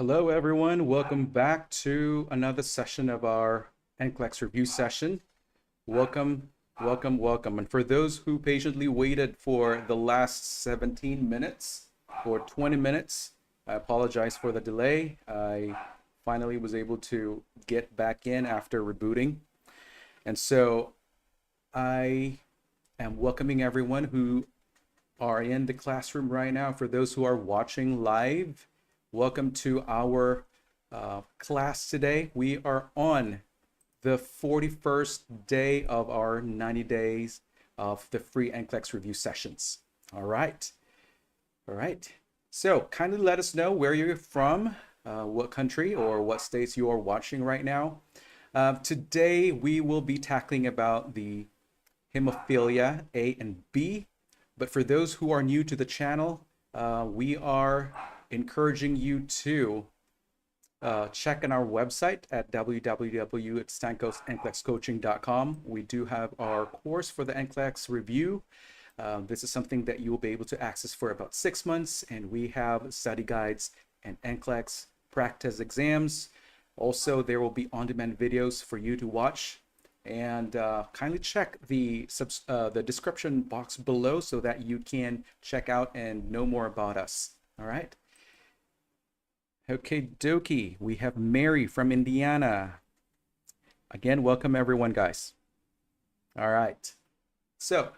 Hello, everyone. Welcome back to another session of our NCLEX review session. Welcome, welcome, welcome. And for those who patiently waited for the last 17 minutes or 20 minutes, I apologize for the delay. I finally was able to get back in after rebooting. And so I am welcoming everyone who are in the classroom right now. For those who are watching live, welcome to our class today. We are on the 41st day of our 90 days of the free NCLEX review sessions. All right. So kindly let us know where you're from, what country or what states you are watching right now. Today we will be tackling about the Hemophilia A and B. But for those who are new to the channel, we are encouraging you to check on our website at www.stancoast.nclexcoaching.com. We do have our course for the NCLEX review. This is something that you will be able to access for about 6 months, and we have study guides and NCLEX practice exams. Also, there will be on-demand videos for you to watch. And kindly check the description box below so that you can check out and know more about us. All right. Okay, dokie. We have Mary from Indiana. Again, welcome everyone, guys. All right. So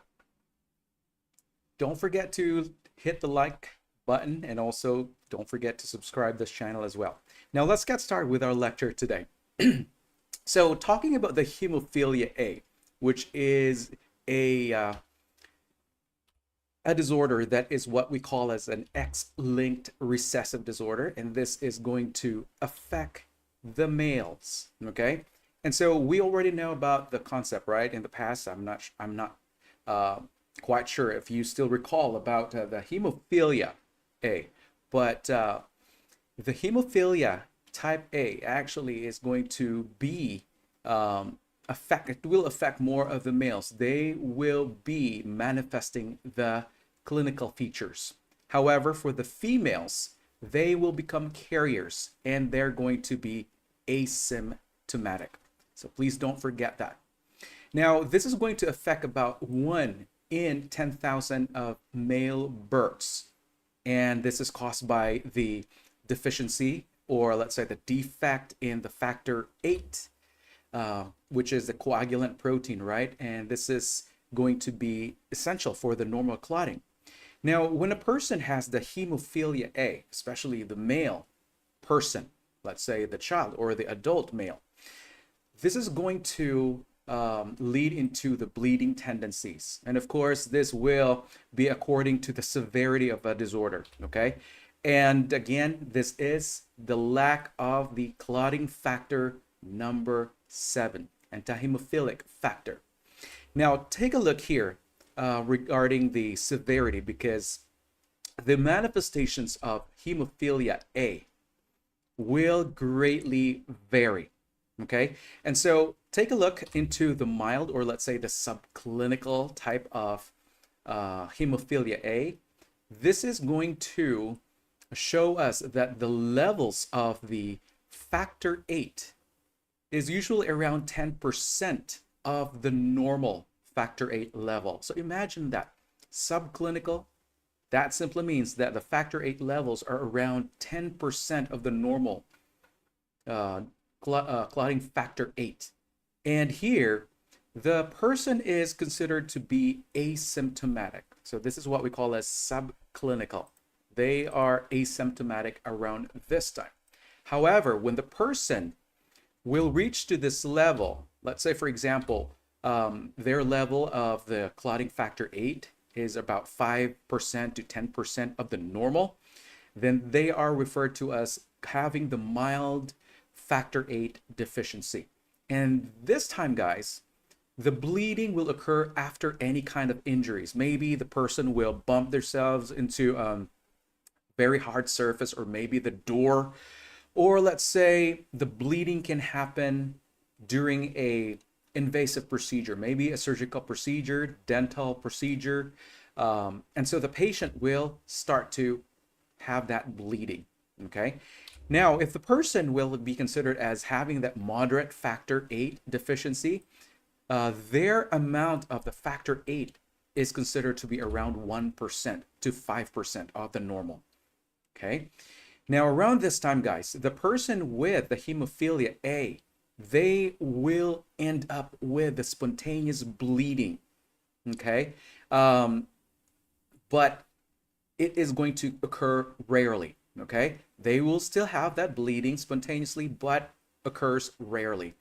don't forget to hit the like button, and also don't forget to subscribe this channel as well. Now let's get started with our lecture today. So talking about the Hemophilia A, which is a disorder that is what we call as an X-linked recessive disorder, and this is going to affect the males. Okay, and so we already know about the concept, right? In the past, I'm not quite sure if you still recall about the Hemophilia A, but the Hemophilia type A actually is going to be it will affect more of the males. They will be manifesting the clinical features. However, for the females, they will become carriers and they're going to be asymptomatic. So please don't forget that. Now, this is going to affect about 1 in 10,000 of male births. And this is caused by the deficiency, or let's say the defect in the factor 8, which is the coagulant protein, right? And this is going to be essential for the normal clotting. Now, when a person has the Hemophilia A, especially the male person, let's say the child or the adult male, this is going to lead into the bleeding tendencies. And of course, this will be according to the severity of a disorder, okay? And again, this is the lack of the clotting factor number 7, antihemophilic factor. Now, take a look here regarding the severity, because the manifestations of Hemophilia A will greatly vary. Okay, and so take a look into the mild, or let's say the subclinical type of Hemophilia A. This is going to show us that the levels of the factor 8 is usually around 10% of the normal factor 8 level. So imagine that. Subclinical, that simply means that the factor 8 levels are around 10% of the normal clotting factor 8. And here, the person is considered to be asymptomatic. So this is what we call as subclinical. They are asymptomatic around this time. However, when the person will reach to this level, let's say, for example, their level of the clotting factor 8 is about 5% to 10% of the normal, then they are referred to as having the mild factor 8 deficiency. And this time, guys, the bleeding will occur after any kind of injuries. Maybe the person will bump themselves into very hard surface, or maybe the door, or let's say the bleeding can happen during a invasive procedure, maybe a surgical procedure, dental procedure, and so the patient will start to have that bleeding. Okay, Now, if the person will be considered as having that moderate factor 8 deficiency, their amount of the factor 8 is considered to be around 1% to 5% of the normal. Okay. Now, around this time, guys, the person with the hemophilia A, they will end up with the spontaneous bleeding. Okay. But it is going to occur rarely. Okay. They will still have that bleeding spontaneously, but occurs rarely.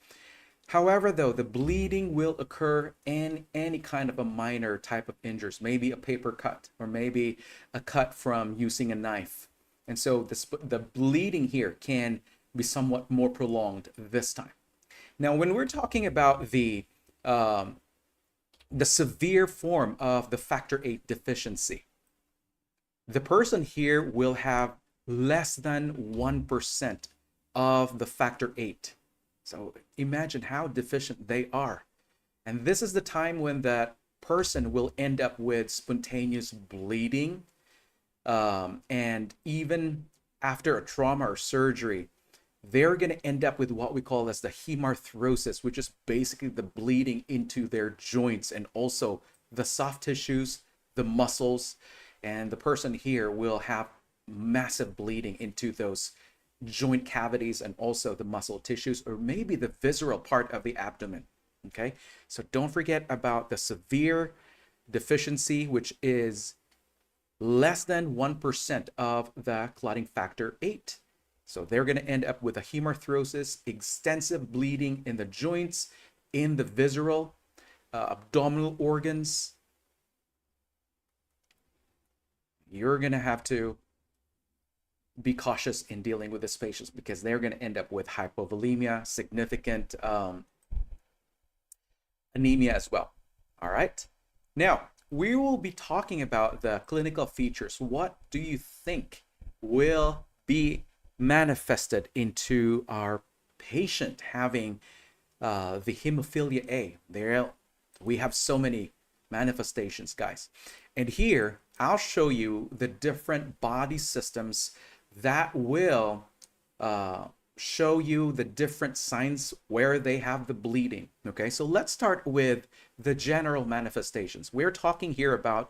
However, though, the bleeding will occur in any kind of a minor type of injuries, maybe a paper cut or maybe a cut from using a knife. And so the bleeding here can be somewhat more prolonged this time. Now, when we're talking about the severe form of the factor 8 deficiency, the person here will have less than 1% of the factor 8. So imagine how deficient they are. And this is the time when that person will end up with spontaneous bleeding. And even after a trauma or surgery, they're going to end up with what we call as the hemarthrosis, which is basically the bleeding into their joints and also the soft tissues, the muscles. And the person here will have massive bleeding into those joint cavities and also the muscle tissues, or maybe the visceral part of the abdomen. Okay, so don't forget about the severe deficiency, which is less than 1% of the clotting factor 8. So they're going to end up with a hemarthrosis, extensive bleeding in the joints, in the visceral, abdominal organs. You're going to have to be cautious in dealing with these patients because they're going to end up with hypovolemia, significant anemia as well. All right. Now, we will be talking about the clinical features. What do you think will be manifested into our patient having the hemophilia A? There, we have so many manifestations, guys. And here, I'll show you the different body systems that will show you the different signs where they have the bleeding. Okay, so let's start with the general manifestations. We're talking here about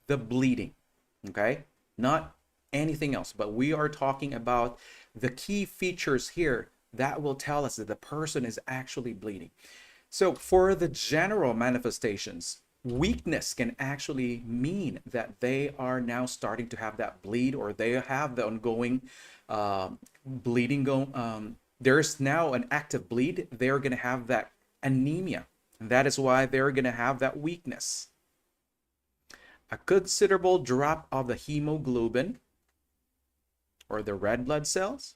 the bleeding, okay? Not anything else, but we are talking about the key features here that will tell us that the person is actually bleeding. So for the general manifestations, weakness can actually mean that they are now starting to have that bleed, or they have the ongoing bleeding going. There's now an active bleed. They're going to have that anemia, and that is why they're going to have that weakness. A considerable drop of the hemoglobin, or the red blood cells,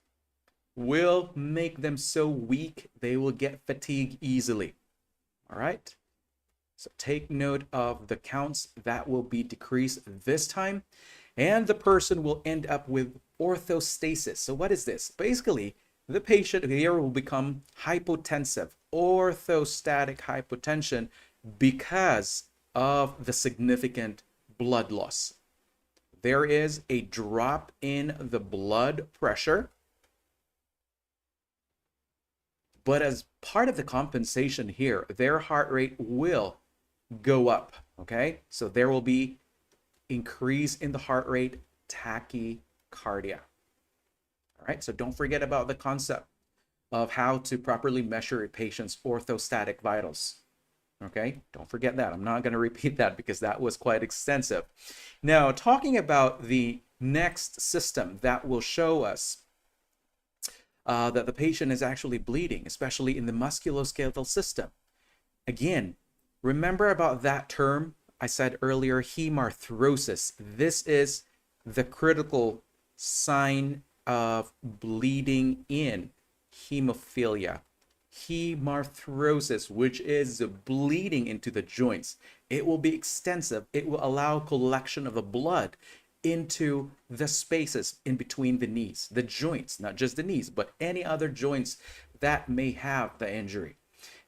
will make them so weak they will get fatigued easily. All right. So take note of the counts that will be decreased this time, and the person will end up with orthostasis. So what is this? Basically, the patient here will become hypotensive, orthostatic hypotension, because of the significant blood loss. There is a drop in the blood pressure, but as part of the compensation here, their heart rate will go up. Okay, so there will be increase in the heart rate, tachycardia. All right, so don't forget about the concept of how to properly measure a patient's orthostatic vitals. Okay, don't forget that. I'm not going to repeat that because that was quite extensive. Now, talking about the next system that will show us that the patient is actually bleeding, especially in the musculoskeletal system. Again, remember about that term I said earlier, hemarthrosis. This is the critical sign of bleeding in hemophilia. Hemarthrosis, which is bleeding into the joints. It will be extensive. It will allow collection of the blood into the spaces in between the knees, the joints, not just the knees, but any other joints that may have the injury.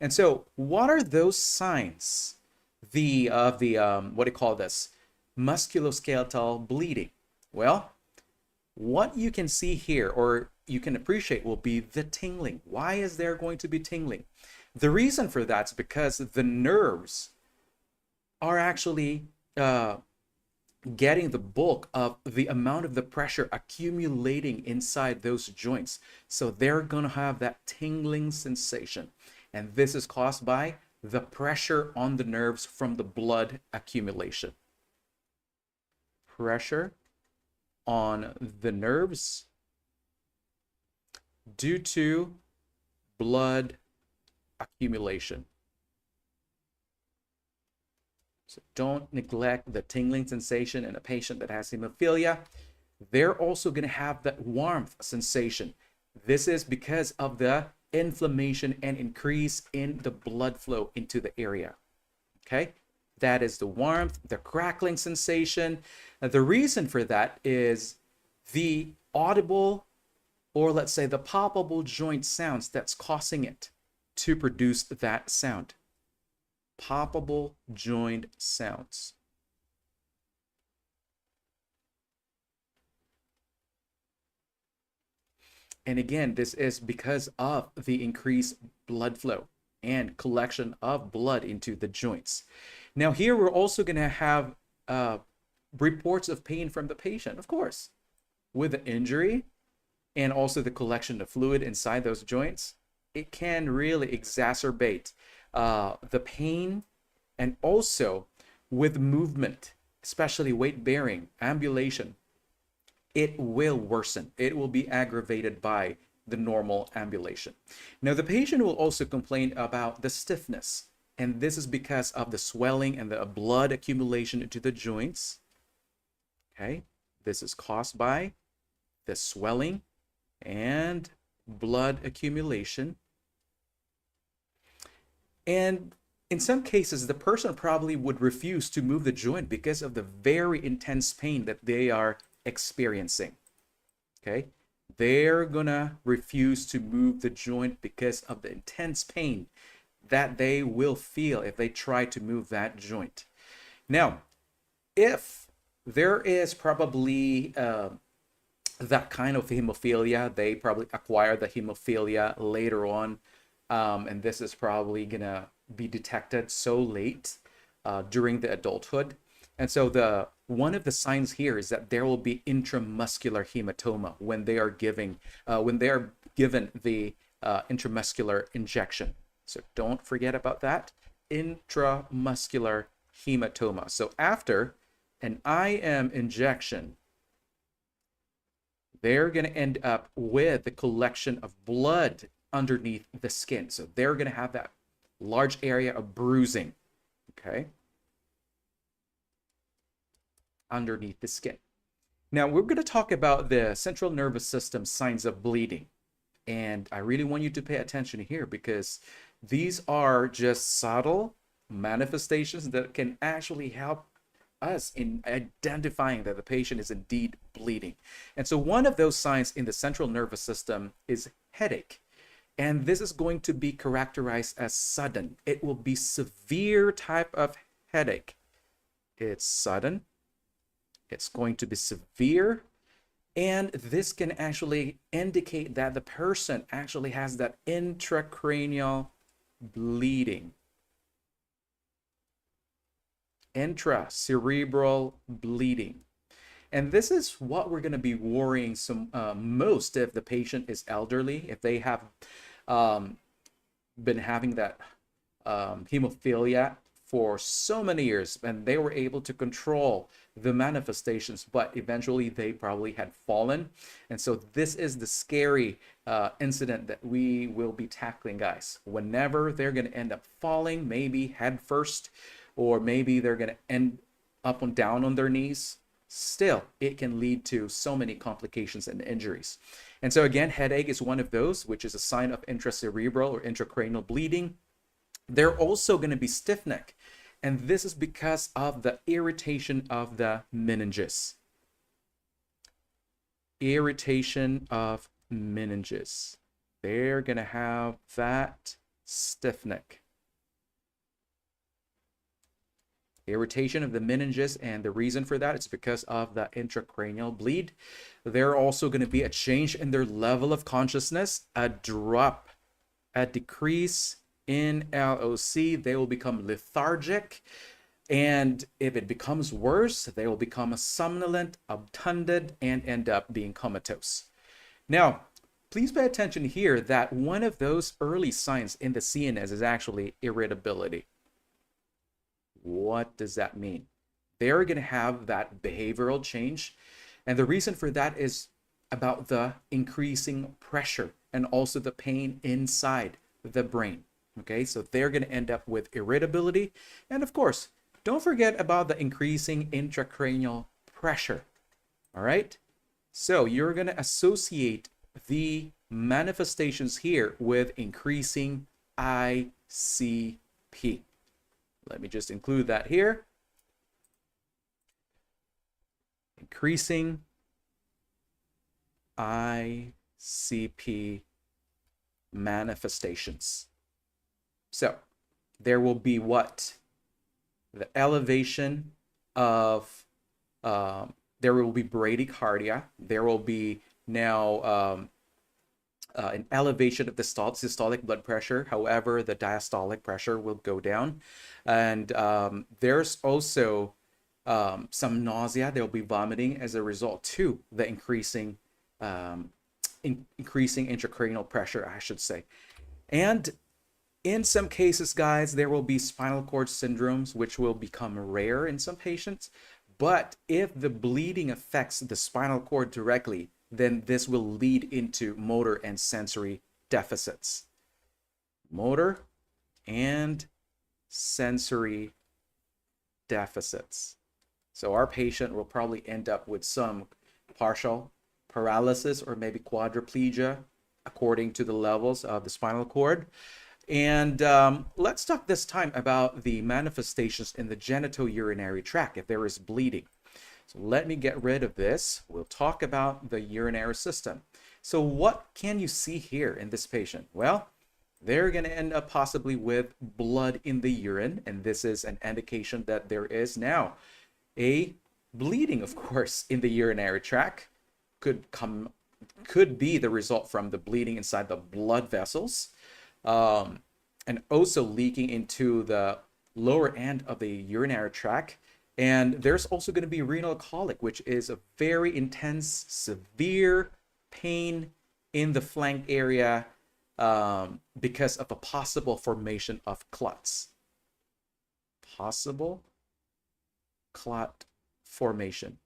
And so what are those signs what do you call this, musculoskeletal bleeding? Well, what you can see here, or you can appreciate, will be the tingling. Why is there going to be tingling? The reason for that is because the nerves are actually getting the bulk of the amount of the pressure accumulating inside those joints. So they're going to have that tingling sensation. And this is caused by the pressure on the nerves from the blood accumulation. Pressure on the nerves due to blood accumulation. So don't neglect the tingling sensation in a patient that has hemophilia. They're also going to have that warmth sensation. This is because of the inflammation and increase in the blood flow into the area. Okay, that is the warmth, the crackling sensation. The reason for that is the audible, or let's say the palpable joint sounds that's causing it to produce that sound. Palpable joint sounds. And again, this is because of the increased blood flow and collection of blood into the joints. Now here we're also going to have reports of pain from the patient, of course, with the injury and also the collection of fluid inside those joints. It can really exacerbate the pain, and also with movement, especially weight bearing, ambulation, it will worsen. It will be aggravated by the normal ambulation. Now, the patient will also complain about the stiffness, and this is because of the swelling and the blood accumulation into the joints. Okay, this is caused by the swelling and blood accumulation. And in some cases, the person probably would refuse to move the joint because of the very intense pain that they are experiencing. Okay, they're gonna refuse to move the joint because of the intense pain that they will feel if they try to move that joint. Now, if there is probably that kind of hemophilia, they probably acquire the hemophilia later on, and this is probably gonna be detected so late during the adulthood. And so one of the signs here is that there will be intramuscular hematoma when they are given the intramuscular injection. So don't forget about that, intramuscular hematoma. So after an IM injection, they're going to end up with the collection of blood underneath the skin. So they're going to have that large area of bruising, okay, underneath the skin. Now we're going to talk about the central nervous system signs of bleeding. And I really want you to pay attention here, because these are just subtle manifestations that can actually help us in identifying that the patient is indeed bleeding. And so one of those signs in the central nervous system is headache. And this is going to be characterized as sudden. It will be severe type of headache. It's sudden. It's going to be severe. And this can actually indicate that the person actually has that intracranial bleeding. Intracerebral bleeding. And this is what we're going to be worrying most if the patient is elderly, if they have been having that hemophilia for so many years, and they were able to control the manifestations, but eventually they probably had fallen. And so this is the scary incident that we will be tackling, guys. Whenever they're going to end up falling, maybe head first, or maybe they're going to end up and down on their knees, still it can lead to so many complications and injuries. And so again, headache is one of those, which is a sign of intracerebral or intracranial bleeding. They're also going to be stiff neck, and this is because of the irritation of the meninges. Irritation of meninges. They're going to have that stiff neck. Irritation of the meninges, and the reason for that is because of the intracranial bleed. There are also going to be a change in their level of consciousness, a drop, a decrease in LOC. They will become lethargic, and if it becomes worse, they will become somnolent, obtunded, and end up being comatose. Now, please pay attention here that one of those early signs in the CNS is actually irritability. What does that mean? They're going to have that behavioral change. And the reason for that is about the increasing pressure and also the pain inside the brain. Okay, so they're going to end up with irritability. And of course, don't forget about the increasing intracranial pressure. All right, so you're going to associate the manifestations here with increasing ICP. Let me just include that here. Increasing ICP manifestations. So there will be what? The elevation of, there will be bradycardia. There will be now an elevation of the systolic blood pressure. However, the diastolic pressure will go down. And there's also some nausea. They'll be vomiting as a result to the increasing intracranial pressure, I should say. And in some cases, guys, there will be spinal cord syndromes, which will become rare in some patients. But if the bleeding affects the spinal cord directly, then this will lead into motor and sensory deficits. Motor and sensory deficits. So our patient will probably end up with some partial paralysis or maybe quadriplegia according to the levels of the spinal cord. And let's talk this time about the manifestations in the genitourinary tract if there is bleeding. So let me get rid of this. We'll talk about the urinary system. So what can you see here in this patient? Well, they're going to end up possibly with blood in the urine, and this is an indication that there is now a bleeding, of course, in the urinary tract. Could be the result from the bleeding inside the blood vessels, and also leaking into the lower end of the urinary tract. And there's also going to be renal colic, which is a very intense, severe pain in the flank area because of a possible formation of clots. Possible clot formation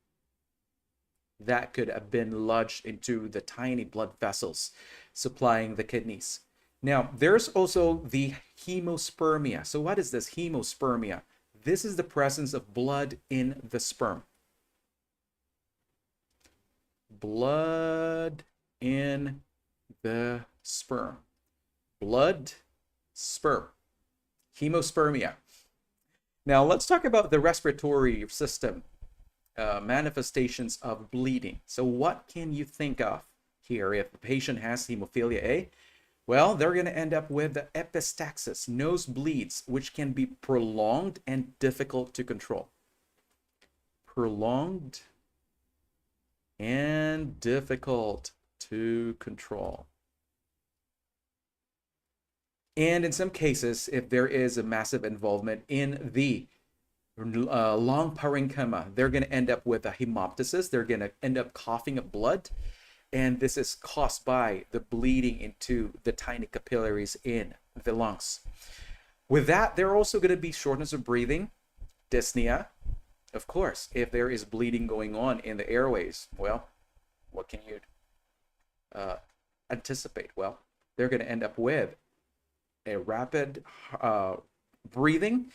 that could have been lodged into the tiny blood vessels supplying the kidneys. Now, there's also the hemospermia. So what is this hemospermia? This is the presence of blood in the sperm. Blood in the sperm. Blood, sperm. Hemospermia. Now, let's talk about the respiratory system manifestations of bleeding. So what can you think of here if the patient has hemophilia A? Well, they're going to end up with the epistaxis, nosebleeds, which can be prolonged and difficult to control. Prolonged and difficult to control. And in some cases, if there is a massive involvement in the long parenchyma, they're going to end up with a hemoptysis. They're going to end up coughing up blood. And this is caused by the bleeding into the tiny capillaries in the lungs. With that, there are also going to be shortness of breathing, dyspnea. Of course, if there is bleeding going on in the airways, well, what can you anticipate? Well, they're going to end up with a rapid breathing.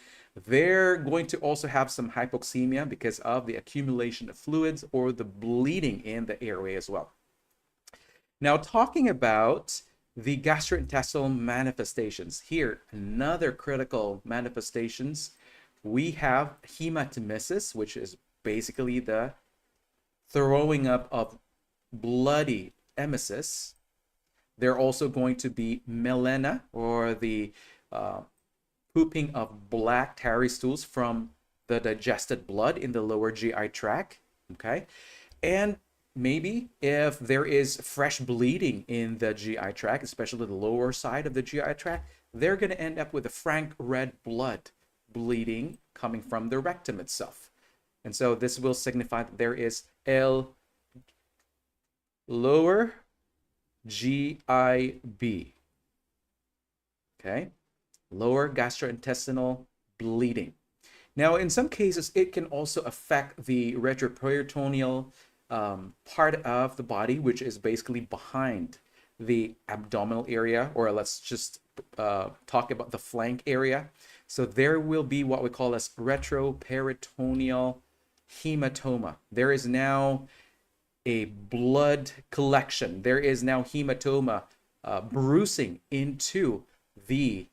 They're going to also have some hypoxemia because of the accumulation of fluids or the bleeding in the airway as well. Now, talking about the gastrointestinal manifestations, here, another critical manifestations, we have hematemesis, which is basically the throwing up of bloody emesis. There are also going to be melena, or the pooping of black tarry stools from the digested blood in the lower GI tract, okay? And maybe if there is fresh bleeding in the GI tract, especially the lower side of the GI tract, they're going to end up with a frank red blood bleeding coming from the rectum itself. And so this will signify that there is lower GIB, okay? Lower gastrointestinal bleeding. Now, in some cases, it can also affect the retroperitoneal part of the body, which is basically behind the abdominal area, or let's just talk about the flank area. So there will be what we call as retroperitoneal hematoma. There is now a blood collection. There is now hematoma bruising into the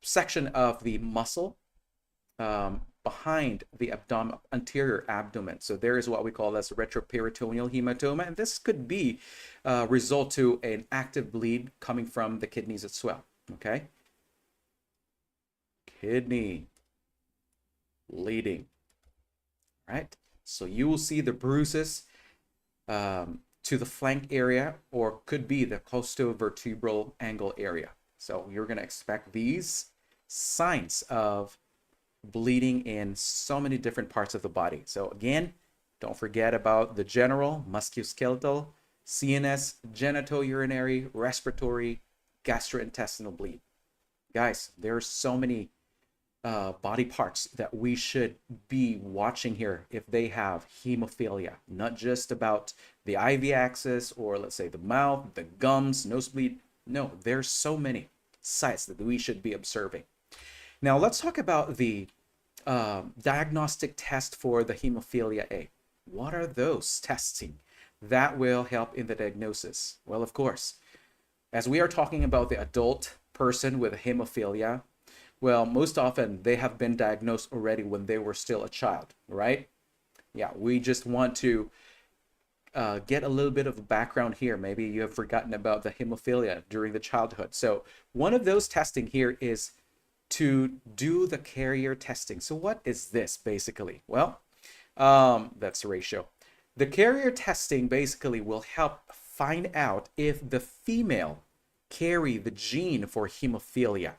section of the muscle behind the anterior abdomen. So there is what we call as retroperitoneal hematoma, and this could be result to an active bleed coming from the kidneys as well. Okay, kidney bleeding. All right, so you will see the bruises to the flank area, or could be the costovertebral angle area. So you're going to expect these signs of bleeding in so many different parts of the body. So again, don't forget about the general, musculoskeletal, CNS, genitourinary, respiratory, gastrointestinal bleed. Guys, there are so many body parts that we should be watching here if they have hemophilia, not just about the IV axis or let's say the mouth, the gums, nosebleed. No, there's so many sites that we should be observing. Now let's talk about the diagnostic test for the hemophilia A. What are those testing that will help in the diagnosis? Well, of course, as we are talking about the adult person with hemophilia, well, most often they have been diagnosed already when they were still a child, right? Yeah, we just want to get a little bit of a background here. Maybe you have forgotten about the hemophilia during the childhood. So one of those testing here is to do the carrier testing. So what is this basically? Well, that's the ratio. The carrier testing basically will help find out if the female carry the gene for hemophilia.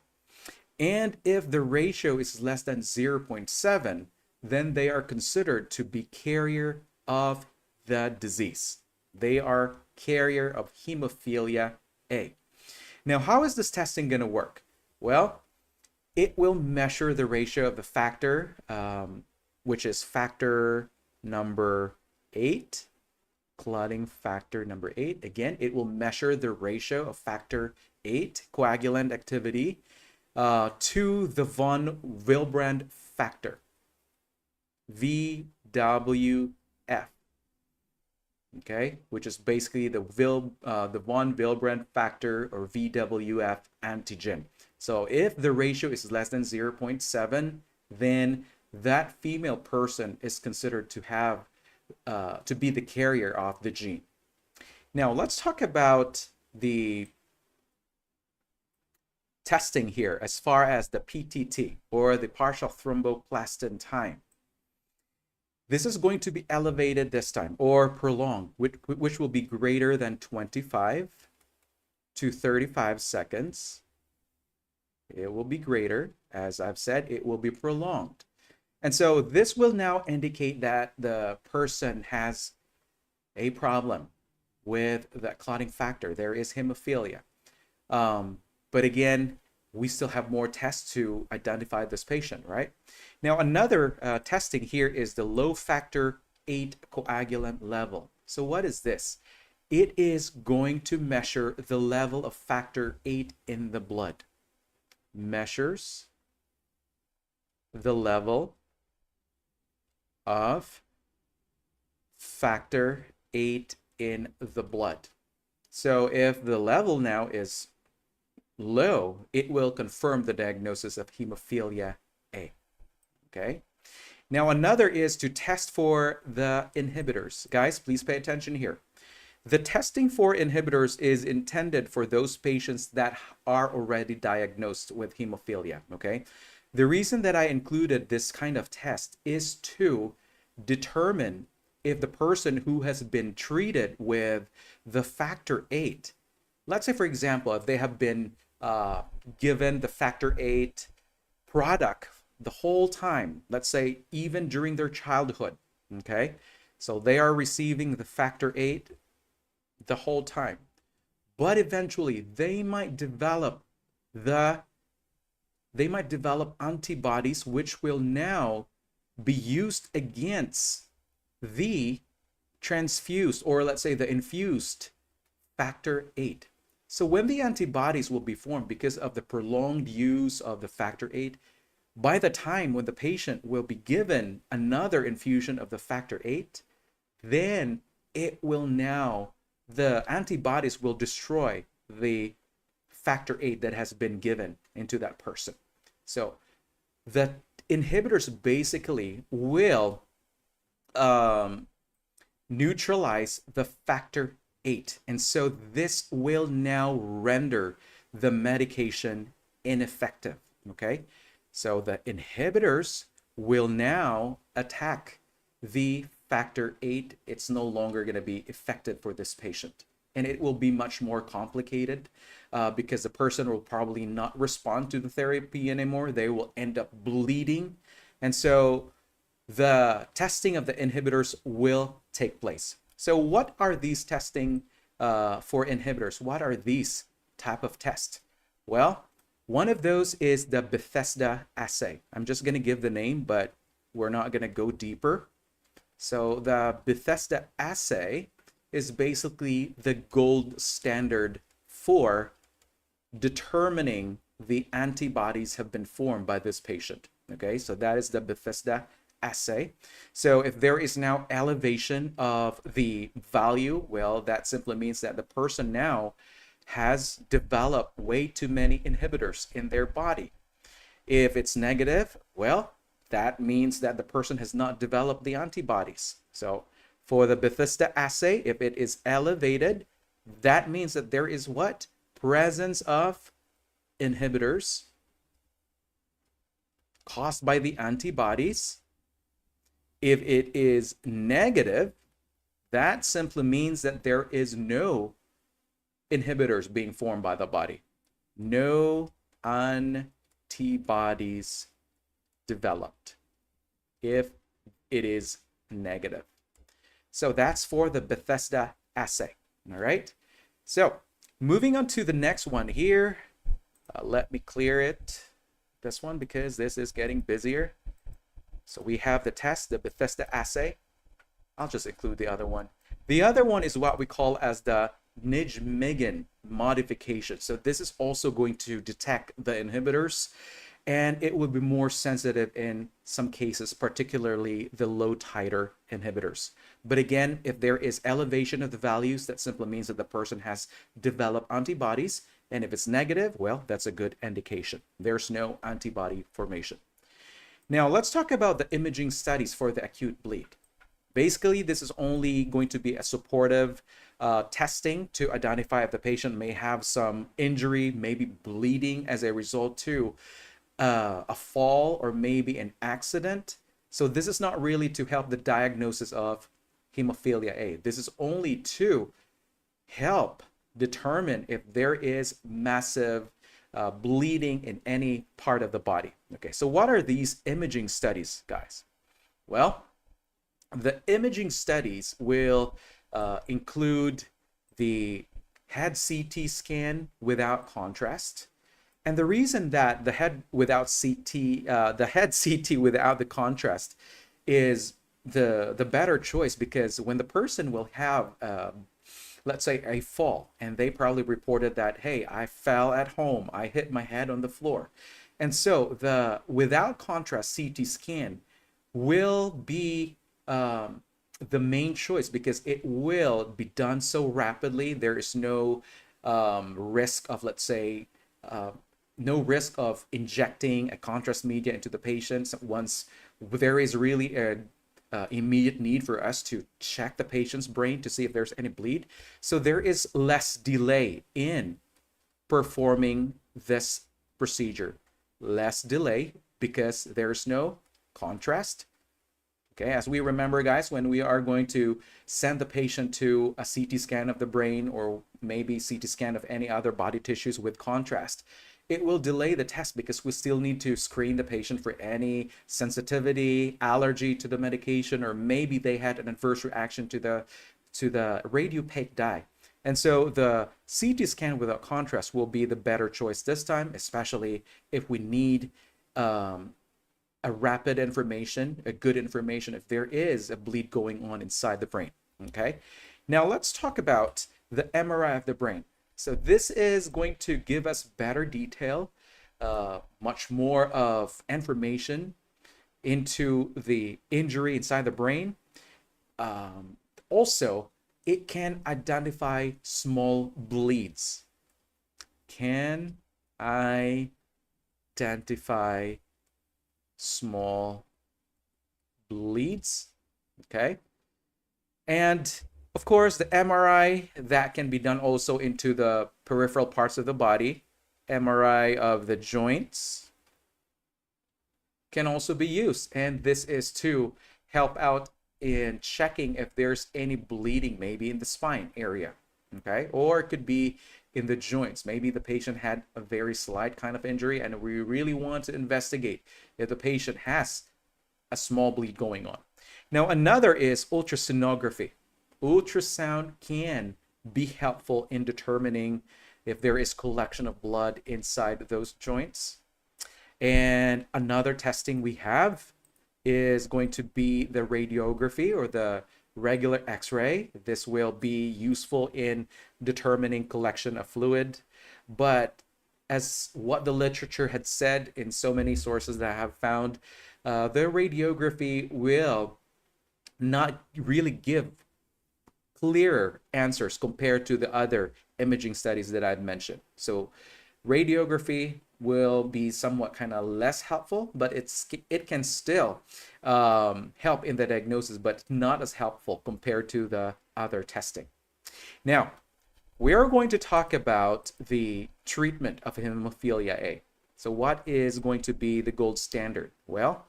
And if the ratio is less than 0.7, then they are considered to be carrier of the disease. They are carrier of hemophilia A. Now, how is this testing going to work? Well, it will measure the ratio of the factor, which is factor number 8, clotting factor number 8. Again, it will measure the ratio of factor 8, coagulant activity, to the von Willebrand factor, VWF, okay, which is basically the von Willebrand factor or VWF antigen. So if the ratio is less than 0.7, then that female person is considered to have to be the carrier of the gene. Now let's talk about the testing here as far as the PTT, or the partial thromboplastin time. This is going to be elevated this time, or prolonged, which will be greater than 25 to 35 seconds. It will be greater. As I've said, it will be prolonged. And so this will now indicate that the person has a problem with that clotting factor. There is hemophilia. But again, we still have more tests to identify this patient, right? Now, another testing here is the low factor 8 coagulant level. So what is this? It is going to measure the level of factor 8 in the blood. Measures the level of factor 8 in the blood. So if the level now is low, it will confirm the diagnosis of hemophilia A. Okay. Now another is to test for the inhibitors. Guys, please pay attention here. The testing for inhibitors is intended for those patients that are already diagnosed with hemophilia. Okay. The reason that I included this kind of test is to determine if the person who has been treated with the factor 8, let's say, for example, if they have been given the factor 8 product the whole time, let's say even during their childhood, okay? So they are receiving the factor 8 the whole time. But eventually they might develop antibodies which will now be used against the transfused, or let's say the infused factor 8. So when the antibodies will be formed because of the prolonged use of the factor 8, by the time when the patient will be given another infusion of the factor 8, then the antibodies will destroy the factor 8 that has been given into that person. So the inhibitors basically will neutralize the factor 8. And so this will now render the medication ineffective, okay? So the inhibitors will now attack the factor 8. It's no longer going to be effective for this patient. And it will be much more complicated because the person will probably not respond to the therapy anymore. They will end up bleeding. And so the testing of the inhibitors will take place. So what are these testing for inhibitors? What are these type of tests? Well, one of those is the Bethesda assay. I'm just going to give the name, but we're not going to go deeper. So the Bethesda assay is basically the gold standard for determining the antibodies have been formed by this patient. Okay, so that is the Bethesda assay. So if there is now elevation of the value, well, that simply means that the person now has developed way too many inhibitors in their body. If it's negative, well, that means that the person has not developed the antibodies. So for the Bethesda assay, if it is elevated, that means that there is what? Presence of inhibitors caused by the antibodies. If it is negative, that simply means that there is no inhibitors being formed by the body. No antibodies developed if it is negative. So that's for the Bethesda assay. All right. So moving on to the next one here. Let me clear this one because this is getting busier. So we have the test, the Bethesda assay. I'll just include the other one. The other one is what we call as the Nijmegen modification. So this is also going to detect the inhibitors, and it will be more sensitive in some cases, particularly the low titer inhibitors. But again, if there is elevation of the values, that simply means that the person has developed antibodies. And if it's negative, well, that's a good indication. There's no antibody formation. Now, let's talk about the imaging studies for the acute bleed. Basically, this is only going to be a supportive testing to identify if the patient may have some injury, maybe bleeding as a result to a fall or maybe an accident. So this is not really to help the diagnosis of hemophilia A. This is only to help determine if there is massive bleeding in any part of the body. Okay, so what are these imaging studies, guys? Well, the imaging studies will include the head CT scan without contrast. And the reason that the head CT without the contrast is the better choice, because when the person will have let's say a fall, and they probably reported that, hey, I fell at home, I hit my head on the floor. And so the without contrast CT scan will be the main choice because it will be done so rapidly. There is no risk of, let's say, no risk of injecting a contrast media into the patient once there is really a immediate need for us to check the patient's brain to see if there's any bleed. So there is less delay in performing this procedure. Less delay, because there's no contrast. Okay, as we remember, guys, when we are going to send the patient to a CT scan of the brain or maybe CT scan of any other body tissues with contrast, it will delay the test because we still need to screen the patient for any sensitivity, allergy to the medication, or maybe they had an adverse reaction to the radiopaque dye. And so the CT scan without contrast will be the better choice this time, especially if we need a rapid information, a good information if there is a bleed going on inside the brain. Okay, now let's talk about the MRI of the brain. So this is going to give us better detail, much more of information into the injury inside the brain. Also, it can identify small bleeds. Can identify small bleeds. Okay, and of course the MRI that can be done also into the peripheral parts of the body. MRI of the joints can also be used, and this is to help out in checking if there's any bleeding, maybe in the spine area. Okay, or it could be in the joints. Maybe the patient had a very slight kind of injury and we really want to investigate if the patient has a small bleed going on. Now another is ultrasonography. Ultrasound can be helpful in determining if there is collection of blood inside those joints. And another testing we have is going to be the radiography or the regular X-ray. This will be useful in determining collection of fluid, but as what the literature had said in so many sources that I have found, the radiography will not really give clearer answers compared to the other imaging studies that I've mentioned. So radiography will be somewhat kind of less helpful, but it can still help in the diagnosis, but not as helpful compared to the other testing. Now, we are going to talk about the treatment of hemophilia A. So what is going to be the gold standard? Well,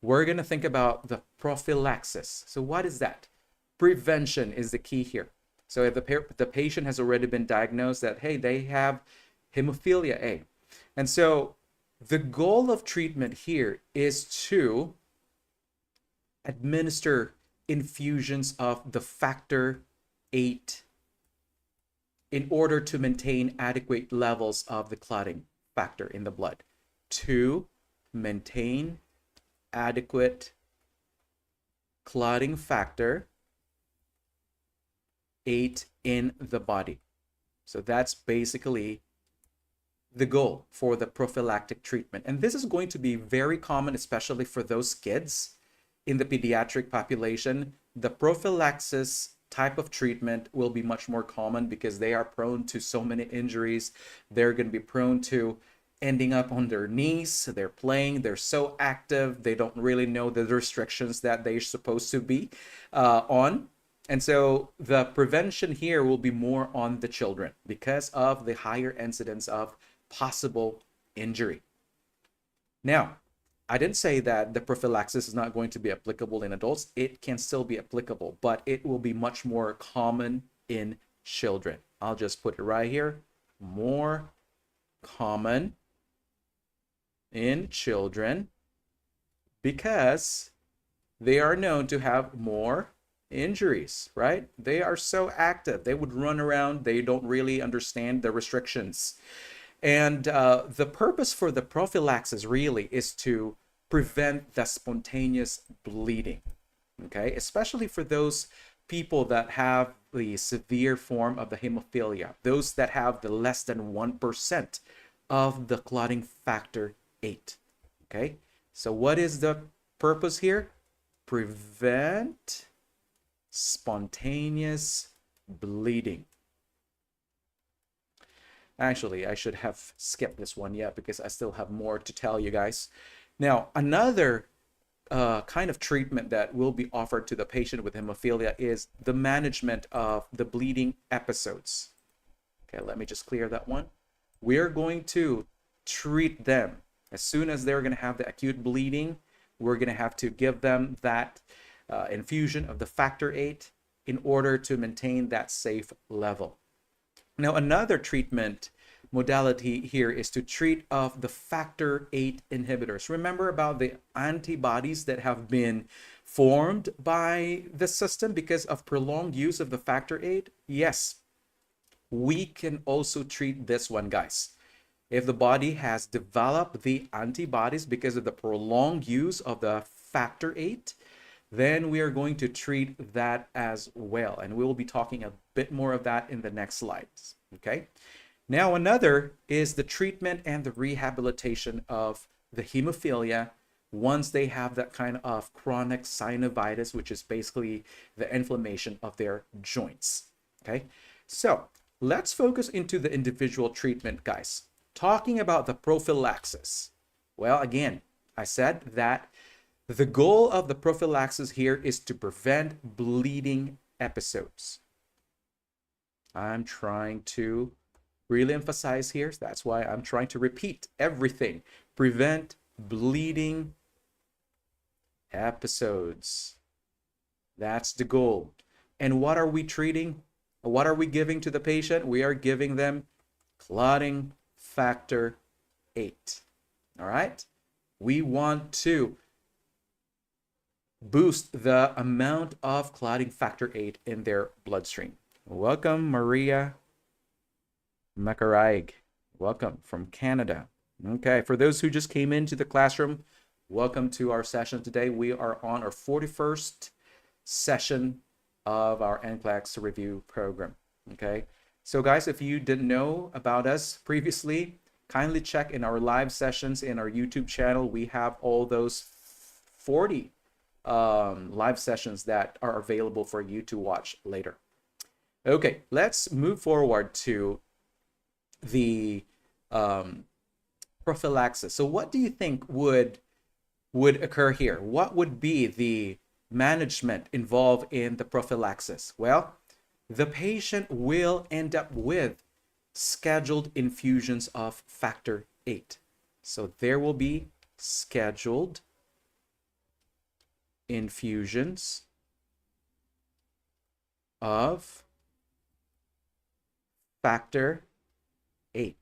we're going to think about the prophylaxis. So what is that? Prevention is the key here. So if the patient has already been diagnosed that, hey, they have hemophilia A. And so the goal of treatment here is to administer infusions of the factor VIII in order to maintain adequate levels of the clotting factor in the blood. To maintain adequate clotting factor VIII in the body. So that's basically the goal for the prophylactic treatment. And this is going to be very common, especially for those kids in the pediatric population. The prophylaxis type of treatment will be much more common because they are prone to so many injuries. They're going to be prone to ending up on their knees. They're playing, they're so active, they don't really know the restrictions that they're supposed to be on. And so the prevention here will be more on the children because of the higher incidence of possible injury. Now, I didn't say that the prophylaxis is not going to be applicable in adults. It can still be applicable, but it will be much more common in children. I'll just put it right here. More common in children because they are known to have more injuries, right? They are so active. They would run around. They don't really understand the restrictions. And the purpose for the prophylaxis really is to prevent the spontaneous bleeding, okay? Especially for those people that have the severe form of the hemophilia, those that have the less than 1% of the clotting factor VIII, okay? So what is the purpose here? Prevent spontaneous bleeding. Actually, I should have skipped this one yet because I still have more to tell you guys. Now, another kind of treatment that will be offered to the patient with hemophilia is the management of the bleeding episodes. Okay, let me just clear that one. We're going to treat them As soon as they're going to have the acute bleeding, we're going to have to give them that infusion of the factor VIII in order to maintain that safe level. Now, another treatment modality here is to treat of the factor VIII inhibitors. Remember about the antibodies that have been formed by the system because of prolonged use of the factor VIII? Yes, we can also treat this one, guys. If the body has developed the antibodies because of the prolonged use of the factor VIII, then we are going to treat that as well. And we will be talking a bit more of that in the next slides. Okay. Now, another is the treatment and the rehabilitation of the hemophilia once they have that kind of chronic synovitis, which is basically the inflammation of their joints. Okay. So let's focus into the individual treatment, guys. Talking about the prophylaxis. Well, again, I said that the goal of the prophylaxis here is to prevent bleeding episodes. I'm trying to really emphasize here. That's why I'm trying to repeat everything. Prevent bleeding episodes. That's the goal. And what are we treating? What are we giving to the patient? We are giving them clotting factor VIII. All right? We want to boost the amount of clotting factor VIII in their bloodstream. Welcome, Maria Macaraig. Welcome from Canada. Okay, for those who just came into the classroom, welcome to our session today. We are on our 41st session of our NCLEX review program. Okay, so guys, if you didn't know about us previously, kindly check in our live sessions in our YouTube channel. We have all those 40 live sessions that are available for you to watch later. Okay, let's move forward to the prophylaxis. So what do you think would occur here? What would be the management involved in the prophylaxis? Well, the patient will end up with scheduled infusions of factor VIII. So there will be scheduled infusions of factor VIII.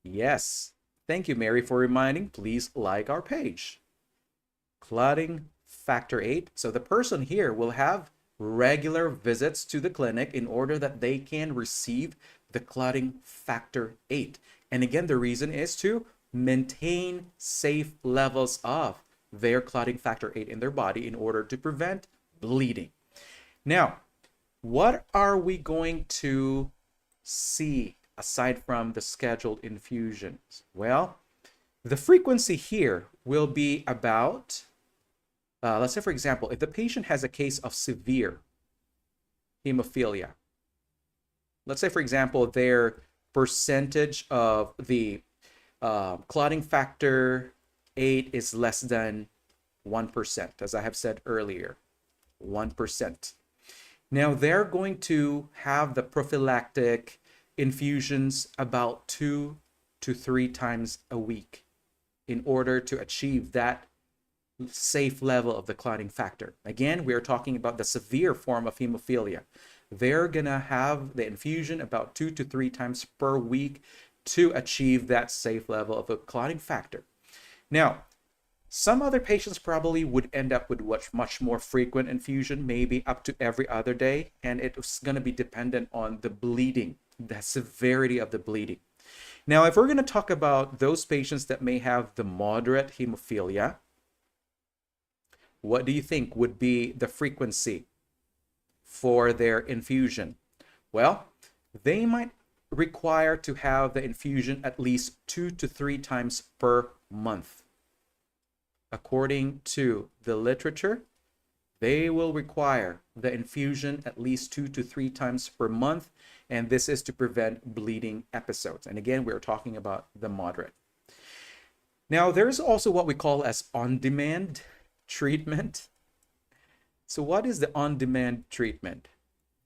Yes. Thank you, Mary, for reminding. Please like our page. Clotting factor VIII. So the person here will have regular visits to the clinic in order that they can receive the clotting factor VIII. And again, the reason is to maintain safe levels of their clotting factor VIII in their body in order to prevent bleeding. Now, what are we going to see aside from the scheduled infusions? Well, the frequency here will be about, let's say, for example, if the patient has a case of severe hemophilia, let's say, for example, their percentage of the clotting factor VIII is less than 1%, as I have said earlier, 1%. Now, they're going to have the prophylactic infusions about 2 to 3 times a week in order to achieve that safe level of the clotting factor. Again, we are talking about the severe form of hemophilia. They're going to have the infusion about 2 to 3 times per week to achieve that safe level of the clotting factor. Now, some other patients probably would end up with much more frequent infusion, maybe up to every other day, and it's going to be dependent on the bleeding, the severity of the bleeding. Now, if we're going to talk about those patients that may have the moderate hemophilia, what do you think would be the frequency for their infusion? Well, they might require to have the infusion at least 2 to 3 times per month. According to the literature, they will require the infusion at least 2 to 3 times per month, and this is to prevent bleeding episodes. And again, we're talking about the moderate. Now, there's also what we call as on-demand treatment. So what is the on-demand treatment?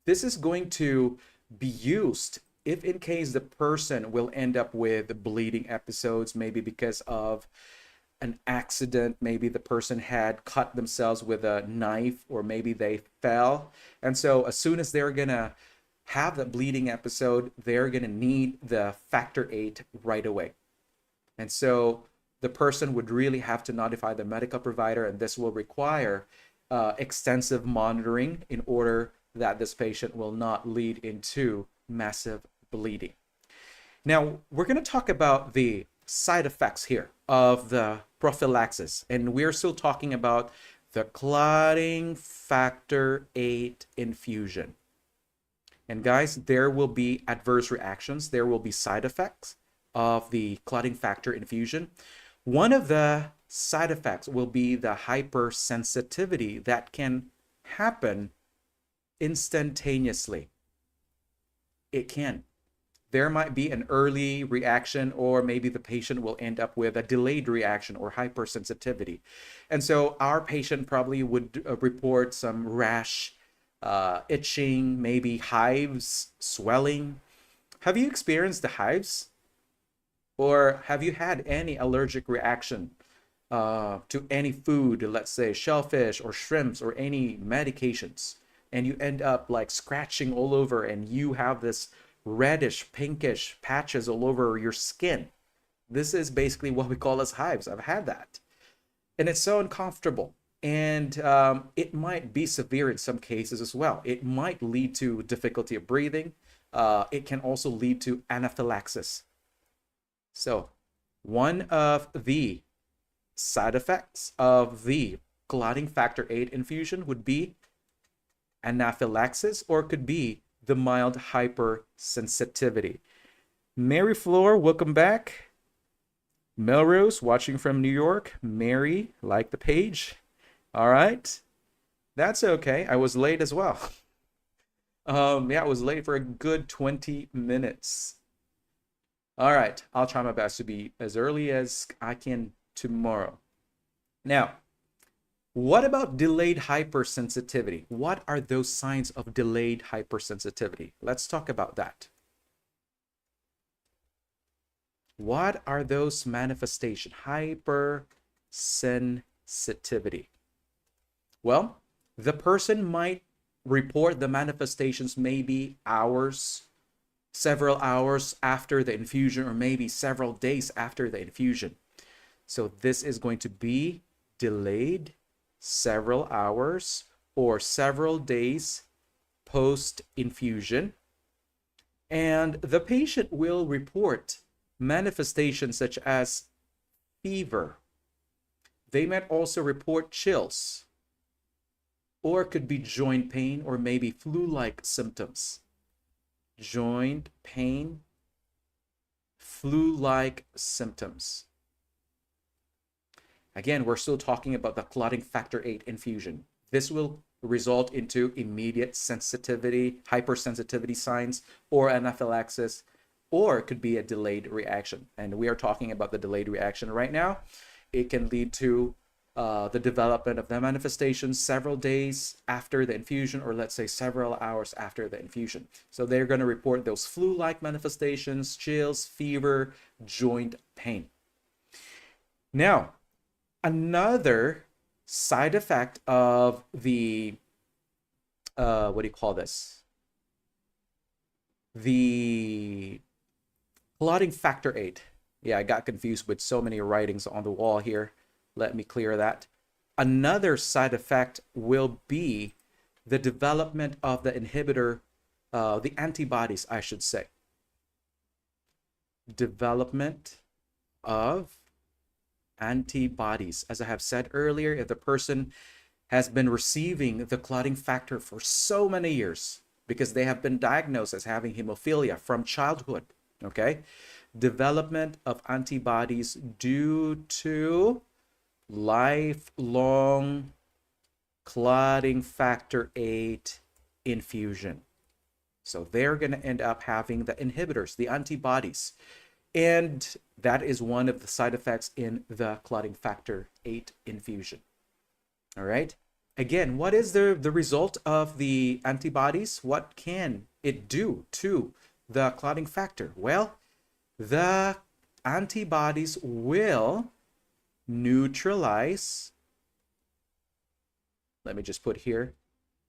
This is going to be used if in case the person will end up with bleeding episodes, maybe because of an accident, maybe the person had cut themselves with a knife, or maybe they fell. And so as soon as they're gonna have the bleeding episode, they're gonna need the factor 8 right away. And so the person would really have to notify the medical provider, and this will require extensive monitoring in order that this patient will not lead into massive bleeding. Now, we're going to talk about the side effects here of the prophylaxis, and we're still talking about the clotting factor 8 infusion. And guys, there will be adverse reactions, there will be side effects of the clotting factor infusion. One of the side effects will be the hypersensitivity that can happen instantaneously. It can. There might be an early reaction, or maybe the patient will end up with a delayed reaction or hypersensitivity. And so our patient probably would report some rash, itching, maybe hives, swelling. Have you experienced the hives? Or have you had any allergic reaction to any food, let's say shellfish or shrimps or any medications, and you end up like scratching all over and you have this reddish, pinkish patches all over your skin? This is basically what we call as hives. I've had that. And it's so uncomfortable. And it might be severe in some cases as well. It might lead to difficulty of breathing. It can also lead to anaphylaxis. So one of the side effects of the clotting factor 8 infusion would be anaphylaxis, or could be the mild hypersensitivity. Mary Floor, welcome back. Melrose, watching from New York. Mary, like the page. All right. That's okay. I was late as well. Yeah, I was late for a good 20 minutes. All right, I'll try my best to be as early as I can tomorrow. Now, what about delayed hypersensitivity? What are those signs of delayed hypersensitivity? Let's talk about that. What are those manifestations? Hypersensitivity. Well, the person might report the manifestations maybe hours, several hours after the infusion, or maybe several days after the infusion. So this is going to be delayed several hours or several days post infusion. And the patient will report manifestations such as fever. They might also report chills, or it could be joint pain, or maybe flu-like symptoms. Joint pain, flu-like symptoms. Again, we're still talking about the clotting factor 8 infusion. This will result into immediate sensitivity, hypersensitivity signs, or anaphylaxis, or it could be a delayed reaction. And we are talking about the delayed reaction right now. It can lead to the development of the manifestations several days after the infusion, or let's say several hours after the infusion. So they're going to report those flu-like manifestations, chills, fever, joint pain. Now, another side effect of the, what do you call this? The clotting factor 8. Yeah, I got confused with so many writings on the wall here. Let me clear that. Another side effect will be the development of the inhibitor, the antibodies, I should say. Development of antibodies. As I have said earlier, if the person has been receiving the clotting factor for so many years, because they have been diagnosed as having hemophilia from childhood, okay? Development of antibodies due to lifelong clotting factor 8 infusion. So they're going to end up having the inhibitors, the antibodies. And that is one of the side effects in the clotting factor 8 infusion. All right. Again, what is the result of the antibodies? What can it do to the clotting factor? Well, the antibodies will neutralize, let me just put here,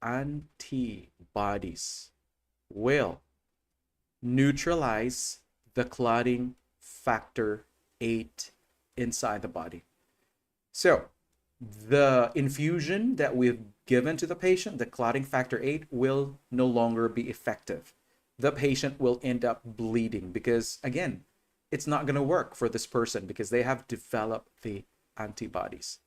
antibodies will neutralize the clotting factor 8 inside the body. So the infusion that we've given to the patient, the clotting factor 8, will no longer be effective. The patient will end up bleeding because, again, it's not going to work for this person because they have developed the antibodies.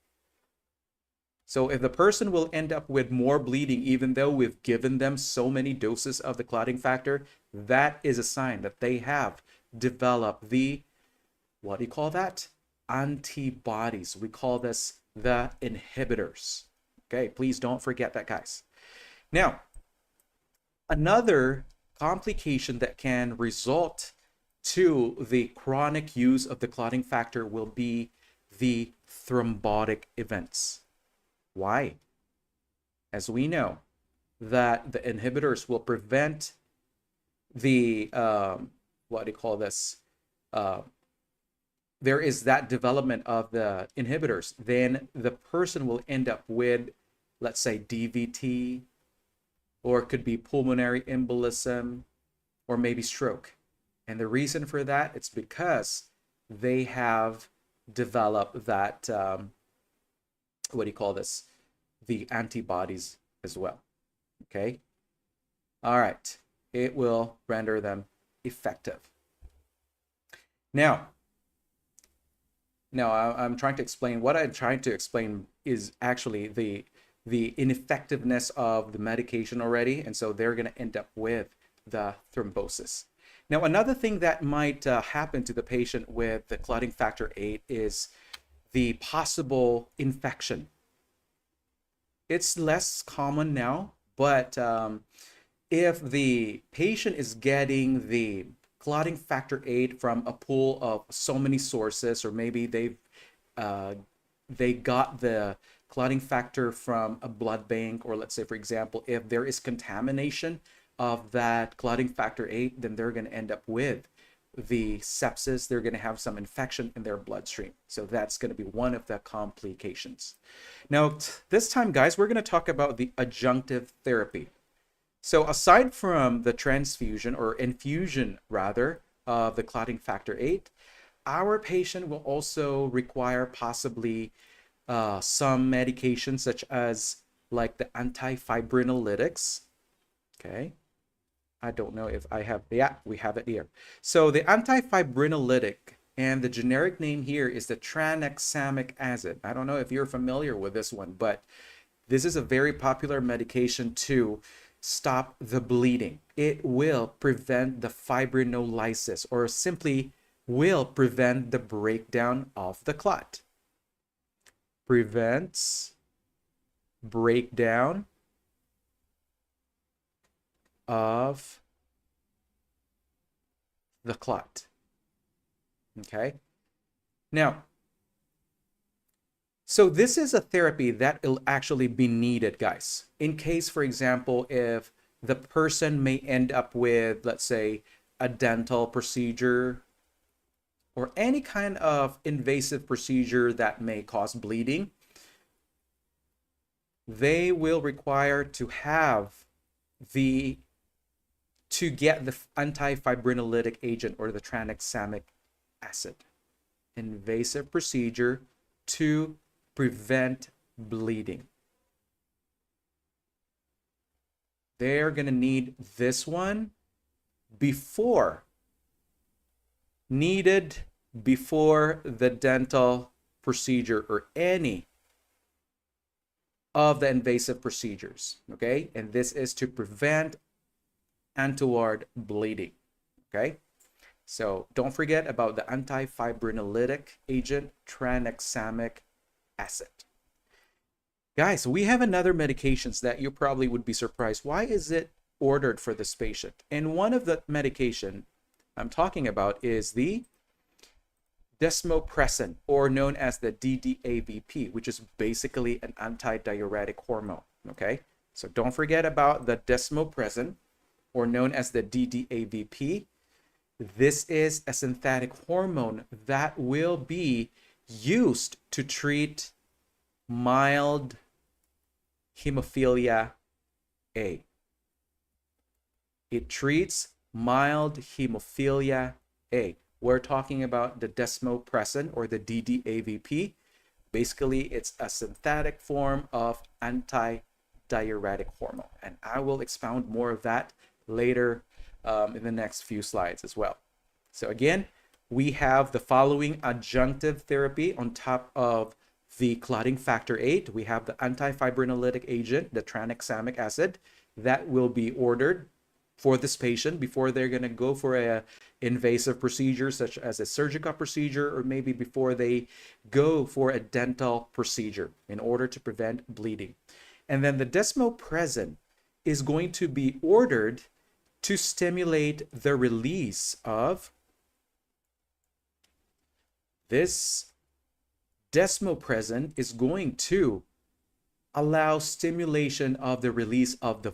So if the person will end up with more bleeding, even though we've given them so many doses of the clotting factor, that is a sign that they have developed the, what do you call that? Antibodies. We call this the inhibitors. Okay, please don't forget that, guys. Now, another complication that can result to the chronic use of the clotting factor will be the thrombotic events. Why? As we know that the inhibitors will prevent the, what do you call this? There is that development of the inhibitors, then the person will end up with, let's say, DVT, or it could be pulmonary embolism, or maybe stroke. And the reason for that, it's because they have developed that, what do you call this? The antibodies as well. Okay. All right. It will render them effective. Now I'm trying to explain, what I'm trying to explain is actually the ineffectiveness of the medication already. And so they're going to end up with the thrombosis. Now, another thing that might happen to the patient with the clotting factor 8 is the possible infection. It's less common now, but if the patient is getting the clotting factor 8 from a pool of so many sources, or maybe they got the clotting factor from a blood bank, or let's say, for example, if there is contamination of that clotting factor 8, then they're going to end up with the sepsis. They're going to have some infection in their bloodstream. So that's going to be one of the complications. Now, this time, guys, we're going to talk about the adjunctive therapy. So aside from the transfusion, or infusion rather, of the clotting factor 8, our patient will also require possibly some medications such as like the antifibrinolytics. Okay. I don't know if I have, yeah, we have it here. So the antifibrinolytic, and the generic name here is the tranexamic acid. I don't know if you're familiar with this one, but this is a very popular medication to stop the bleeding. It will prevent the fibrinolysis, or simply will prevent the breakdown of the clot. Prevents breakdown of the clot. Okay. Now, so this is a therapy that will actually be needed, guys, in case, for example, if the person may end up with, let's say, a dental procedure or any kind of invasive procedure that may cause bleeding. They will require to have to get the antifibrinolytic agent, or the tranexamic acid. Invasive procedure to prevent bleeding. They're going to need this one needed before the dental procedure or any of the invasive procedures. Okay, and this is to prevent untoward bleeding. Okay, so don't forget about the antifibrinolytic agent, tranexamic acid. Guys, we have another medications that you probably would be surprised. Why is it ordered for this patient? And one of the medication I'm talking about is the desmopressin, or known as the DDAVP, which is basically an antidiuretic hormone. Okay, so don't forget about the desmopressin, or known as the DDAVP. This is a synthetic hormone that will be used to treat mild hemophilia A. It treats mild hemophilia A. We're talking about the desmopressin or the DDAVP. Basically, it's a synthetic form of anti-diuretic hormone. And I will expound more of that later in the next few slides as well. So again, we have the following adjunctive therapy on top of the clotting factor 8. We have the antifibrinolytic agent, the tranexamic acid, that will be ordered for this patient before they're going to go for a invasive procedure such as a surgical procedure, or maybe before they go for a dental procedure in order to prevent bleeding. And then the desmopressin is going to be ordered to stimulate the release of this. Desmopressin is going to allow stimulation of the release of the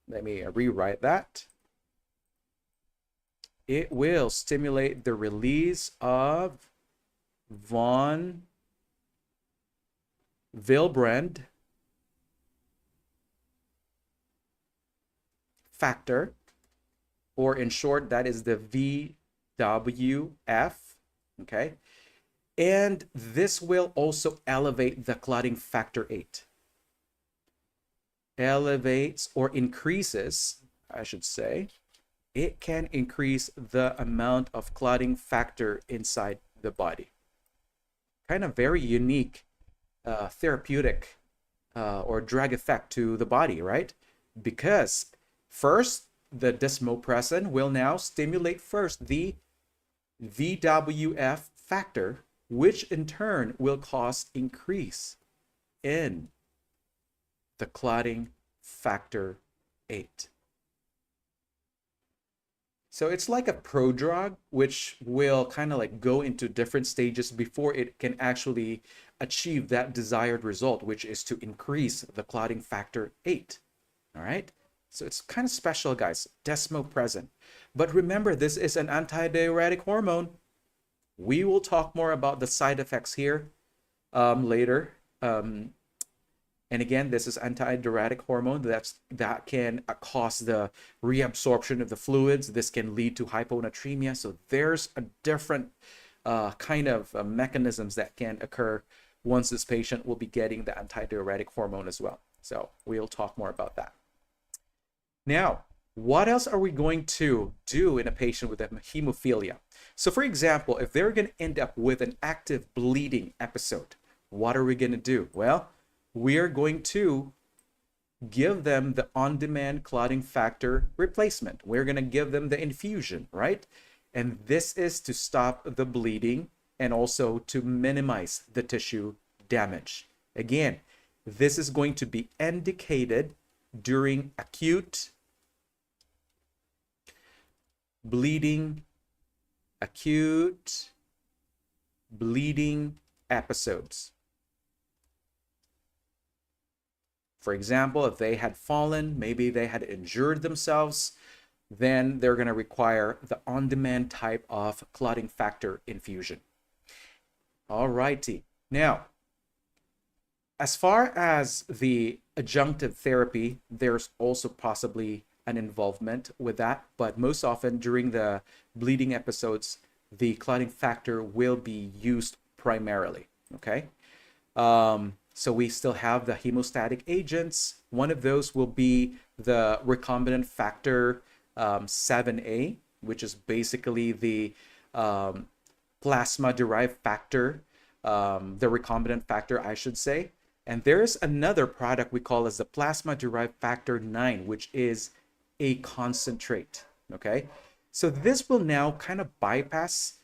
let me rewrite that. It will stimulate the release of von Willebrand factor, or in short, that is the VWF. Okay, and this will also elevate the clotting factor 8. Elevates or increases, I should say, it can increase the amount of clotting factor inside the body. Kind of very unique therapeutic or drug effect to the body, right? Because first, the desmopressin will now stimulate first the VWF factor, which in turn will cause increase in the clotting factor 8. So it's like a prodrug, which will kind of like go into different stages before it can actually achieve that desired result, which is to increase the clotting factor 8. All right. So it's kind of special, guys, desmopressin. But remember, this is an antidiuretic hormone. We will talk more about the side effects here later. And again, this is antidiuretic hormone that can cause the reabsorption of the fluids. This can lead to hyponatremia. So there's a different kind of mechanisms that can occur once this patient will be getting the antidiuretic hormone as well. So we'll talk more about that. Now, what else are we going to do in a patient with a hemophilia? So for example, if they're going to end up with an active bleeding episode, what are we going to do? Well, we are going to give them the on-demand clotting factor replacement. We're going to give them the infusion, right? And this is to stop the bleeding and also to minimize the tissue damage. Again, this is going to be indicated during acute bleeding episodes. For example, if they had fallen, maybe they had injured themselves, then they're going to require the on-demand type of clotting factor infusion. All righty. Now, as far as the adjunctive therapy, there's also possibly an involvement with that, but most often during the bleeding episodes, the clotting factor will be used primarily, okay? So we still have the hemostatic agents. One of those will be the recombinant factor 7A, which is basically the plasma-derived factor, the recombinant factor, I should say. And there's another product we call as the plasma-derived factor 9, which is a concentrate, okay? So this will now kind of bypass,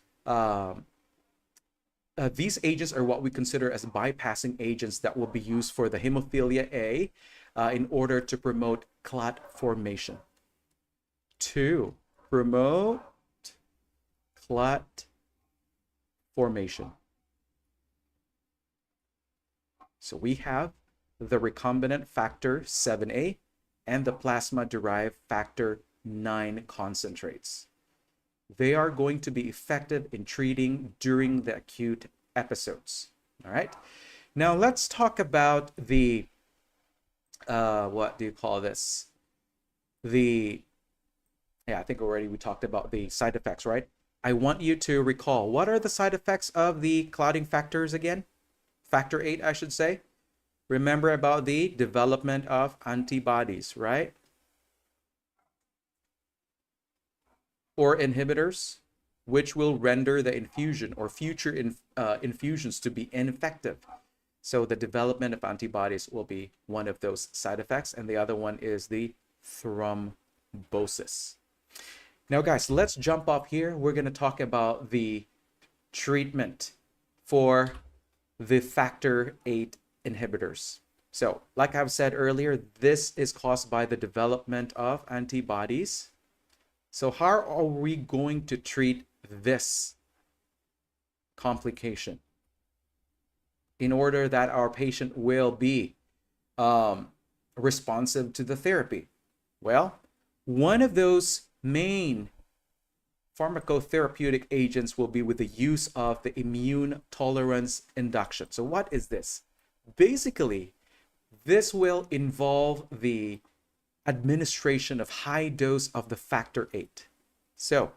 these agents are what we consider as bypassing agents that will be used for the hemophilia A in order to promote clot formation. To promote clot formation. So we have the recombinant factor 7A and the plasma-derived factor 9 concentrates. They are going to be effective in treating during the acute episodes. All right. Now let's talk about the, what do you call this? I think already we talked about the side effects, right? I want you to recall, what are the side effects of the clotting factors again? Factor 8, I should say. Remember about the development of antibodies, right? Or inhibitors, which will render the infusion or future infusions to be ineffective. So the development of antibodies will be one of those side effects, and the other one is the thrombosis. Now, guys, let's jump up here. We're going to talk about the treatment for the factor 8 inhibitors. So, like I've said earlier, this is caused by the development of antibodies. So how are we going to treat this complication in order that our patient will be responsive to the therapy? Well, one of those main pharmacotherapeutic agents will be with the use of the immune tolerance induction. So what is this? Basically, this will involve the administration of high dose of the factor 8. So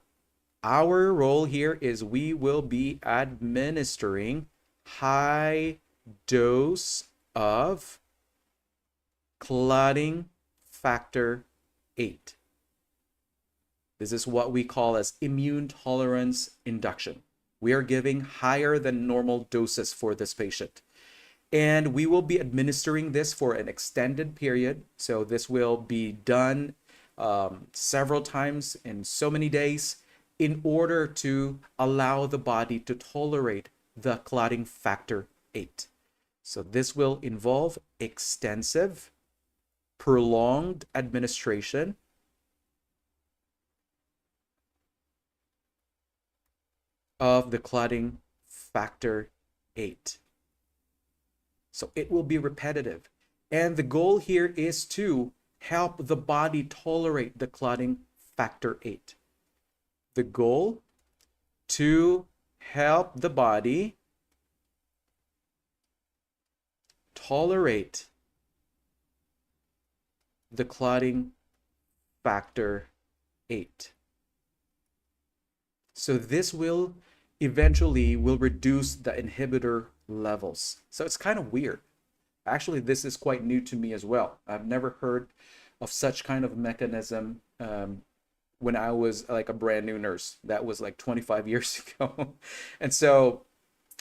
our role here is we will be administering high dose of clotting factor 8. This is what we call as immune tolerance induction. We are giving higher than normal doses for this patient. And we will be administering this for an extended period. So this will be done several times in so many days in order to allow the body to tolerate the clotting factor 8. So this will involve extensive, prolonged administration of the clotting factor 8. So it will be repetitive. And the goal here is to help the body tolerate the clotting factor 8. The goal to help the body tolerate the clotting factor 8. So this will eventually reduce the inhibitor levels. So it's kind of weird. Actually, this is quite new to me as well. I've never heard of such kind of mechanism when I was like a brand new nurse. That was like 25 years ago. And so,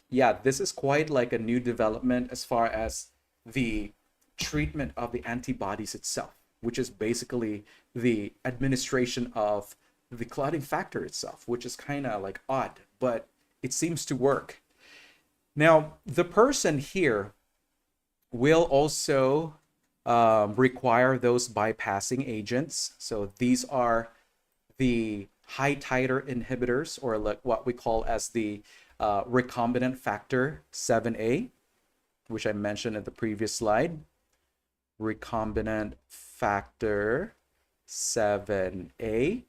yeah, this is quite like a new development as far as the treatment of the antibodies itself, which is basically the administration of the clotting factor itself, which is kind of like odd, but it seems to work. Now, the person here will also require those bypassing agents. So these are the high titer inhibitors, or like what we call as the recombinant factor 7A, which I mentioned in the previous slide. Recombinant factor 7A,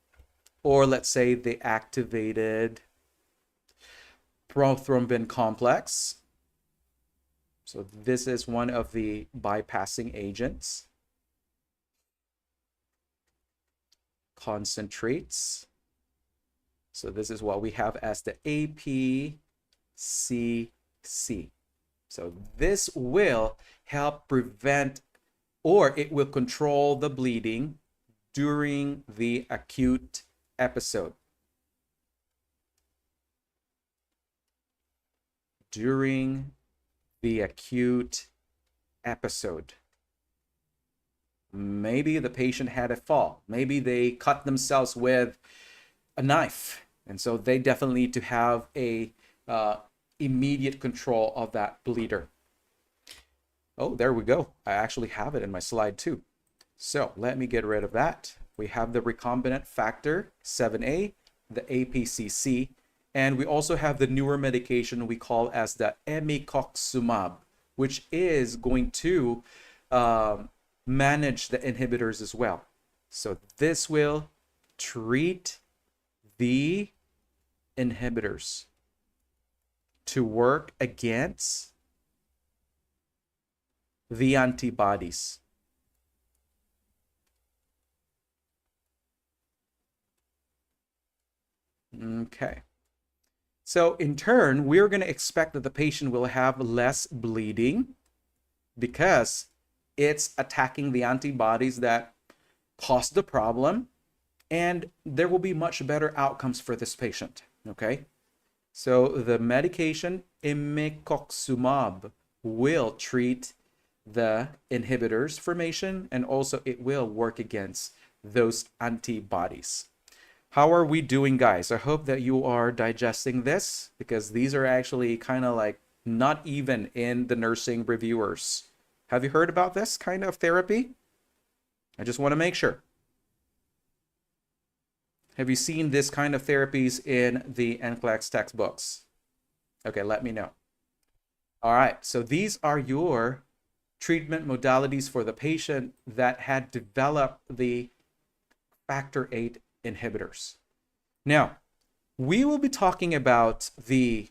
or let's say the activated prothrombin complex. So this is one of the bypassing agents. Concentrates. So this is what we have as the APCC. So this will help prevent, or it will control the bleeding during the acute episode. During the acute episode. Maybe the patient had a fall. Maybe they cut themselves with a knife. And so they definitely need to have a immediate control of that bleeder. Oh, there we go. I actually have it in my slide too. So let me get rid of that. We have the recombinant factor 7A, the APCC, and we also have the newer medication we call as the emicoxumab, which is going to manage the inhibitors as well. So this will treat the inhibitors to work against the antibodies. Okay. So in turn, we're going to expect that the patient will have less bleeding because it's attacking the antibodies that caused the problem, and there will be much better outcomes for this patient. Okay. So the medication imicoxumab will treat the inhibitors formation, and also it will work against those antibodies. How are we doing, guys? I hope that you are digesting this, because these are actually kind of like not even in the nursing reviewers. Have you heard about this kind of therapy? I just want to make sure. Have you seen this kind of therapies in the NCLEX textbooks? Okay, let me know. All right, so these are your treatment modalities for the patient that had developed the factor VIII inhibitors. Now, we will be talking about the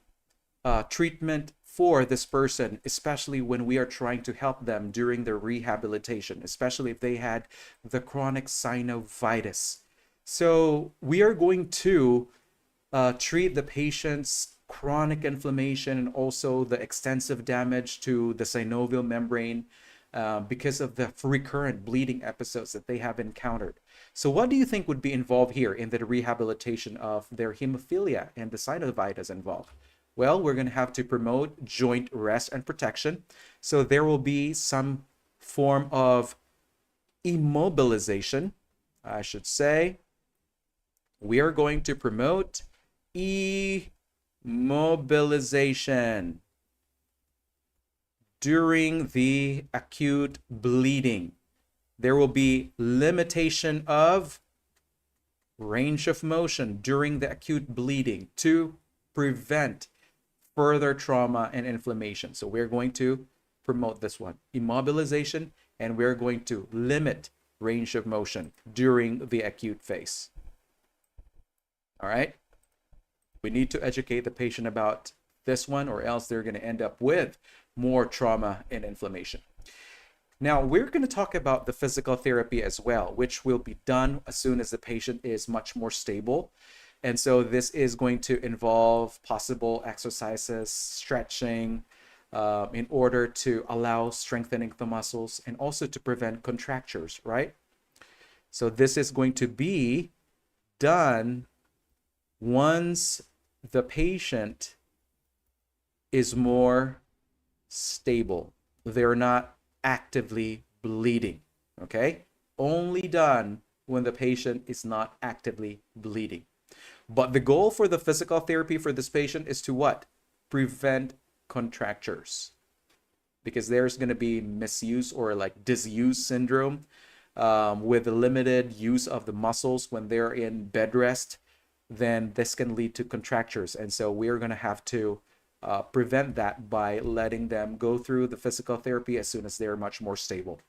treatment for this person, especially when we are trying to help them during their rehabilitation, especially if they had the chronic synovitis. So we are going to treat the patient's chronic inflammation and also the extensive damage to the synovial membrane because of the recurrent bleeding episodes that they have encountered. So what do you think would be involved here in the rehabilitation of their hemophilia and the synovitis involved? Well, we're going to have to promote joint rest and protection. So there will be some form of immobilization, I should say. We are going to promote immobilization during the acute bleeding. There will be limitation of range of motion during the acute bleeding to prevent further trauma and inflammation. So we're going to promote this one, immobilization, and we're going to limit range of motion during the acute phase. All right. We need to educate the patient about this one, or else they're going to end up with more trauma and inflammation. Now, we're going to talk about the physical therapy as well, which will be done as soon as the patient is much more stable. And so this is going to involve possible exercises, stretching, in order to allow strengthening the muscles and also to prevent contractures, right? So this is going to be done once the patient is more stable. They're not actively bleeding, okay? Only done when the patient is not actively bleeding. But the goal for the physical therapy for this patient is to what? Prevent contractures. Because there's going to be misuse or like disuse syndrome with the limited use of the muscles when they're in bed rest. Then this can lead to contractures. And so we're going to have to prevent that by letting them go through the physical therapy as soon as they're much more stable.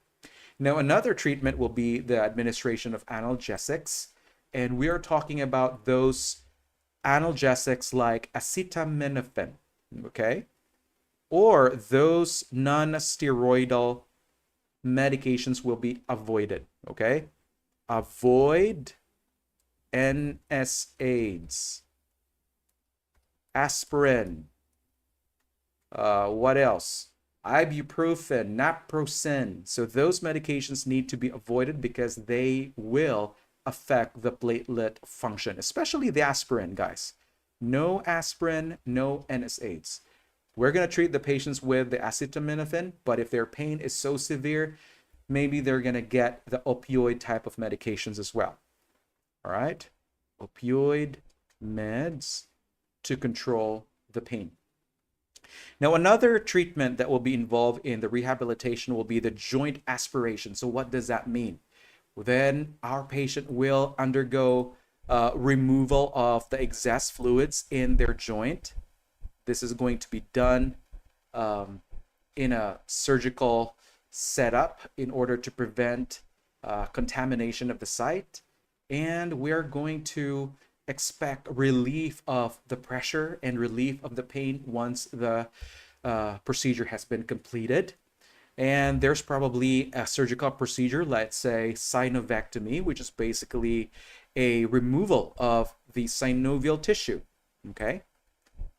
Now, another treatment will be the administration of analgesics. And we are talking about those analgesics like acetaminophen, okay? Or those non-steroidal medications will be avoided, okay? Avoid NSAIDs, aspirin, what else? Ibuprofen, naproxen. So those medications need to be avoided because they will affect the platelet function, especially the aspirin, guys. No aspirin, no NSAIDs. We're going to treat the patients with the acetaminophen, but if their pain is so severe, maybe they're going to get the opioid type of medications as well. All right? Opioid meds to control the pain. Now, another treatment that will be involved in the rehabilitation will be the joint aspiration. So what does that mean? Then our patient will undergo removal of the excess fluids in their joint. This is going to be done in a surgical set up in order to prevent contamination of the site. And we're going to expect relief of the pressure and relief of the pain once the procedure has been completed. And there's probably a surgical procedure, let's say synovectomy, which is basically a removal of the synovial tissue. Okay,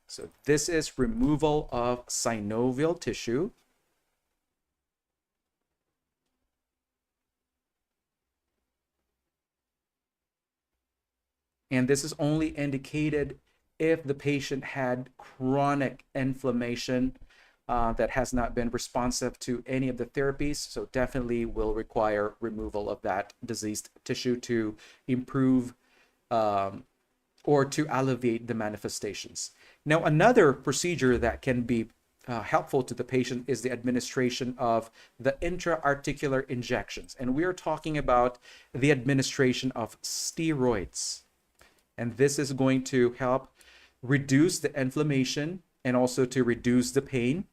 so this is removal of synovial tissue. And this is only indicated if the patient had chronic inflammation that has not been responsive to any of the therapies. So definitely will require removal of that diseased tissue to improve or to alleviate the manifestations. Now, another procedure that can be helpful to the patient is the administration of the intra-articular injections. And we are talking about the administration of steroids. And this is going to help reduce the inflammation and also to reduce the pain.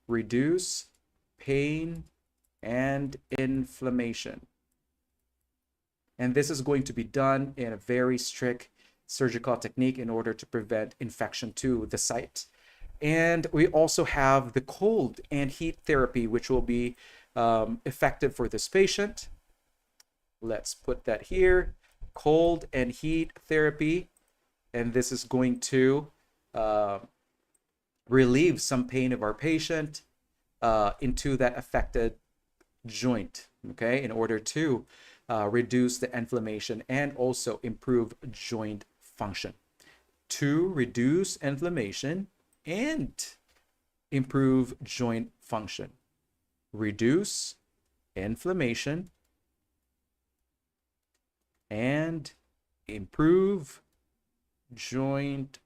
Reduce pain and inflammation. And this is going to be done in a very strict surgical technique in order to prevent infection to the site. And we also have the cold and heat therapy, which will be effective for this patient. Let's put that here, cold and heat therapy. And this is going to relieve some pain of our patient into that affected joint, okay, in order to reduce the inflammation and also improve joint function. To reduce inflammation and improve joint function. Reduce inflammation and improve joint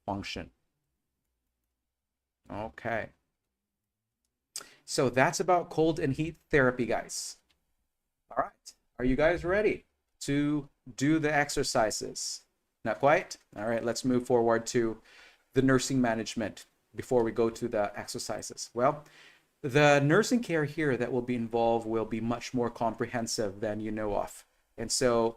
function. Okay. So that's about cold and heat therapy, guys. All right. Are you guys ready to do the exercises? Not quite? All right, let's move forward to the nursing management before we go to the exercises. Well, the nursing care here that will be involved will be much more comprehensive than you know of. And so,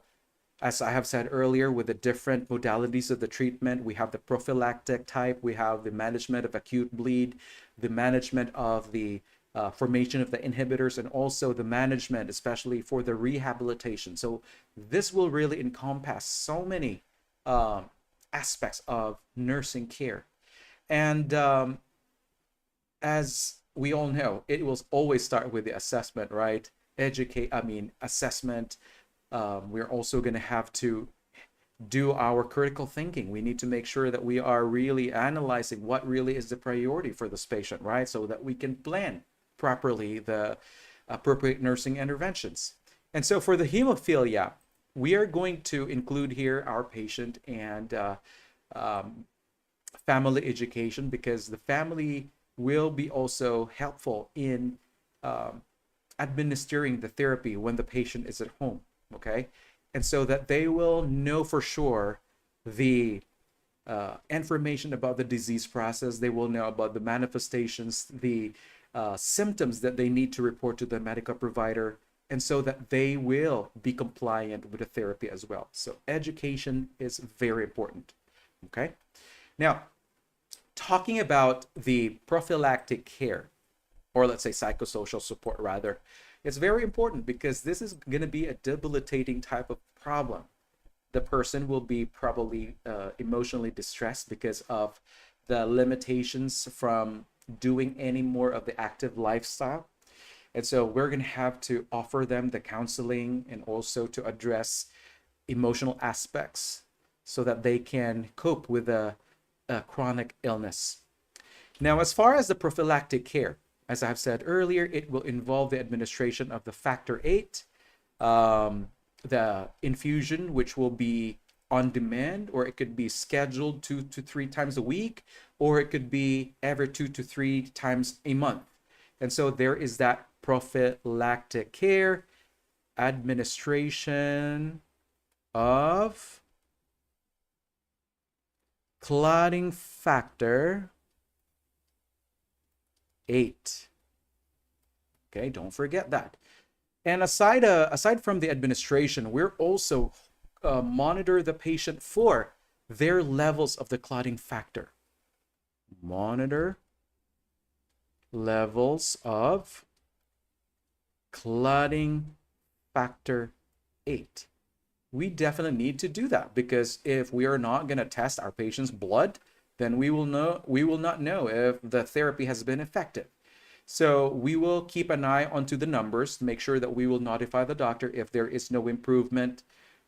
as I have said earlier, with the different modalities of the treatment, we have the prophylactic type, we have the management of acute bleed, the management of the formation of the inhibitors, and also the management, especially for the rehabilitation. So this will really encompass so many aspects of nursing care. And as we all know, it will always start with the assessment, right? Assessment. We're also going to have to do our critical thinking. We need to make sure that we are really analyzing what really is the priority for this patient, right? So that we can plan properly the appropriate nursing interventions. And so for the hemophilia, we are going to include here our patient and family education, because the family will be also helpful in administering the therapy when the patient is at home, okay? And so that they will know for sure the information about the disease process. They will know about the manifestations, the symptoms that they need to report to the medical provider, and so that they will be compliant with the therapy as well. So education is very important, okay? Now, talking about the prophylactic care, or let's say psychosocial support rather, it's very important because this is going to be a debilitating type of problem. The person will be probably emotionally distressed because of the limitations from doing any more of the active lifestyle. And so we're going to have to offer them the counseling and also to address emotional aspects so that they can cope with a chronic illness. Now, as far as the prophylactic care, as I've said earlier, it will involve the administration of the factor VIII, the infusion, which will be on demand, or it could be scheduled 2 to 3 times a week, or it could be every 2 to 3 times a month. And so there is that prophylactic care, administration of clotting factor 8. Okay, don't forget that. And aside from the administration, we're also monitor the patient for their levels of the clotting factor. Monitor levels of clotting factor 8. We definitely need to do that, because if we are not going to test our patient's blood, then we will not know if the therapy has been effective. So we will keep an eye onto the numbers to make sure that we will notify the doctor if there is no improvement,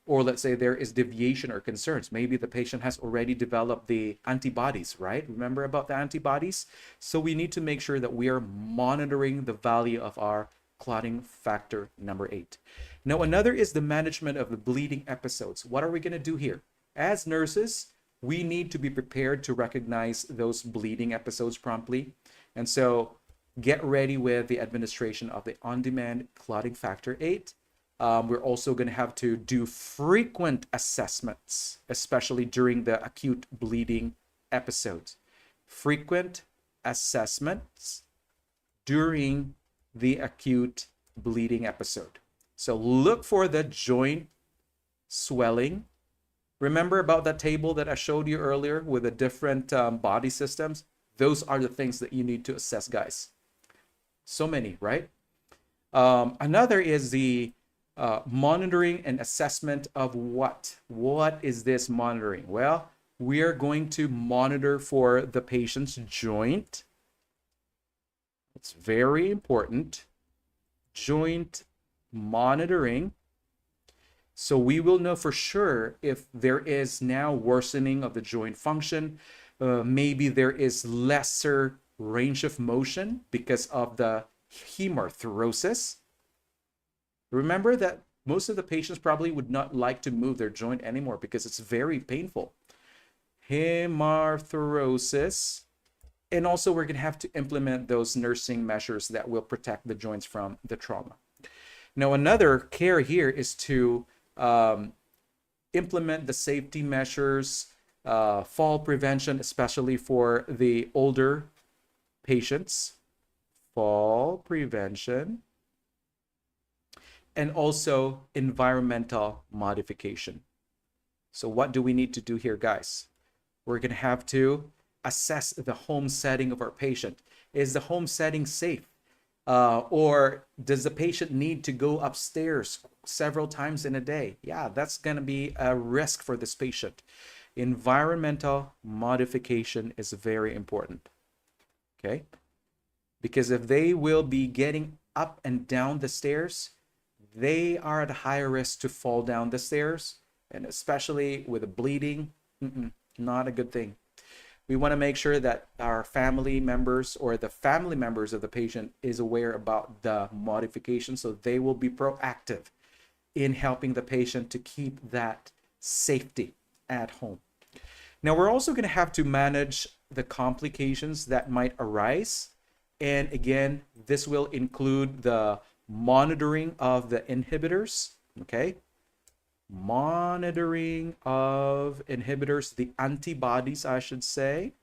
or let's say there is deviation or concerns. Maybe the patient has already developed the antibodies, right? Remember about the antibodies? So we need to make sure that we are monitoring the value of our clotting factor number 8. Now, another is the management of the bleeding episodes. What are we going to do here? As nurses, we need to be prepared to recognize those bleeding episodes promptly. And so get ready with the administration of the on-demand clotting factor 8. We're also going to have to do frequent assessments, especially during the acute bleeding episodes. Frequent assessments during the acute bleeding episode. So look for the joint swelling. Remember about that table that I showed you earlier with the different body systems? Those are the things that you need to assess, guys. So many, right? Another is the monitoring and assessment of what? What is this monitoring? Well, we are going to monitor for the patient's joint. It's very important. Joint monitoring. So we will know for sure if there is now worsening of the joint function. Maybe there is lesser range of motion because of the hemophilia. Remember that most of the patients probably would not like to move their joint anymore because it's very painful. Hemophilia. And also we're going to have to implement those nursing measures that will protect the joints from the trauma. Now, another care here is to implement the safety measures, fall prevention, especially for the older patients, fall prevention, and also environmental modification. So what do we need to do here, guys? We're going to have to assess the home setting of our patient. Is the home setting safe? Or does the patient need to go upstairs several times in a day? Yeah, that's going to be a risk for this patient. Environmental modification is very important. Okay? Because if they will be getting up and down the stairs, they are at a higher risk to fall down the stairs, and especially with the bleeding, not a good thing. We want to make sure that our family members or the family members of the patient is aware about the modification, so they will be proactive in helping the patient to keep that safety at home. Now, we're also going to have to manage the complications that might arise. And again, this will include the monitoring of the inhibitors, okay? Monitoring of inhibitors, the antibodies, I should say.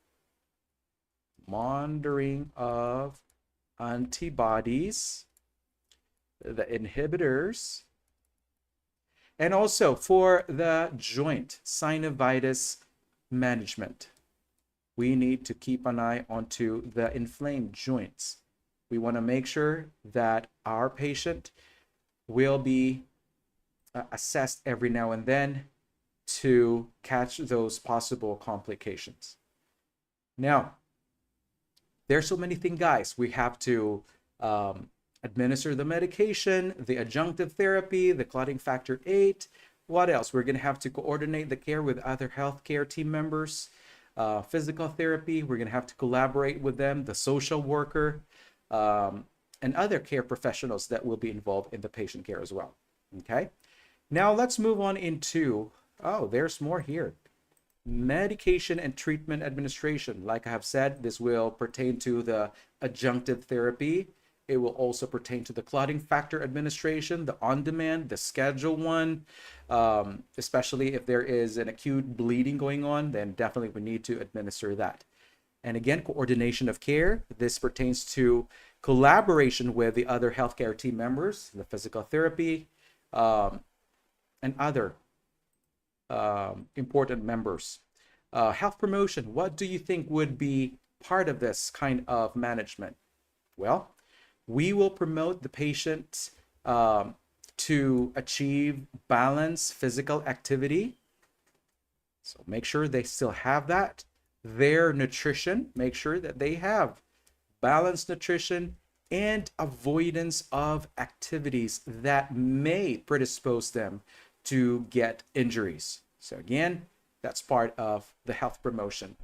Monitoring of antibodies, the inhibitors. And also for the joint synovitis management, we need to keep an eye onto the inflamed joints. We want to make sure that our patient will be assessed every now and then to catch those possible complications. Now, there's so many things, guys. We have to administer the medication, the adjunctive therapy, the clotting factor 8. What else? We're going to have to coordinate the care with other healthcare team members, physical therapy. We're going to have to collaborate with them, the social worker, and other care professionals that will be involved in the patient care as well. Okay. Now let's move on into, there's more here. Medication and treatment administration. Like I have said, this will pertain to the adjunctive therapy. It will also pertain to the clotting factor administration, the on-demand, the Schedule 1, especially if there is an acute bleeding going on, then definitely we need to administer that. And again, coordination of care. This pertains to collaboration with the other healthcare team members, the physical therapy, and other important members. Health promotion. What do you think would be part of this kind of management? Well, we will promote the patient to achieve balanced physical activity. So make sure they still have that. Their nutrition, make sure that they have balanced nutrition and avoidance of activities that may predispose them to get injuries. So again, that's part of the health promotion.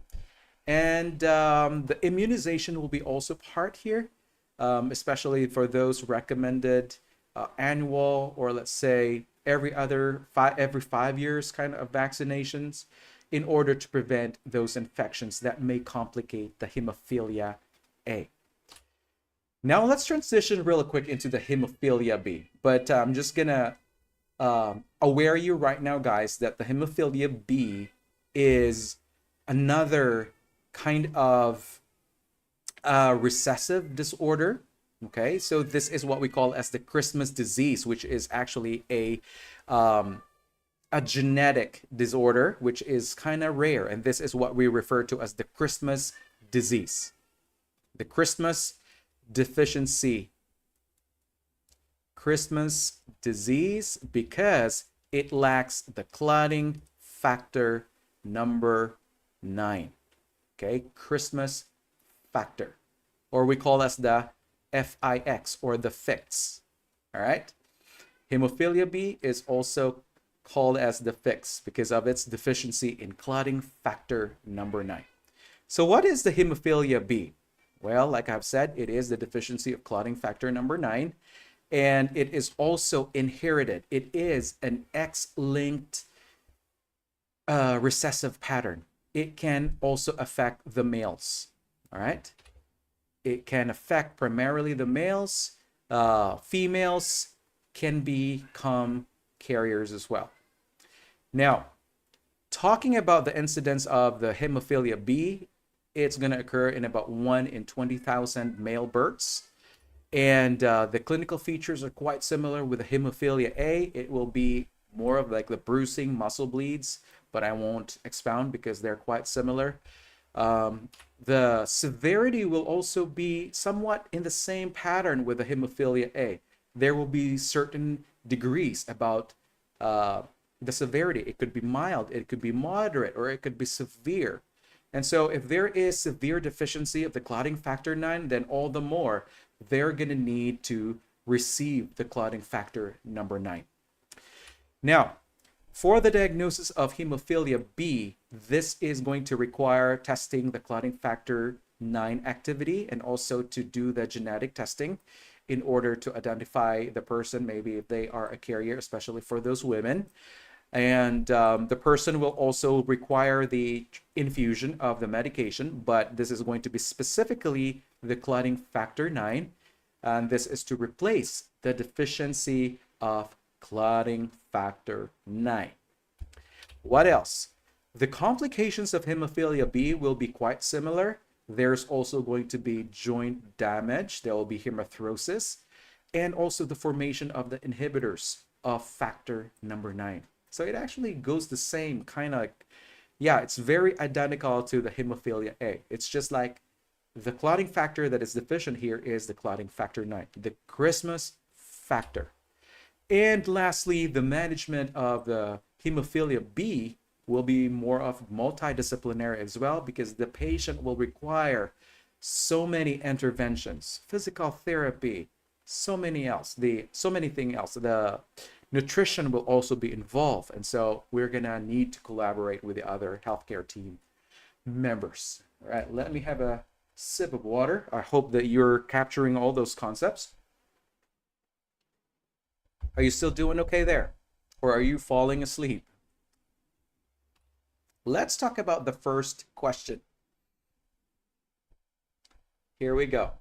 And the immunization will be also part here, especially for those recommended annual, or let's say every 5 years kind of vaccinations, in order to prevent those infections that may complicate the hemophilia A. Now let's transition real quick into the hemophilia B, but I'm just gonna aware you right now, guys, that the hemophilia B is another kind of recessive disorder. Okay, so this is what we call as the Christmas disease, which is actually a genetic disorder, which is kind of rare, and this is what we refer to as the Christmas disease, the Christmas deficiency, Christmas disease, because it lacks the clotting factor number 9. Okay, Christmas factor, or we call as the FIX, or the FIX. All right, hemophilia B is also called as the FIX because of its deficiency in clotting factor number 9. So what is the hemophilia B? Well, like I've said, it is the deficiency of clotting factor number 9, and it is also inherited. It is an X-linked recessive pattern. It can also affect the males. All right, it can affect primarily the males. Females can become carriers as well. Now, talking about the incidence of the hemophilia B, it's going to occur in about 1 in 20,000 male births. And the clinical features are quite similar with the hemophilia A. It will be more of like the bruising, muscle bleeds, but I won't expound because they're quite similar. The severity will also be somewhat in the same pattern with the hemophilia A. There will be certain degrees about the severity. It could be mild, it could be moderate, or it could be severe. And so if there is severe deficiency of the clotting factor 9, then all the more they're going to need to receive the clotting factor number 9. Now, for the diagnosis of hemophilia B, this is going to require testing the clotting factor 9 activity, and also to do the genetic testing in order to identify the person, maybe if they are a carrier, especially for those women. And the person will also require the infusion of the medication, but this is going to be specifically the clotting factor 9, and this is to replace the deficiency of clotting factor 9. What else? The complications of hemophilia B will be quite similar. There's also going to be joint damage. There will be hemathriosis, and also the formation of the inhibitors of factor number 9. So it actually goes the same kind of, yeah, it's very identical to the hemophilia A. It's just like the clotting factor that is deficient here is the clotting factor 9, the Christmas factor. And lastly, the management of the hemophilia B will be more of multidisciplinary as well, because the patient will require so many interventions, physical therapy, so many things else. The nutrition will also be involved, and so we're gonna need to collaborate with the other healthcare team members. All right, let me have a sip of water. I hope that you're capturing all those concepts. Are you still doing okay there, or are you falling asleep? Let's talk about the first question. Here we go.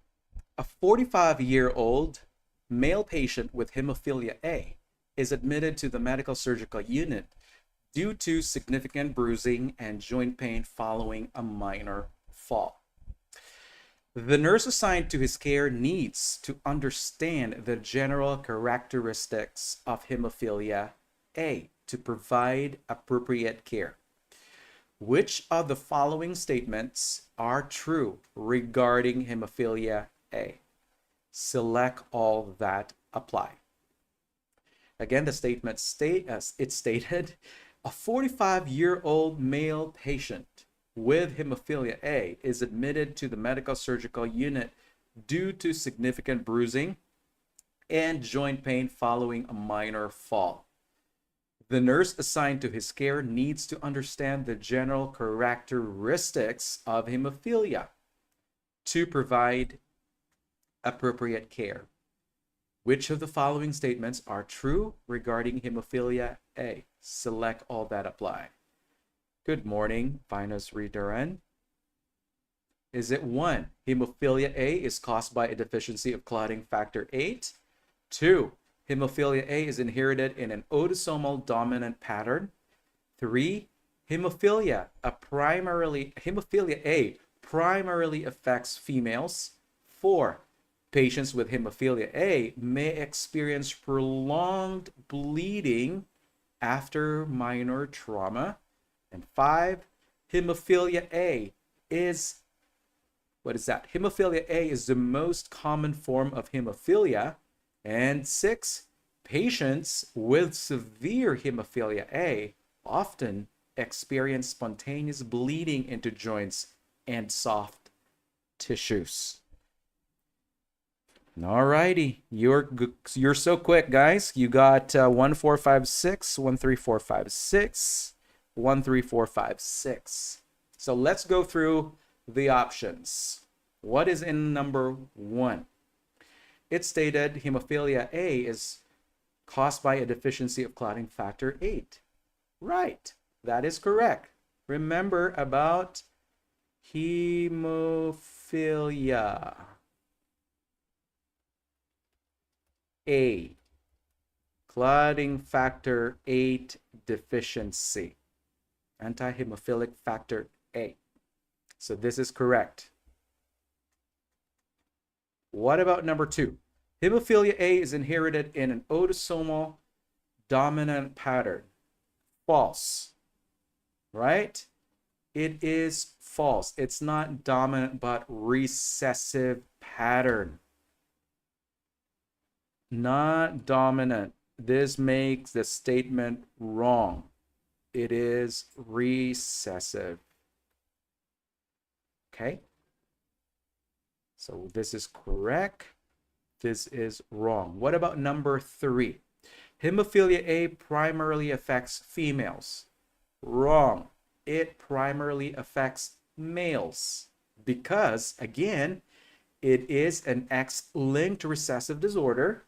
A 45-year-old male patient with hemophilia A is admitted to the medical surgical unit due to significant bruising and joint pain following a minor fall. The nurse assigned to his care needs to understand the general characteristics of hemophilia A to provide appropriate care. Which of the following statements are true regarding hemophilia A? Select all that apply. Again, the statement as it stated, a 45-year-old male patient with hemophilia A is admitted to the medical surgical unit due to significant bruising and joint pain following a minor fall. The nurse assigned to his care needs to understand the general characteristics of hemophilia to provide appropriate care. Which of the following statements are true regarding hemophilia A? Select all that apply. Good morning, Vinus Readerin. Is it 1, hemophilia A is caused by a deficiency of clotting factor 8? 2, hemophilia A is inherited in an autosomal dominant pattern? 3, hemophilia A primarily affects females? 4, patients with hemophilia A may experience prolonged bleeding after minor trauma. And 5, hemophilia A is, Hemophilia A is the most common form of hemophilia. And 6, patients with severe hemophilia A often experience spontaneous bleeding into joints and soft tissues. Alrighty, you're so quick, guys. You got 1, 4, 5, 6, 1, 3, 4, 5, 6, 1, 3, 4, 5, 6. So let's go through the options. What is in number 1? It stated hemophilia A is caused by a deficiency of clotting factor 8. Right, that is correct. Remember about hemophilia A, clotting factor 8 deficiency, anti-hemophilic factor A. So this is correct. What about number 2? Hemophilia A is inherited in an autosomal dominant pattern. False, right? It is false. It's not dominant, but recessive pattern. Not dominant. This makes the statement wrong. It is recessive. Okay? So this is correct. This is wrong. What about number 3? Hemophilia A primarily affects females. Wrong. It primarily affects males because, again, it is an X-linked recessive disorder.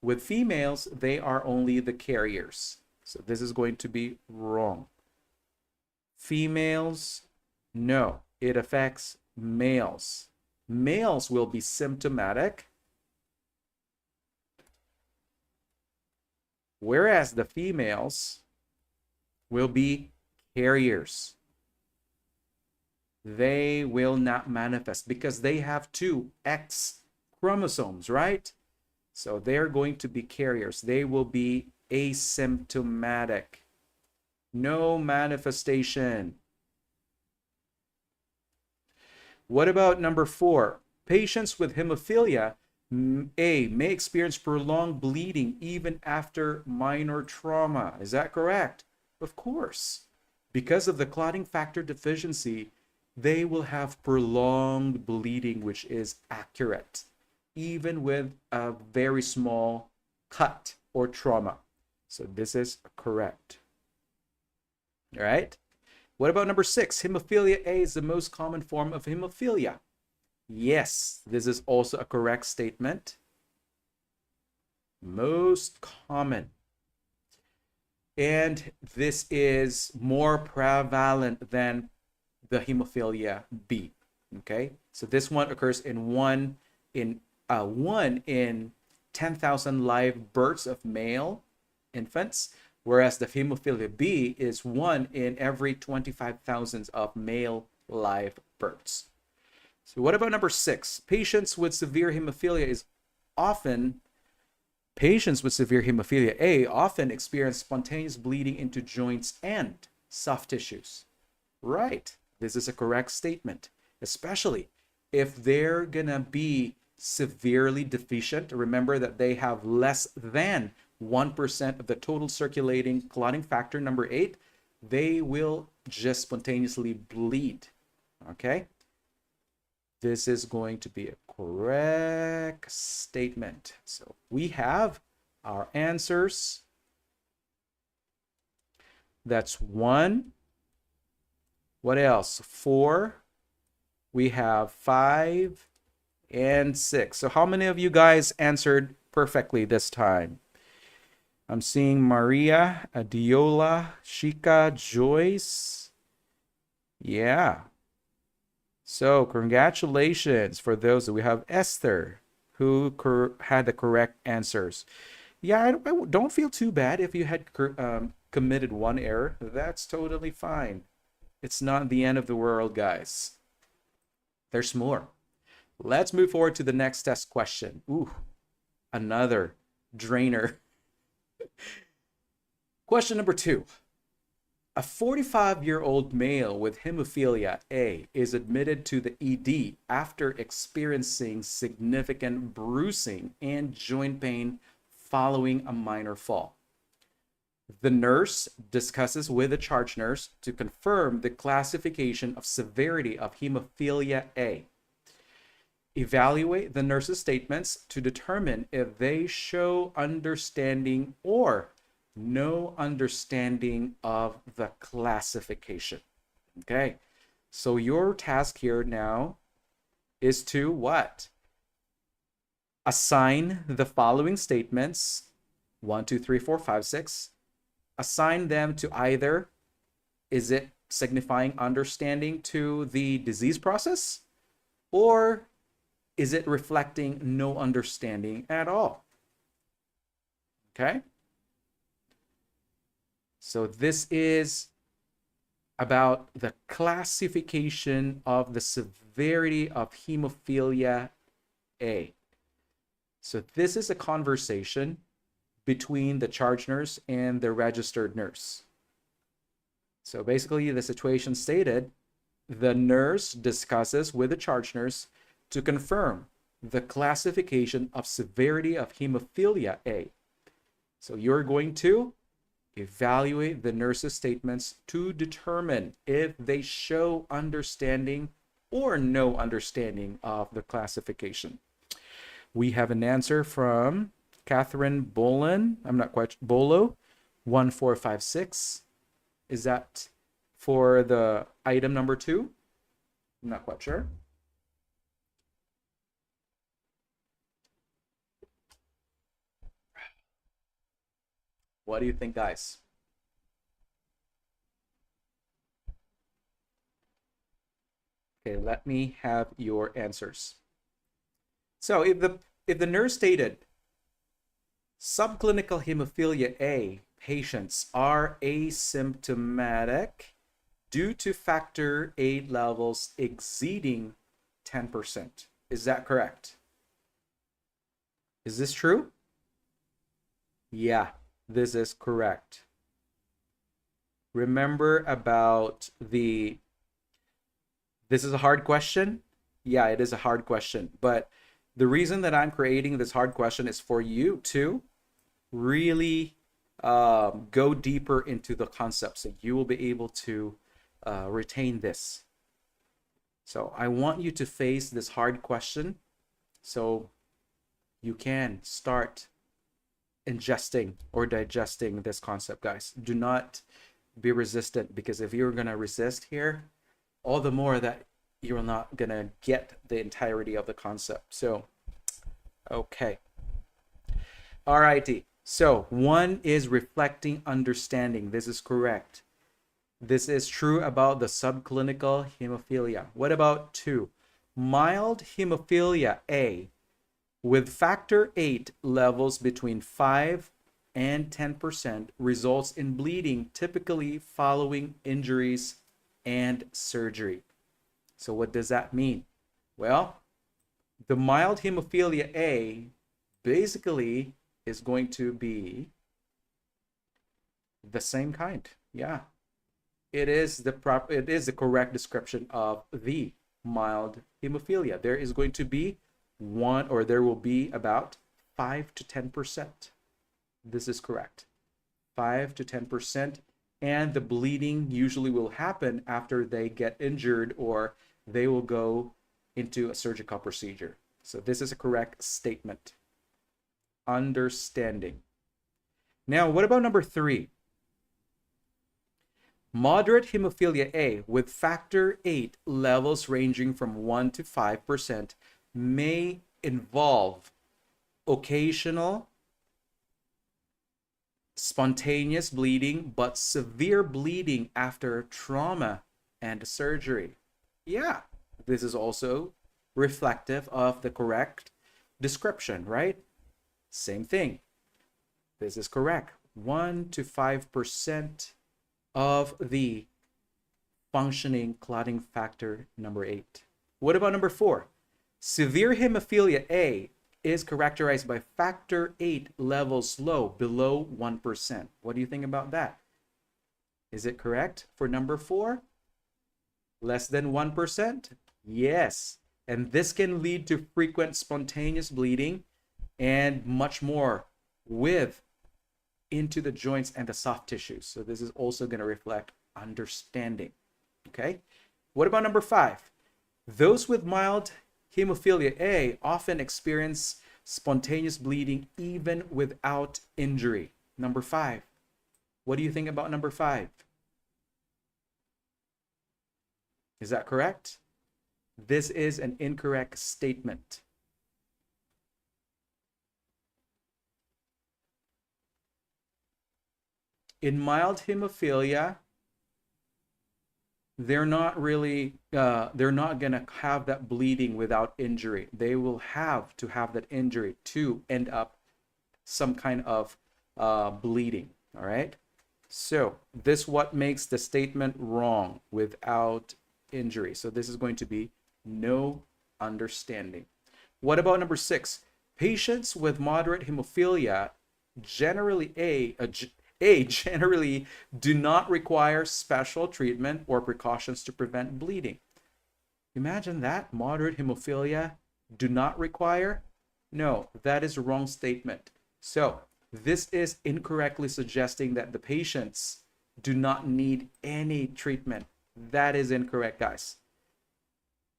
With females, they are only the carriers. So this is going to be wrong. Females, no, it affects males. Males will be symptomatic, whereas the females will be carriers. They will not manifest because they have 2 X chromosomes, right? So they're going to be carriers. They will be asymptomatic. No manifestation. What about number 4? Patients with hemophilia A may experience prolonged bleeding even after minor trauma. Is that correct? Of course. Because of the clotting factor deficiency, they will have prolonged bleeding, which is accurate, even with a very small cut or trauma. So this is correct. All right. What about number 6? Hemophilia A is the most common form of hemophilia. Yes, this is also a correct statement. Most common. And this is more prevalent than the hemophilia B. Okay, so this one occurs in 1 in 10,000 live births of male infants, whereas the hemophilia B is 1 in every 25,000 of male live births. So what about number 6? Patients with severe hemophilia A often experience spontaneous bleeding into joints and soft tissues. Right. This is a correct statement, especially if they're gonna be severely deficient. Remember that they have less than 1% of the total circulating clotting factor, number 8. They will just spontaneously bleed. Okay. This is going to be a correct statement. So we have our answers. That's 1. What else? 4. We have 5 and 6. So how many of you guys answered perfectly this time? I'm seeing Maria, Adiola, Shika, Joyce. Yeah. So congratulations for those. We have Esther, who had the correct answers. Yeah, I don't feel too bad if you had committed one error. That's totally fine. It's not the end of the world, guys. There's more. Let's move forward to the next test question. Ooh, another drainer. Question number 2. A 45-year-old male with hemophilia A is admitted to the ED after experiencing significant bruising and joint pain following a minor fall. The nurse discusses with the charge nurse to confirm the classification of severity of hemophilia A. Evaluate the nurse's statements to determine if they show understanding or no understanding of the classification. Okay, so your task here now is to what? Assign the following statements, 1, 2, 3, 4, 5, 6. Assign them to either, is it signifying understanding to the disease process, or is it reflecting no understanding at all? Okay. So this is about the classification of the severity of hemophilia A. So this is a conversation between the charge nurse and the registered nurse. So basically the situation stated, the nurse discusses with the charge nurse to confirm the classification of severity of hemophilia A. So you're going to evaluate the nurse's statements to determine if they show understanding or no understanding of the classification. We have an answer from Catherine Bolan. I'm not quite Bolo, 1456. Is that for the item number 2? I'm not quite sure. What do you think, guys? Okay, let me have your answers. So if the nurse stated subclinical hemophilia A patients are asymptomatic due to factor VIII levels exceeding 10%. Is that correct? Is this true? Yeah, this is correct. Remember about this is a hard question. Yeah, it is a hard question, but the reason that I'm creating this hard question is for you to really go deeper into the concept so you will be able to retain this. So I want you to face this hard question so you can start ingesting or digesting this concept, guys. Do not be resistant, because if you're going to resist here, all the more that you're not going to get the entirety of the concept. So, okay. Alrighty. So 1 is reflecting understanding. This is correct. This is true about the subclinical hemophilia. What about 2? Mild hemophilia A with factor VIII levels between 5 and 10% results in bleeding, typically following injuries and surgery. So what does that mean? Well, the mild hemophilia A basically is going to be the same kind. Yeah, it is the correct description of the mild hemophilia. There is going to be there will be about 5 to 10%. This is correct. 5 to 10%. And the bleeding usually will happen after they get injured or they will go into a surgical procedure. So this is a correct statement. Understanding. Now, what about number 3? Moderate hemophilia A with factor VIII levels ranging from 1 to 5% may involve occasional spontaneous bleeding, but severe bleeding after trauma and surgery. Yeah, this is also reflective of the correct description, right? Same thing. This is correct. 1 to 5% of the functioning clotting factor number 8. What about number 4? Severe hemophilia A is characterized by factor VIII levels low, below 1%. What do you think about that? Is it correct for number 4? Less than 1%? Yes. And this can lead to frequent spontaneous bleeding and much more into the joints and the soft tissues. So this is also going to reflect understanding. Okay. What about number 5? Those with mild hemophilia A often experience spontaneous bleeding even without injury. Number 5. What do you think about number 5? Is that correct? This is an incorrect statement. In mild hemophilia, they're not gonna have that bleeding without injury. They will have to have that injury to end up some kind of bleeding. All right. So this what makes the statement wrong, without injury. So this is going to be no understanding. What about number 6? Patients with moderate hemophilia generally generally do not require special treatment or precautions to prevent bleeding. Imagine that. Moderate hemophilia do not require? No, that is a wrong statement. So this is incorrectly suggesting that the patients do not need any treatment. That is incorrect, guys.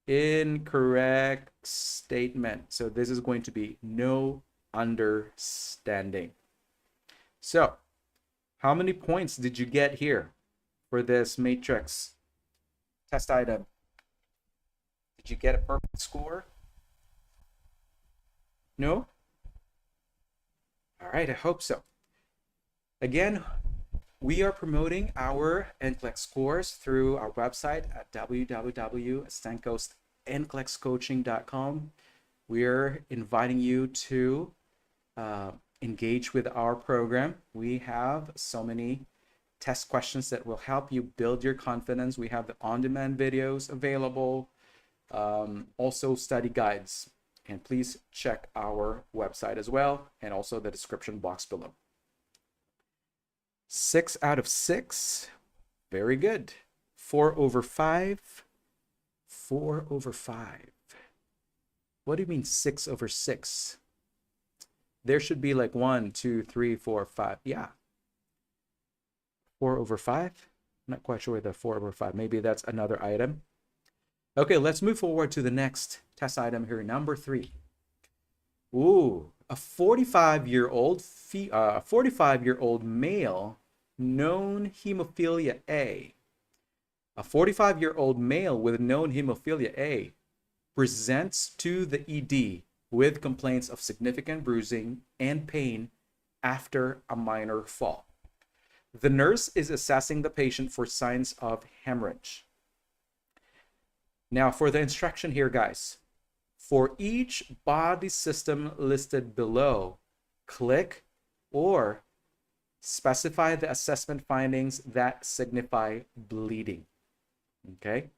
Incorrect statement. So this is going to be no understanding. So how many points did you get here for this matrix test item? Did you get a perfect score? No? All right, I hope so. Again, we are promoting our NCLEX course through our website at www.stancoast.nclexcoaching.com. We're inviting you to engage with our program. We have so many test questions that will help you build your confidence. We have the on-demand videos available, also study guides. And please check our website as well, and also the description box below. 6 out of 6. Very good. 4 over 5. 4 over 5. What do you mean 6 over 6? There should be like 1, 2, 3, 4, 5. Yeah. 4 over 5. I'm not quite sure where the 4 over 5. Maybe that's another item. Okay, let's move forward to the next test item here. Number 3. Ooh, a 45-year-old male, known hemophilia A. A 45-year-old male with known hemophilia A presents to the ED with complaints of significant bruising and pain after a minor fall. The nurse is assessing the patient for signs of hemorrhage. Now, for the instruction here, guys, for each body system listed below, click or specify the assessment findings that signify bleeding. Okay?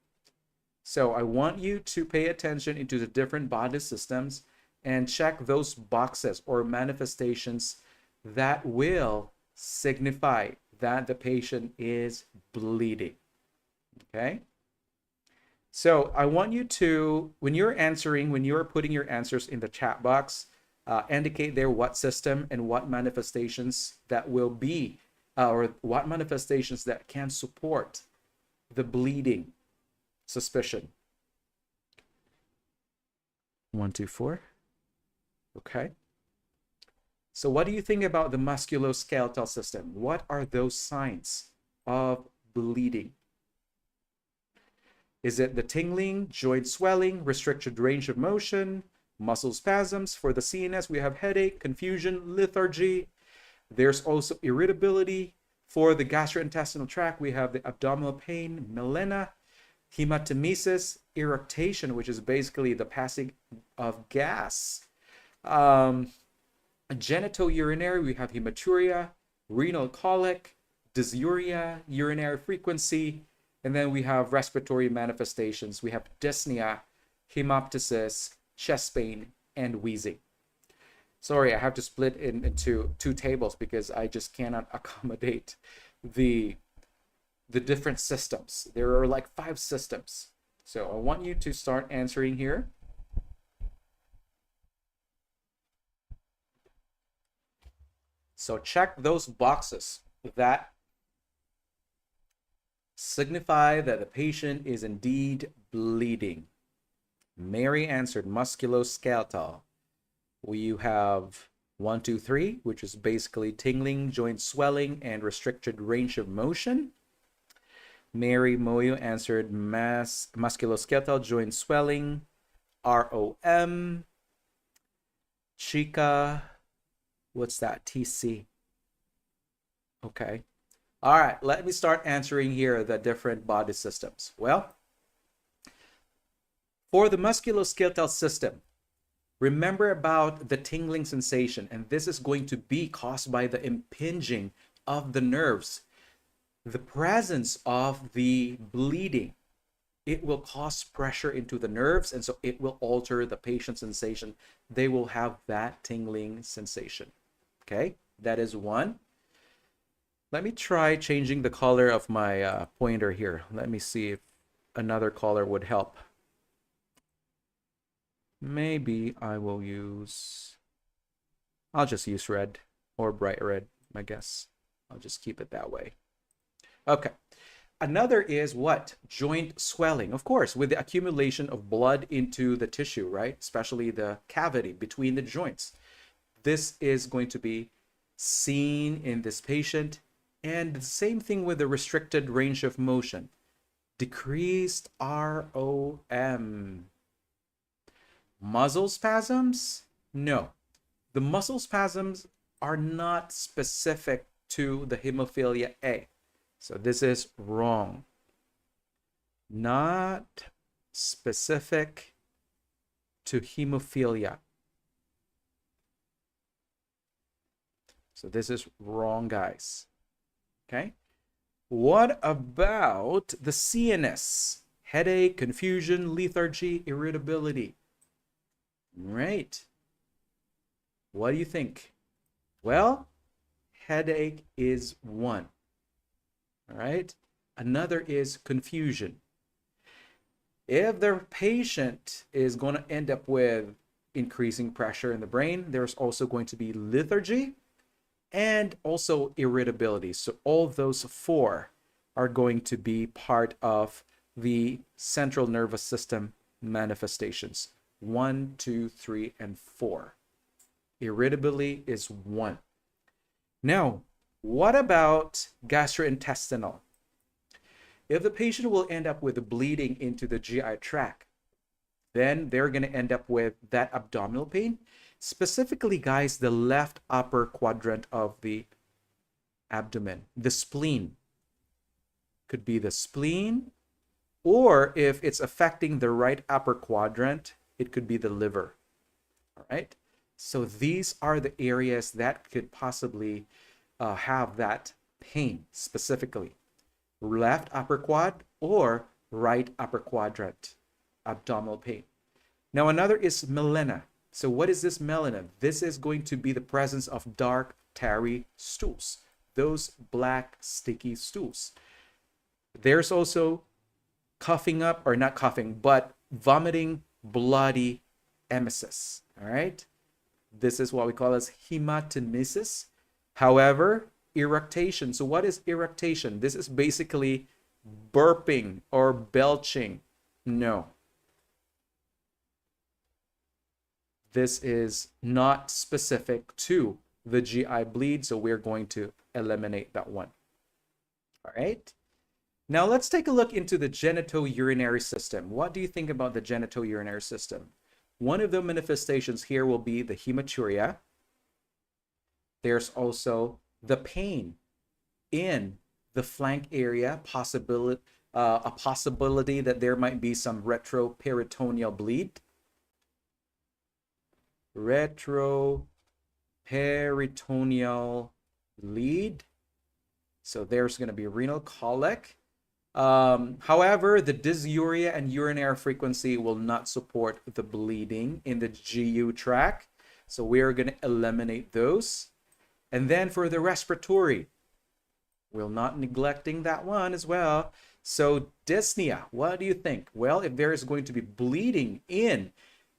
So I want you to pay attention into the different body systems and check those boxes or manifestations that will signify that the patient is bleeding. Okay? So I want you to, when you're putting your answers in the chat box, indicate there what system and what manifestations that will be, or what manifestations that can support the bleeding suspicion. 1, 2, 4. Okay. So what do you think about the musculoskeletal system? What are those signs of bleeding? Is it the tingling, joint swelling, restricted range of motion, muscle spasms? For the CNS, we have headache, confusion, lethargy. There's also irritability. For the gastrointestinal tract, we have the abdominal pain, melena, hematemesis, eructation, which is basically the passing of gas. Genitourinary, we have hematuria, renal colic, dysuria, urinary frequency, and then we have respiratory manifestations. We have dyspnea, hemoptysis, chest pain, and wheezing. Sorry, I have to split into 2 tables because I just cannot accommodate the different systems. There are like 5 systems. So I want you to start answering here. So check those boxes that signify that the patient is indeed bleeding. Mary answered musculoskeletal. You have 1, 2, 3, which is basically tingling, joint swelling, and restricted range of motion. Mary Moyo answered musculoskeletal, joint swelling, ROM. Chica, what's that? TC. Okay. All right, let me start answering here the different body systems. Well, for the musculoskeletal system, remember about the tingling sensation, and this is going to be caused by the impinging of the nerves. The presence of the bleeding, it will cause pressure into the nerves, and so it will alter the patient's sensation. They will have that tingling sensation. Okay, that is one. Let me try changing the color of my pointer here. Let me see if another color would help. Maybe I will use, I'll just use red or bright red, I guess. I'll just keep it that way. Okay. Another is what? Joint swelling. Of course, with the accumulation of blood into the tissue, right? Especially the cavity between the joints. This is going to be seen in this patient. And the same thing with the restricted range of motion. Decreased ROM. Muscle spasms? No. The muscle spasms are not specific to the hemophilia A. So this is wrong. Not specific to hemophilia. So this is wrong, guys. Okay. What about the CNS? Headache, confusion, lethargy, irritability. Right. What do you think? Well, headache is one. All right. Another is confusion. If the patient is going to end up with increasing pressure in the brain, there's also going to be lethargy and also irritability. So all those 4 are going to be part of the central nervous system manifestations. 1, 2, 3, and 4. Irritability is 1. Now, what about gastrointestinal? If the patient will end up with bleeding into the GI tract, then they're going to end up with that abdominal pain. Specifically, guys, the left upper quadrant of the abdomen, the spleen. Could be the spleen, or if it's affecting the right upper quadrant, it could be the liver. All right. So these are the areas that could possibly have that pain specifically. Left upper quad or right upper quadrant. abdominal pain. Now another is melena. So what is this melena? This is going to be the presence of dark, tarry stools. Those black, sticky stools. There's also coughing up, or not coughing, but vomiting, bloody emesis. All right? This is what we call as hematemesis. However, eructation. So what is eructation? This is basically burping or belching. No. This is not specific to the GI bleed, so we're going to eliminate that one. All right. Now let's take a look into the genitourinary system. What do you think about the genitourinary system? One of the manifestations here will be the hematuria. There's also the pain in the flank area, a possibility that there might be some retroperitoneal bleed. Retroperitoneal bleed. So there's going to be renal colic. However, the dysuria and urinary frequency will not support the bleeding in the GU tract. So we're going to eliminate those. And then for the respiratory, we're not neglecting that one as well. So dyspnea, what do you think? Well, if there is going to be bleeding in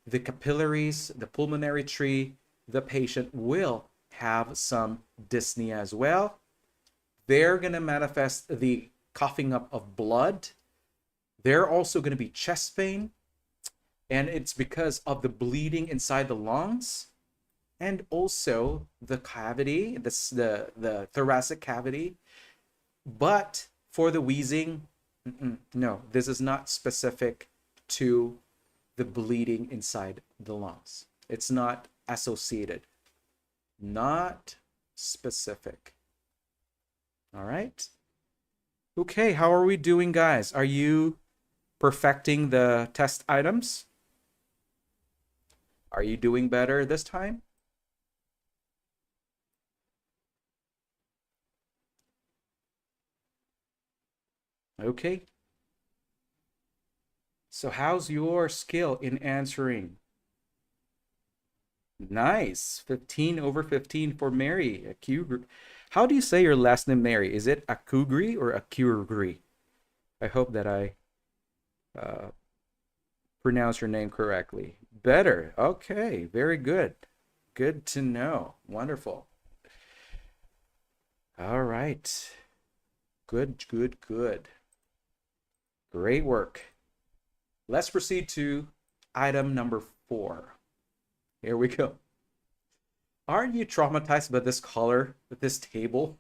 the capillaries, the pulmonary tree, the patient will have some dyspnea as well. They're going to manifest the coughing up of blood. They're also going to be chest pain, and it's because of the bleeding inside the lungs, and also the cavity, the thoracic cavity. But for the wheezing, no, this is not specific to the bleeding inside the lungs. It's not associated. Not specific. All right. Okay, how are we doing, guys? Are you perfecting the test items? Are you doing better this time? Okay. So how's your skill in answering? Nice. 15 over 15 for Mary. How do you say your last name, Mary? Is it Akugri or Akugri? I hope that I pronounce your name correctly. Better. Okay. Very good. Good to know. Wonderful. All right. Good, good, good. Great work. Let's proceed to item number 4. Here we go. Aren't you traumatized by this color, with this table?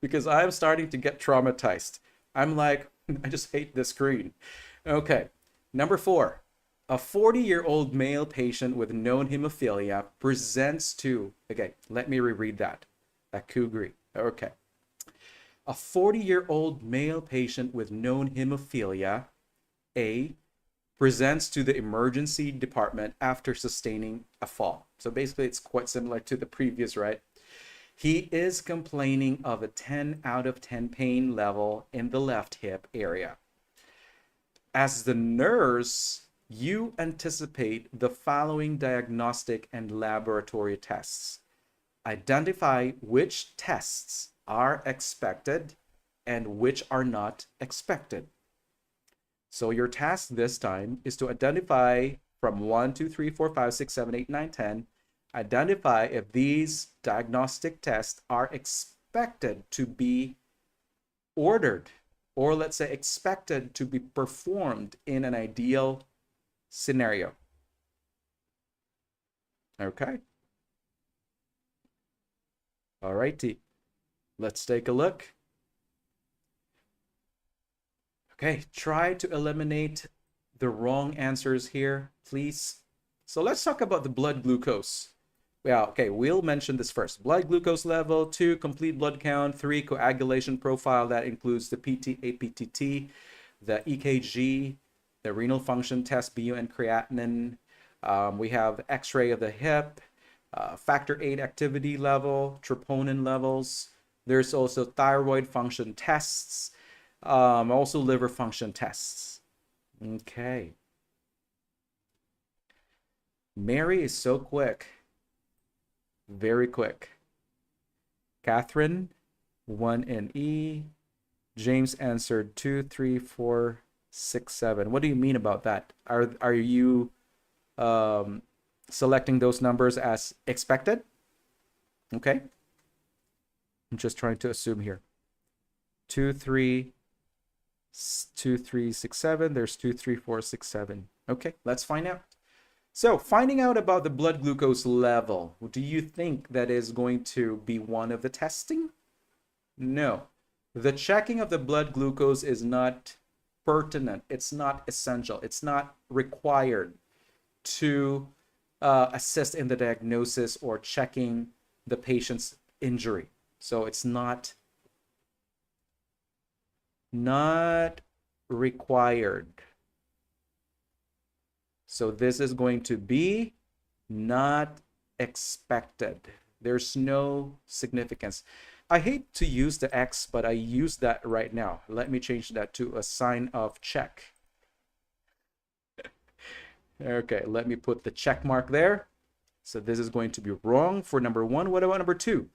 Because I'm starting to get traumatized. I'm like, I just hate this screen. Okay, number 4. A 40-year-old male patient with known hemophilia presents to, okay, let me reread that. Akugri. Okay. A 40-year-old male patient with known hemophilia A presents to the emergency department after sustaining a fall. So basically it's quite similar to the previous, right? He is complaining of a 10 out of 10 pain level in the left hip area. As the nurse, you anticipate the following diagnostic and laboratory tests. Identify which tests are expected and which are not expected. So your task this time is to identify from 1, 2, 3, 4, 5, 6, 7, 8, 9, 10. Identify if these diagnostic tests are expected to be ordered, or let's say expected to be performed in an ideal scenario. Okay. All righty. Let's take a look. Okay, try to eliminate the wrong answers here, please. So let's talk about the blood glucose. Yeah, okay, we'll mention this first. Blood glucose level, 2, complete blood count, 3, coagulation profile. That includes the PT, APTT, the EKG, the renal function test, BUN creatinine. We have X-ray of the hip, factor VIII activity level, troponin levels. There's also thyroid function tests, also liver function tests. Okay. Mary is so quick. Very quick. Catherine, 1 in E. James answered 2, 3, 4, 6, 7. What do you mean about that? Are you selecting those numbers as expected? Okay. I'm just trying to assume here. 2, 3, 2, 3, 6, 7. There's 2, 3, 4, 6, 7. Okay, let's find out. So finding out about the blood glucose level, do you think that is going to be one of the testing? No. The checking of the blood glucose is not pertinent. It's not essential. It's not required to assist in the diagnosis or checking the patient's injury. So it's not required. So this is going to be not expected. There's no significance. I hate to use the X, but I use that right now. Let me change that to a sign of check. Okay, let me put the check mark there. So this is going to be wrong for number 1. What about number 2?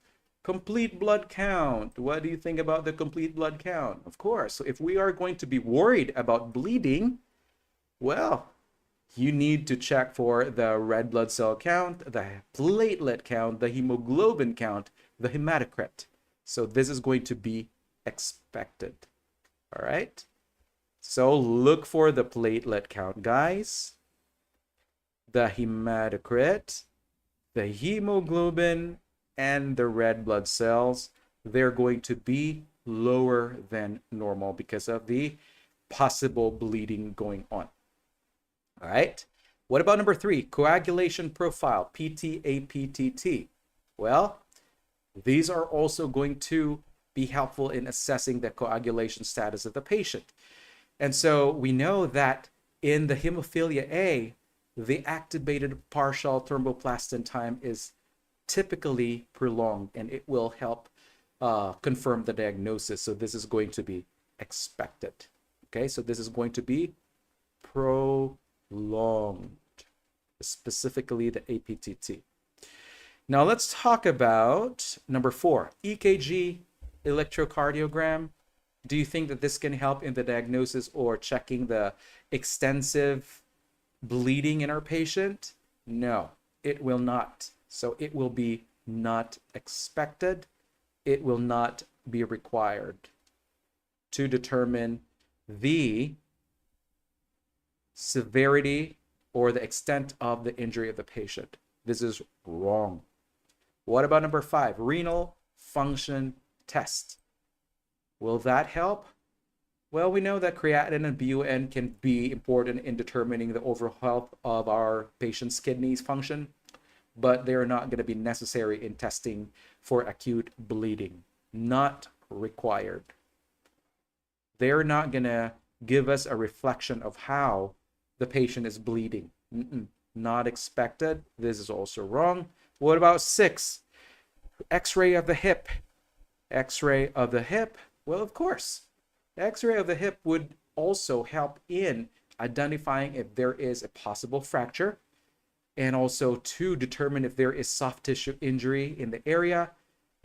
Complete blood count. What do you think about the complete blood count? Of course, so if we are going to be worried about bleeding, well, you need to check for the red blood cell count, the platelet count, the hemoglobin count, the hematocrit. So this is going to be expected. All right. So look for the platelet count, guys. The hematocrit, the hemoglobin, and the red blood cells, they're going to be lower than normal because of the possible bleeding going on. All right. What about number 3? Coagulation profile, PT-APTT. Well, these are also going to be helpful in assessing the coagulation status of the patient. And so we know that in the hemophilia A, the activated partial thromboplastin time is typically prolonged, and it will help confirm the diagnosis. So this is going to be expected. Okay, so this is going to be prolonged, specifically the APTT. Now let's talk about number 4, EKG electrocardiogram. Do you think that this can help in the diagnosis or checking the extensive bleeding in our patient? No, it will not. So it will be not expected. It will not be required to determine the severity or the extent of the injury of the patient. This is wrong. What about number 5? Renal function test. Will that help? Well, we know that creatinine and BUN can be important in determining the overall health of our patient's kidneys function, but they're not going to be necessary in testing for acute bleeding. Not required. They're not going to give us a reflection of how the patient is bleeding. Not expected. This is also wrong. What about 6? X-ray of the hip. X-ray of the hip. Well, of course. X-ray of the hip would also help in identifying if there is a possible fracture, and also to determine if there is soft tissue injury in the area,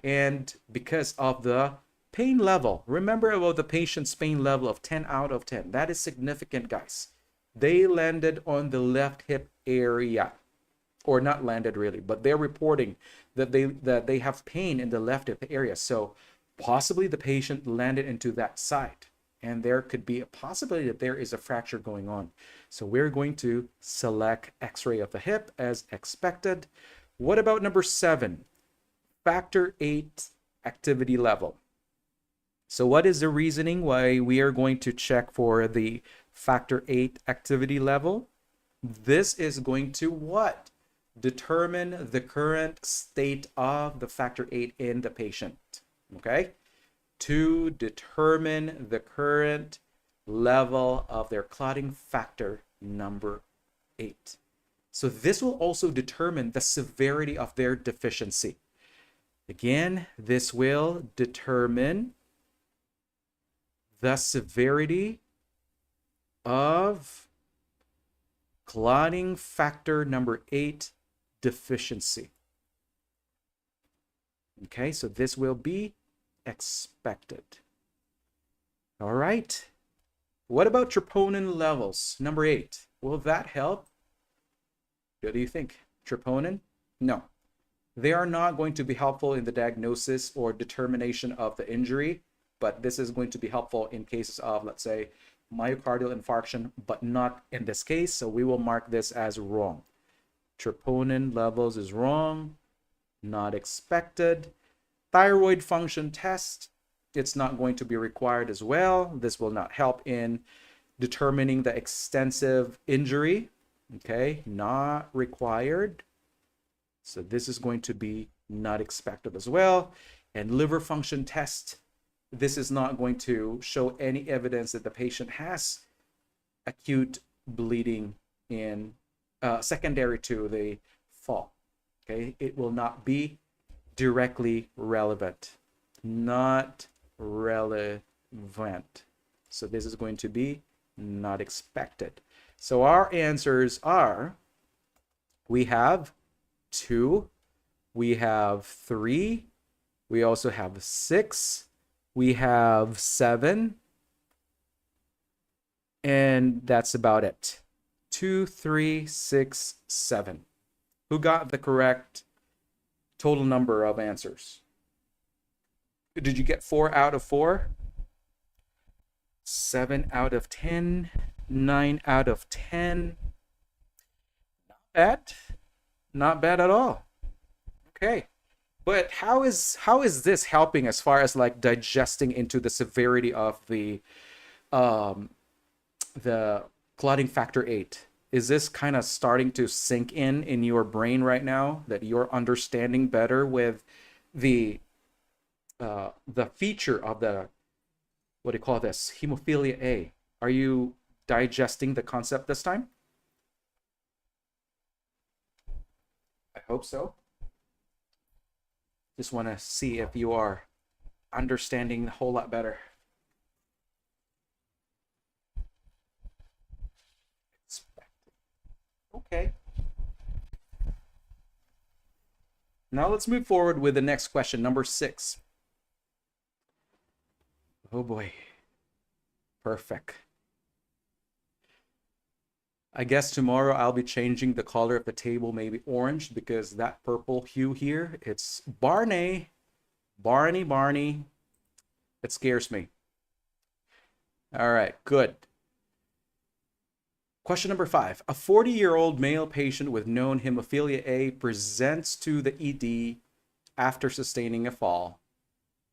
and because of the pain level. Remember about the patient's pain level of 10 out of 10. That is significant, guys. They landed on the left hip area, or not landed really, but they're reporting that they have pain in the left hip area. So possibly the patient landed into that side, and there could be a possibility that there is a fracture going on. So we're going to select X-ray of the hip as expected. What about number 7? Factor 8 activity level. So what is the reasoning why we are going to check for the factor 8 activity level? This is going to what? Determine the current state of the factor 8 in the patient. Okay? To determine the current level of their clotting factor number 8. So this will also determine the severity of their deficiency. Again, this will determine the severity of Clotting factor number 8 deficiency. Okay, so this will be expected. All right. What about troponin levels? Number 8. Will that help? What do you think? Troponin? No. They are not going to be helpful in the diagnosis or determination of the injury, but this is going to be helpful in cases of, let's say, myocardial infarction, but not in this case. So we will mark this as wrong. Troponin levels is wrong, not expected. Thyroid function test, it's not going to be required as well. This will not help in determining the extensive injury. Okay, not required. So this is going to be not expected as well. And liver function test, this is not going to show any evidence that the patient has acute bleeding in secondary to the fall. Okay, it will not be directly relevant, not relevant. So this is going to be not expected. So our answers are, we have 2, we have 3, we also have 6, we have 7, and that's about it. 2, 3, 6, 7. Who got the correct total number of answers? Did you get 4 out of 4? 7 out of 10, 9 out of 10. Not bad. Not bad at all. Okay. But how is this helping as far as like digesting into the severity of the clotting factor 8? Is this kind of starting to sink in your brain right now, that you're understanding better with the feature of the, what do you call this, hemophilia A? Are you digesting the concept this time? I hope so. Just want to see if you are understanding a whole lot better. Okay. Now let's move forward with the next question, number 6. Oh boy. Perfect. I guess tomorrow I'll be changing the color of the table, maybe orange, because that purple hue here, it's Barney. Barney. It scares me. All right, good. Question number 5. A 40-year-old male patient with known hemophilia A presents to the ED after sustaining a fall.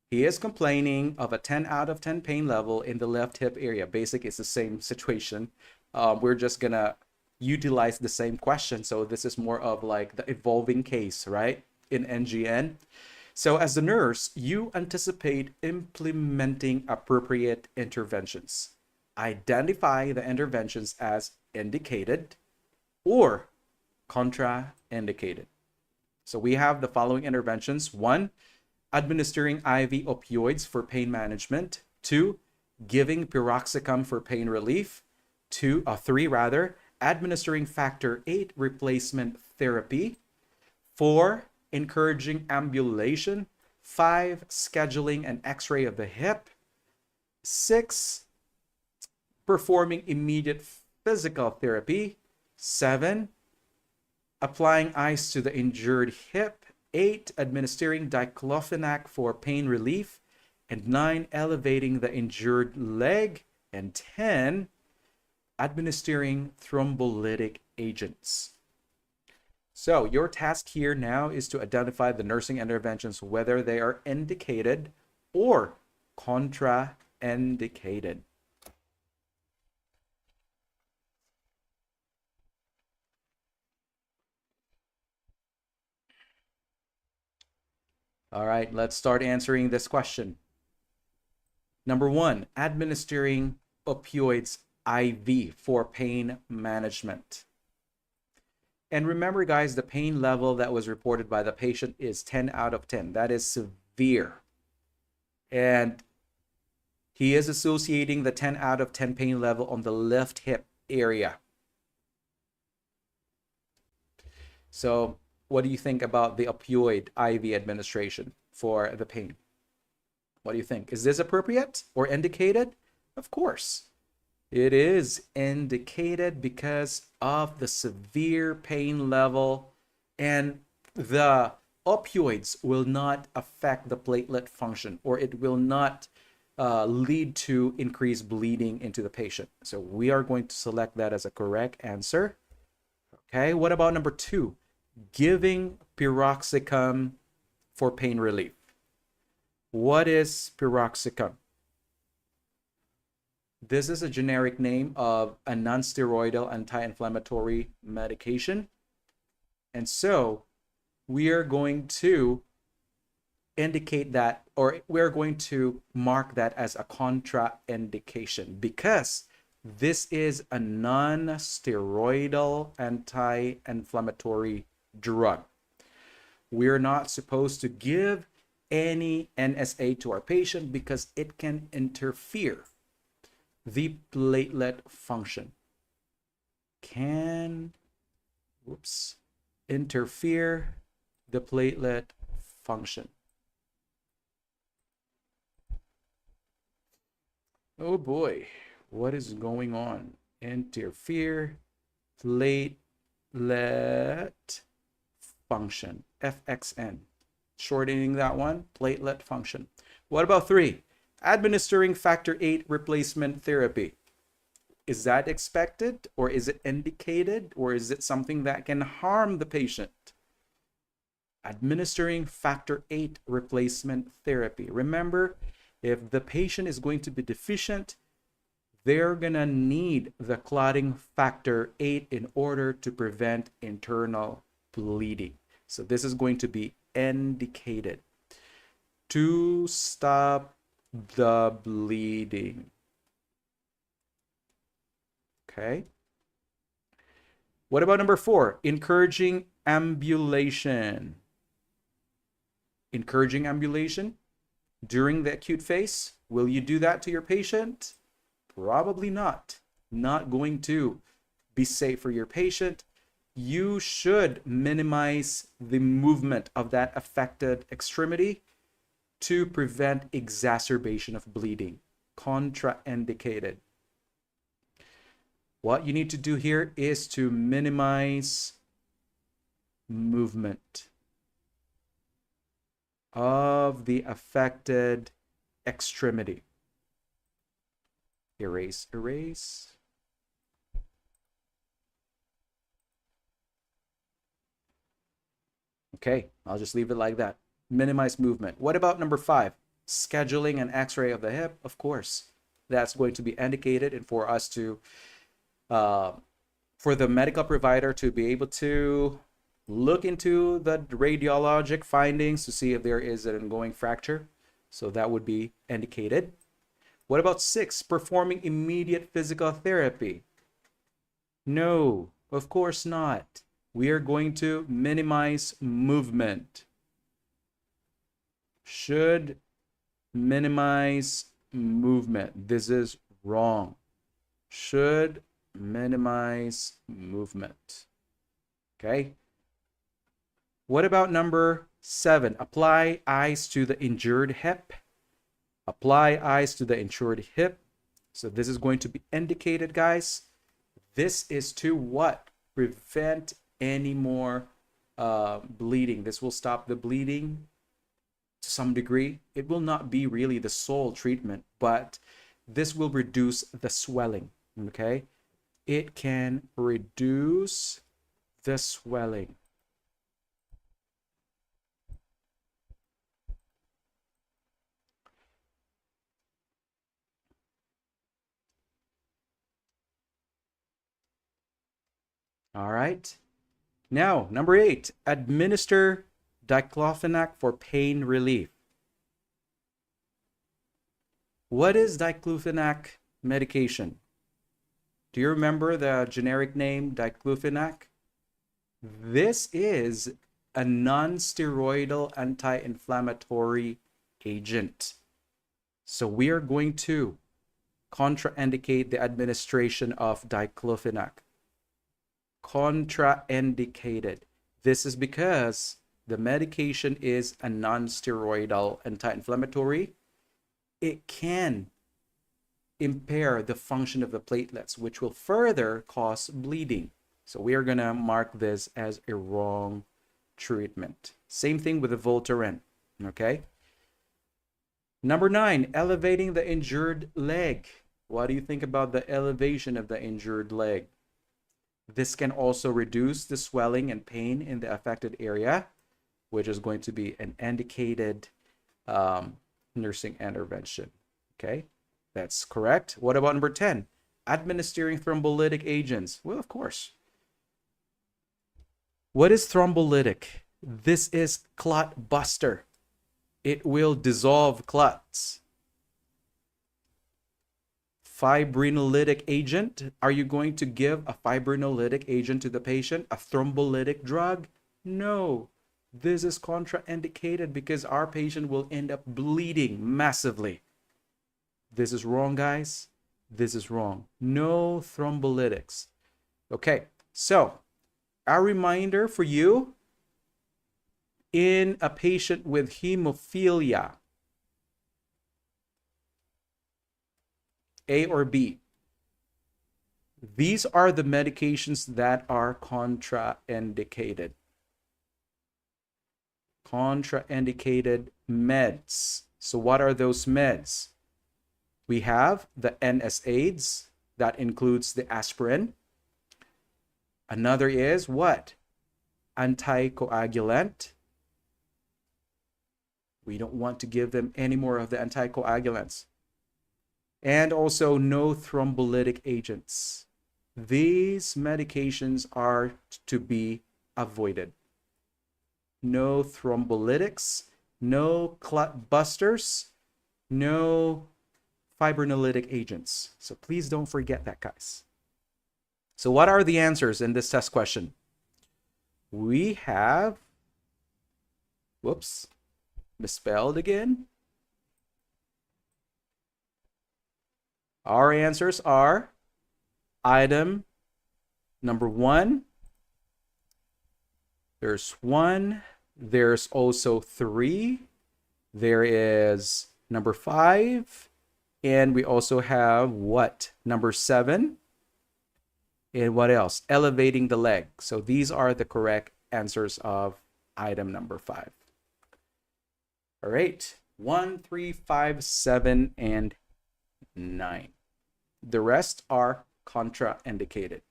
He is complaining of a 10 out of 10 pain level in the left hip area. Basically, it's the same situation. We're just going to utilize the same question. So this is more of like the evolving case, right, in NGN. So as the nurse, you anticipate implementing appropriate interventions. Identify the interventions as indicated or contraindicated. So we have the following interventions. 1, administering IV opioids for pain management. 2, giving piroxicam for pain relief. 3, administering factor 8 replacement therapy. 4, encouraging ambulation. 5, scheduling an x-ray of the hip. 6, performing immediate physical therapy. 7, applying ice to the injured hip. 8, administering diclofenac for pain relief. And 9, elevating the injured leg. And 10, administering thrombolytic agents. So your task here now is to identify the nursing interventions, whether they are indicated or contraindicated. All right, let's start answering this question. Number 1, administering opioids IV for pain management. And remember, guys, the pain level that was reported by the patient is 10 out of 10. That is severe. And he is associating the 10 out of 10 pain level on the left hip area. So what do you think about the opioid IV administration for the pain? What do you think? Is this appropriate or indicated? Of course. It is indicated because of the severe pain level, and the opioids will not affect the platelet function, or it will not lead to increased bleeding into the patient. So we are going to select that as a correct answer. Okay, what about number 2? Giving piroxicam for pain relief. What is piroxicam? This is a generic name of a non-steroidal anti-inflammatory medication. And so we are going to indicate that, or we're going to mark that as a contraindication, because this is a non-steroidal anti-inflammatory drug. We're not supposed to give any NSA to our patient because it can interfere the platelet function. Interfere the platelet function. Oh boy, what is going on? Interfere platelet function, FXN. Shortening that one, platelet function. What about 3? Administering factor VIII replacement therapy. Is that expected, or is it indicated, or is it something that can harm the patient? Administering factor VIII replacement therapy. Remember, if the patient is going to be deficient, they're going to need the clotting factor VIII in order to prevent internal bleeding. So this is going to be indicated to stop the bleeding. Okay. What about number 4? Encouraging ambulation. Encouraging ambulation during the acute phase. Will you do that to your patient? Probably not. Not going to be safe for your patient. You should minimize the movement of that affected extremity to prevent exacerbation of bleeding. Contraindicated. What you need to do here is to minimize movement of the affected extremity. Erase, erase. Okay, I'll just leave it like that. Minimize movement. What about number 5? Scheduling an x-ray of the hip. Of course, that's going to be indicated, and for us to for the medical provider to be able to look into the radiologic findings to see if there is an ongoing fracture. So that would be indicated. What about 6? Performing immediate physical therapy. No, of course not. We are going to minimize movement. Should minimize movement. This is wrong. Should minimize movement. Okay. What about number 7? Apply ice to the injured hip. Apply ice to the injured hip. So this is going to be indicated, guys. This is to what? Prevent any more bleeding. This will stop the bleeding to some degree. It will not be really the sole treatment, but this will reduce the swelling. Okay. It can reduce the swelling. All right. Now, number 8, administer diclofenac for pain relief. What is diclofenac medication? Do you remember the generic name diclofenac? This is a non-steroidal anti-inflammatory agent. So we are going to contraindicate the administration of diclofenac. Contraindicated. This is because the medication is a non-steroidal anti-inflammatory. It can impair the function of the platelets, which will further cause bleeding. So we are going to mark this as a wrong treatment. Same thing with the Voltaren, okay? Number 9, elevating the injured leg. What do you think about the elevation of the injured leg? This can also reduce the swelling and pain in the affected area, which is going to be an indicated nursing intervention. Okay, that's correct. What about number 10? Administering thrombolytic agents. Well, of course. What is thrombolytic? This is clot buster. It will dissolve clots. Fibrinolytic agent. Are you going to give a fibrinolytic agent to the patient? A thrombolytic drug? No. This is contraindicated because our patient will end up bleeding massively. This is wrong, guys. This is wrong. No thrombolytics. Okay, so a reminder for you, in a patient with hemophilia A or B, these are the medications that are contraindicated. Contraindicated meds. So what are those meds? We have the NSAIDs, that includes the aspirin. Another is what? Anticoagulant. We don't want to give them any more of the anticoagulants. And also no thrombolytic agents. These medications are to be avoided. No thrombolytics, no clot busters, no fibrinolytic agents. So please don't forget that, guys. So what are the answers in this test question? We have, whoops, misspelled again. Our answers are item number 1. There's 1. There's also 3. There is number 5. And we also have what? Number 7. And what else? Elevating the leg. So these are the correct answers of item number 5. All right. 1, 3, 5, 7, and 9. The rest are contraindicated.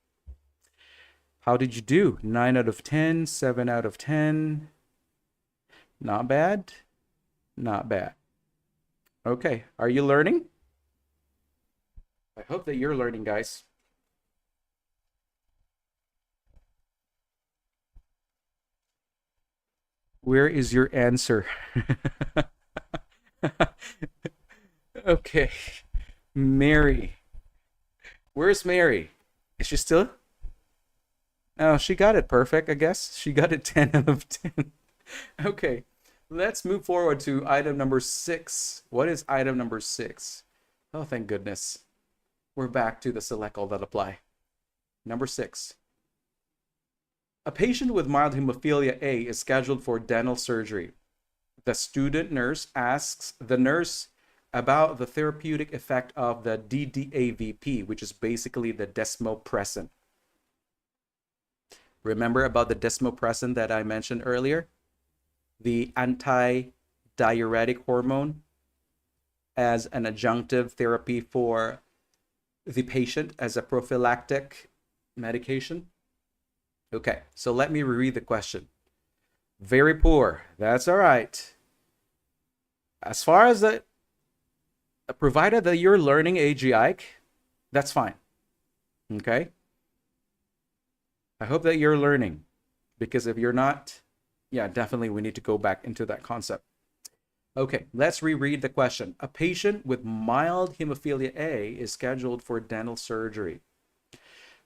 How did you do? 9 out of 10, 7 out of 10. Not bad. Not bad. Okay, are you learning? I hope that you're learning, guys. Where is your answer? Okay, Mary. Where's Mary? Is she still? Oh, she got it perfect, I guess. She got it 10 out of 10. Okay, let's move forward to item number 6. What is item number 6? Oh, thank goodness. We're back to the select all that apply. Number 6. A patient with mild hemophilia A is scheduled for dental surgery. The student nurse asks the nurse about the therapeutic effect of the DDAVP, which is basically the desmopressin. Remember about the desmopressin that I mentioned earlier? The anti-diuretic hormone as an adjunctive therapy for the patient as a prophylactic medication. Okay, so let me reread the question. Very poor. That's all right. As far as the provided that you're learning AGI, that's fine. Okay? I hope that you're learning, because if you're not, yeah, definitely we need to go back into that concept. Okay, let's reread the question. A patient with mild hemophilia A is scheduled for dental surgery.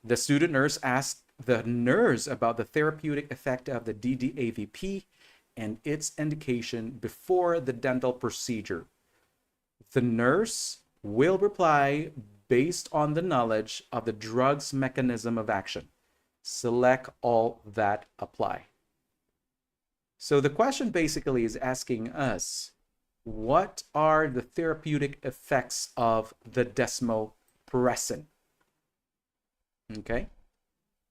The student nurse asked the nurse about the therapeutic effect of the DDAVP and its indication before the dental procedure. The nurse will reply based on the knowledge of the drug's mechanism of action. Select all that apply. So the question basically is asking us, what are the therapeutic effects of the desmopressin? Okay,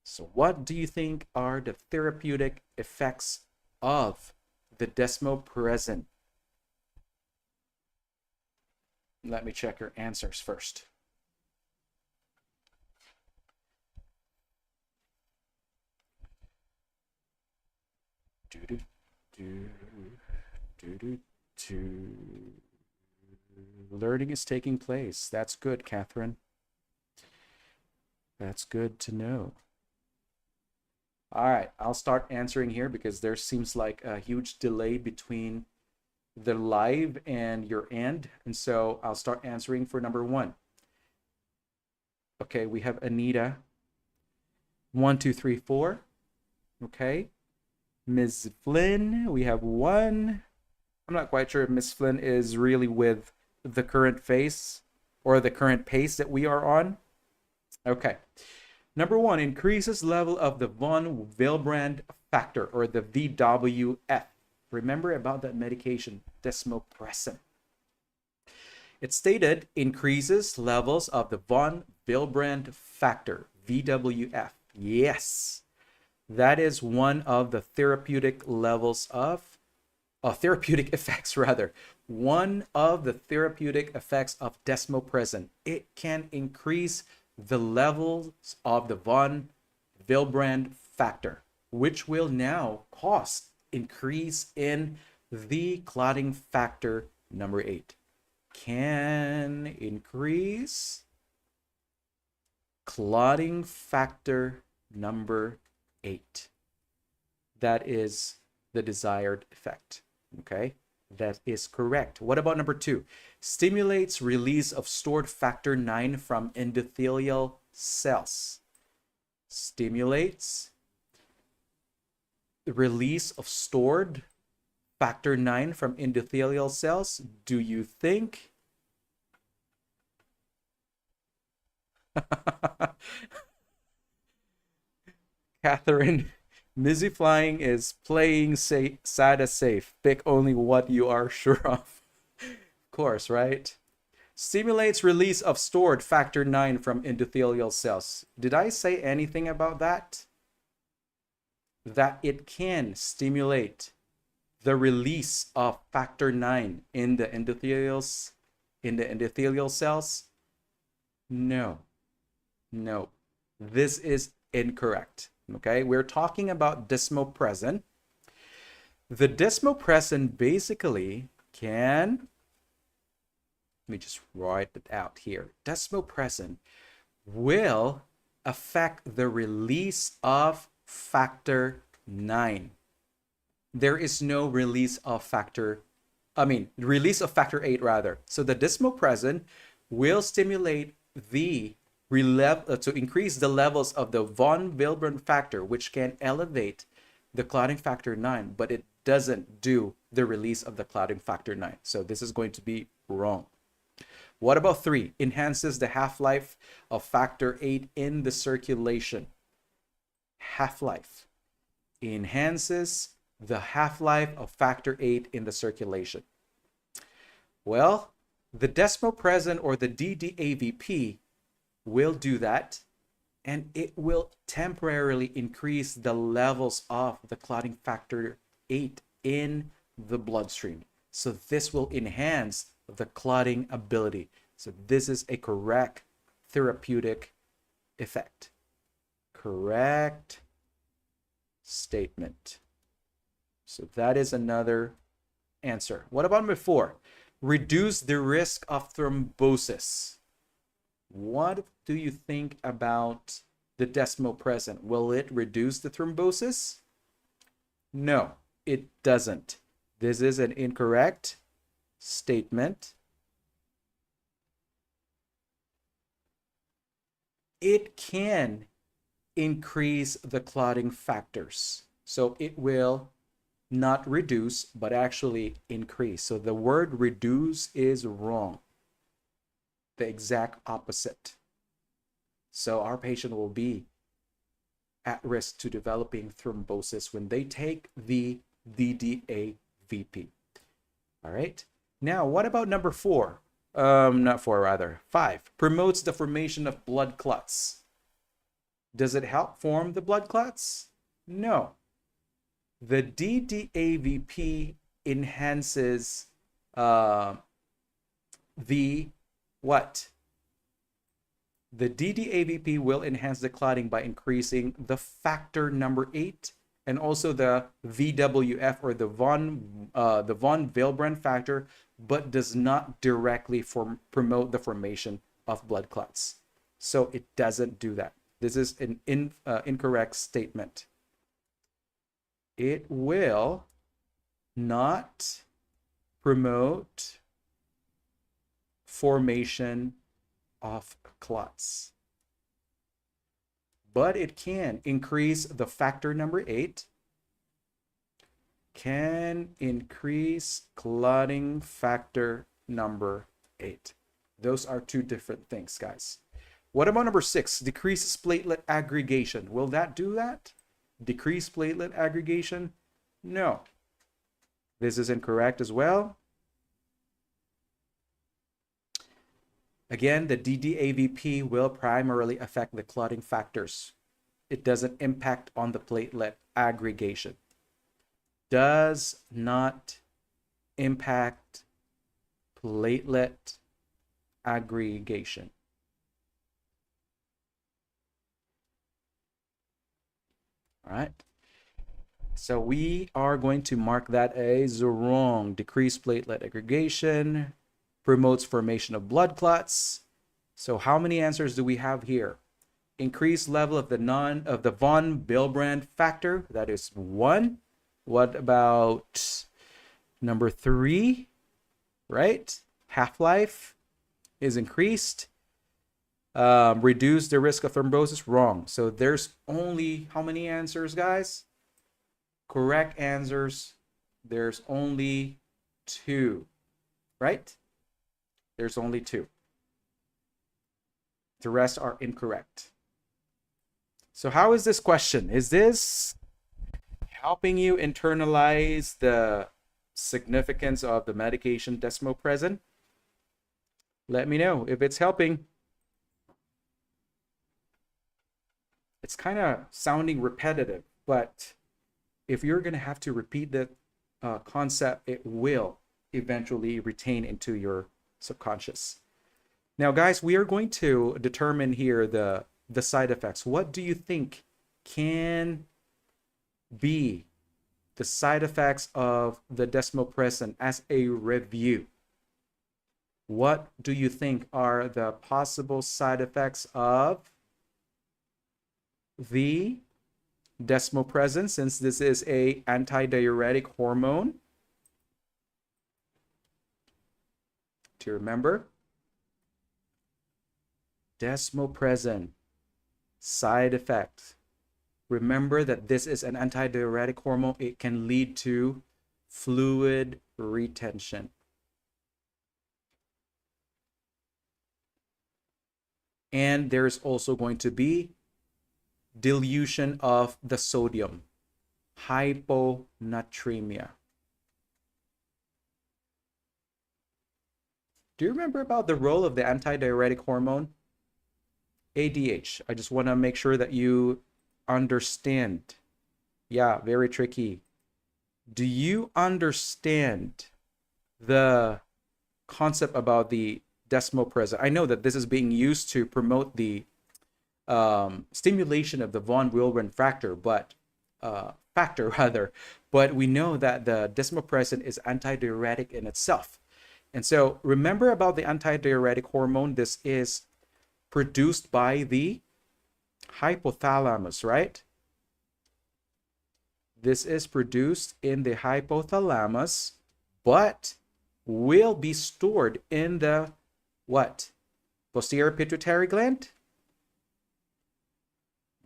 so what do you think are the therapeutic effects of the desmopressin? Let me check your answers first. Learning is taking place. That's good, Catherine. That's good to know. All right, I'll start answering here because there seems like a huge delay between the live and your end. And so I'll start answering for number 1. Okay, we have Anita. 1, 2, 3, 4. Okay. Ms. Flynn, we have 1. I'm not quite sure if Ms. Flynn is really with the current phase or the current pace that we are on. Okay. Number 1, increases level of the von Willebrand factor, or the VWF. Remember about that medication, desmopressin. It stated increases levels of the von Willebrand factor, VWF. Yes, that is one of the therapeutic levels of, therapeutic effects rather. One of the therapeutic effects of desmopressin. It can increase the levels of the von Willebrand factor, which will now cause increase in the clotting factor number 8. Can increase clotting factor number 8. That is the desired effect. Okay, that is correct. What about number 2? Stimulates release of stored factor 9 from endothelial cells. Stimulates the release of stored factor 9 from endothelial cells. Do you think? Catherine, Mizzy Flying is playing SADA safe. Pick only what you are sure of. Of course, right? Stimulates release of stored factor 9 from endothelial cells. Did I say anything about that? That it can stimulate the release of factor 9 in the endothelial cells? No. No. This is incorrect. Okay, we're talking about desmopressin. The desmopressin basically can, let me just write it out here. Desmopressin will affect the release of factor 9. There is no release of release of factor 8 rather. So the desmopressin will stimulate the to increase the levels of the von Willebrand factor, which can elevate the clotting factor 9, but it doesn't do the release of the clotting factor 9. So this is going to be wrong. What about 3? Enhances the half-life of factor 8 in the circulation. Half-life. Enhances the half-life of factor 8 in the circulation. Well, the desmopressin or the DDAVP will do that, and it will temporarily increase the levels of the clotting factor 8 in the bloodstream. So this will enhance the clotting ability. So this is a correct therapeutic effect. Correct statement. So that is another answer. What about number 4? Reduce the risk of thrombosis. What do you think about the desmopressin? Will it reduce the thrombosis? No, it doesn't. This is an incorrect statement. It can increase the clotting factors. So it will not reduce, but actually increase. So the word reduce is wrong. The exact opposite. So our patient will be at risk to developing thrombosis when they take the DDAVP. All right. Now, what about number 4? Not 4, rather. 5. Promotes the formation of blood clots. Does it help form the blood clots? No. The DDAVP enhances the what? The DDAVP will enhance the clotting by increasing the factor number 8 and also the VWF, or the von Willebrand factor, but does not directly promote the formation of blood clots. So it doesn't do that. This is an incorrect statement. It will not promote formation of clots, but it can increase the factor number 8, can increase clotting factor number 8. Those are two different things, guys. What about number 6? Decreases platelet aggregation. Will that do that? Decrease platelet aggregation? No. This is incorrect as well. Again, the DDAVP will primarily affect the clotting factors. It doesn't impact on the platelet aggregation. Does not impact platelet aggregation. All right. So we are going to mark that as wrong. Decreased platelet aggregation promotes formation of blood clots. So how many answers do we have here? Increased level of the von Willebrand factor, that is 1. What about number 3? Right? Half-life is increased. Reduce the risk of thrombosis, wrong. So there's only how many answers, guys? Correct answers, there's only 2, right? There's only 2. The rest are incorrect. So how is this question? Is this helping you internalize the significance of the medication desmopressin? Let me know if it's helping. It's kind of sounding repetitive, but if you're going to have to repeat the concept, it will eventually retain into your subconscious. Now, guys, we are going to determine here the side effects. What do you think can be the side effects of the desmopressin as a review? What do you think are the possible side effects of the desmopressin, since this is a antidiuretic hormone? Do you remember? Desmopressin, side effects. Remember that this is an antidiuretic hormone. It can lead to fluid retention. And there's also going to be dilution of the sodium, hyponatremia. Do you remember about the role of the antidiuretic hormone? ADH. I just want to make sure that you understand. Yeah, very tricky. Do you understand the concept about the desmopressin? I know that this is being used to promote the stimulation of the von Willebrand factor, but we know that the desmopressin is antidiuretic in itself. And so remember about the antidiuretic hormone. This is produced by the hypothalamus, right? This is produced in the hypothalamus, but will be stored in the what? Posterior pituitary gland?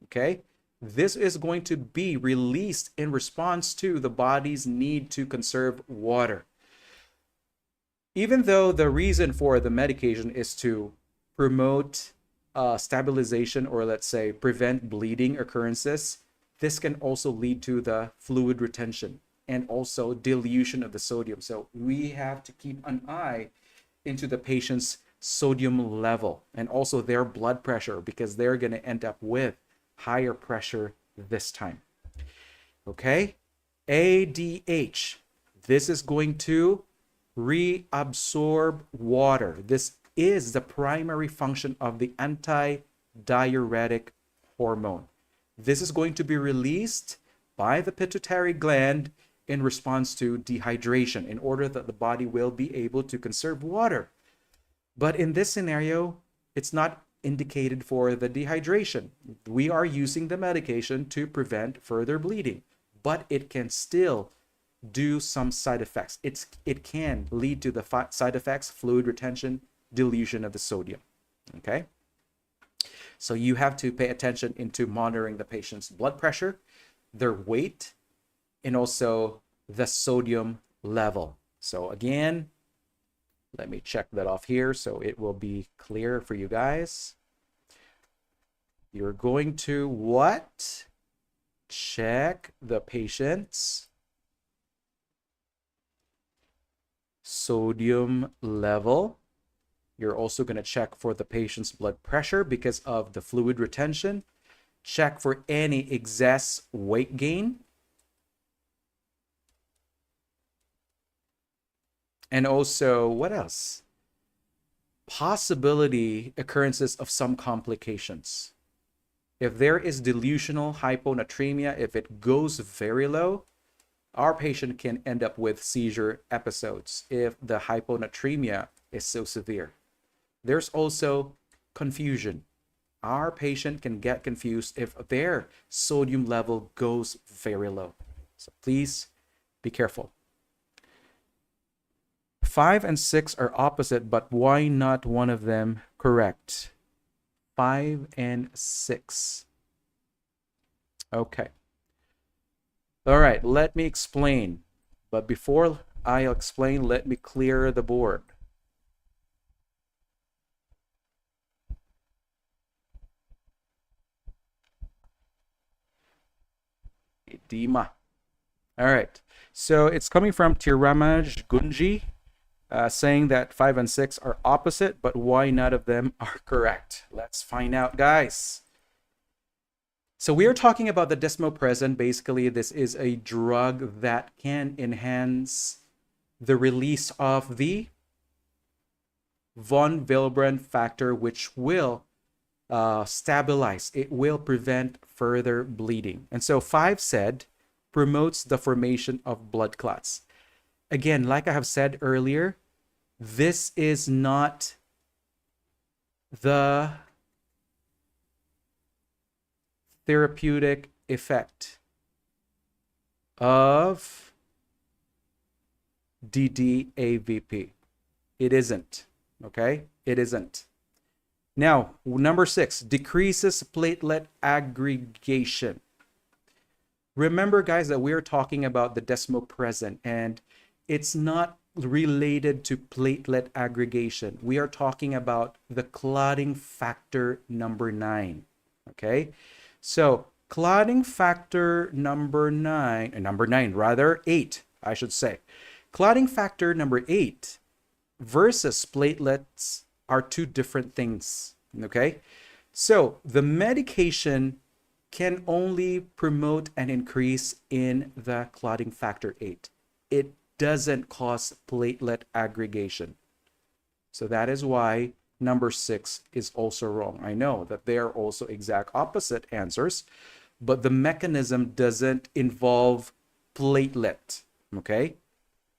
Okay, this is going to be released in response to the body's need to conserve water. Even though the reason for the medication is to promote stabilization, or let's say prevent bleeding occurrences, this can also lead to the fluid retention. and also dilution of the sodium. So we have to keep an eye into the patient's sodium level and also their blood pressure, because they're going to end up with higher pressure this time. Okay, ADH. This is going to reabsorb water. This is the primary function of the anti-diuretic hormone. This is going to be released by the pituitary gland in response to dehydration in order that the body will be able to conserve water. But in this scenario, it's not indicated for the dehydration. We are using the medication to prevent further bleeding, but it can still do some side effects. It can lead to the side effects: fluid retention, dilution of the sodium. Okay, so you have to pay attention into monitoring the patient's blood pressure, their weight, and also the sodium level. So again, let me check that off here so it will be clear for you guys. You're going to what? Check the patient's sodium level. You're also going to check for the patient's blood pressure because of the fluid retention. Check for any excess weight gain. And also, what else? Possibility occurrences of some complications. If there is delusional hyponatremia, if it goes very low, our patient can end up with seizure episodes if the hyponatremia is so severe. There's also confusion. Our patient can get confused if their sodium level goes very low. So please be careful. 5 and 6 are opposite, but why not one of them correct? 5 and 6. Okay. All right, let me explain. But before I explain, let me clear the board. Edema. All right. So it's coming from Tiramaj Gunji, saying that 5 and 6 are opposite, but why none of them are correct? Let's find out, guys. So we are talking about the desmopressin. Basically, this is a drug that can enhance the release of the von Willebrand factor, which will stabilize. It will prevent further bleeding. And so 5 said promotes the formation of blood clots. Again, like I have said earlier, this is not the therapeutic effect of DDAVP. It isn't. Okay? It isn't. Now, number 6, decreases platelet aggregation. Remember, guys, that we are talking about the desmopressin, and it's not related to platelet aggregation. We are talking about the clotting factor number 9. Okay? So, clotting factor number 8, I should say. Clotting factor number 8 versus platelets are two different things. Okay? So, the medication can only promote an increase in the clotting factor 8. It doesn't cause platelet aggregation. So that is why number 6 is also wrong. I know that they are also exact opposite answers, but the mechanism doesn't involve platelet. Okay?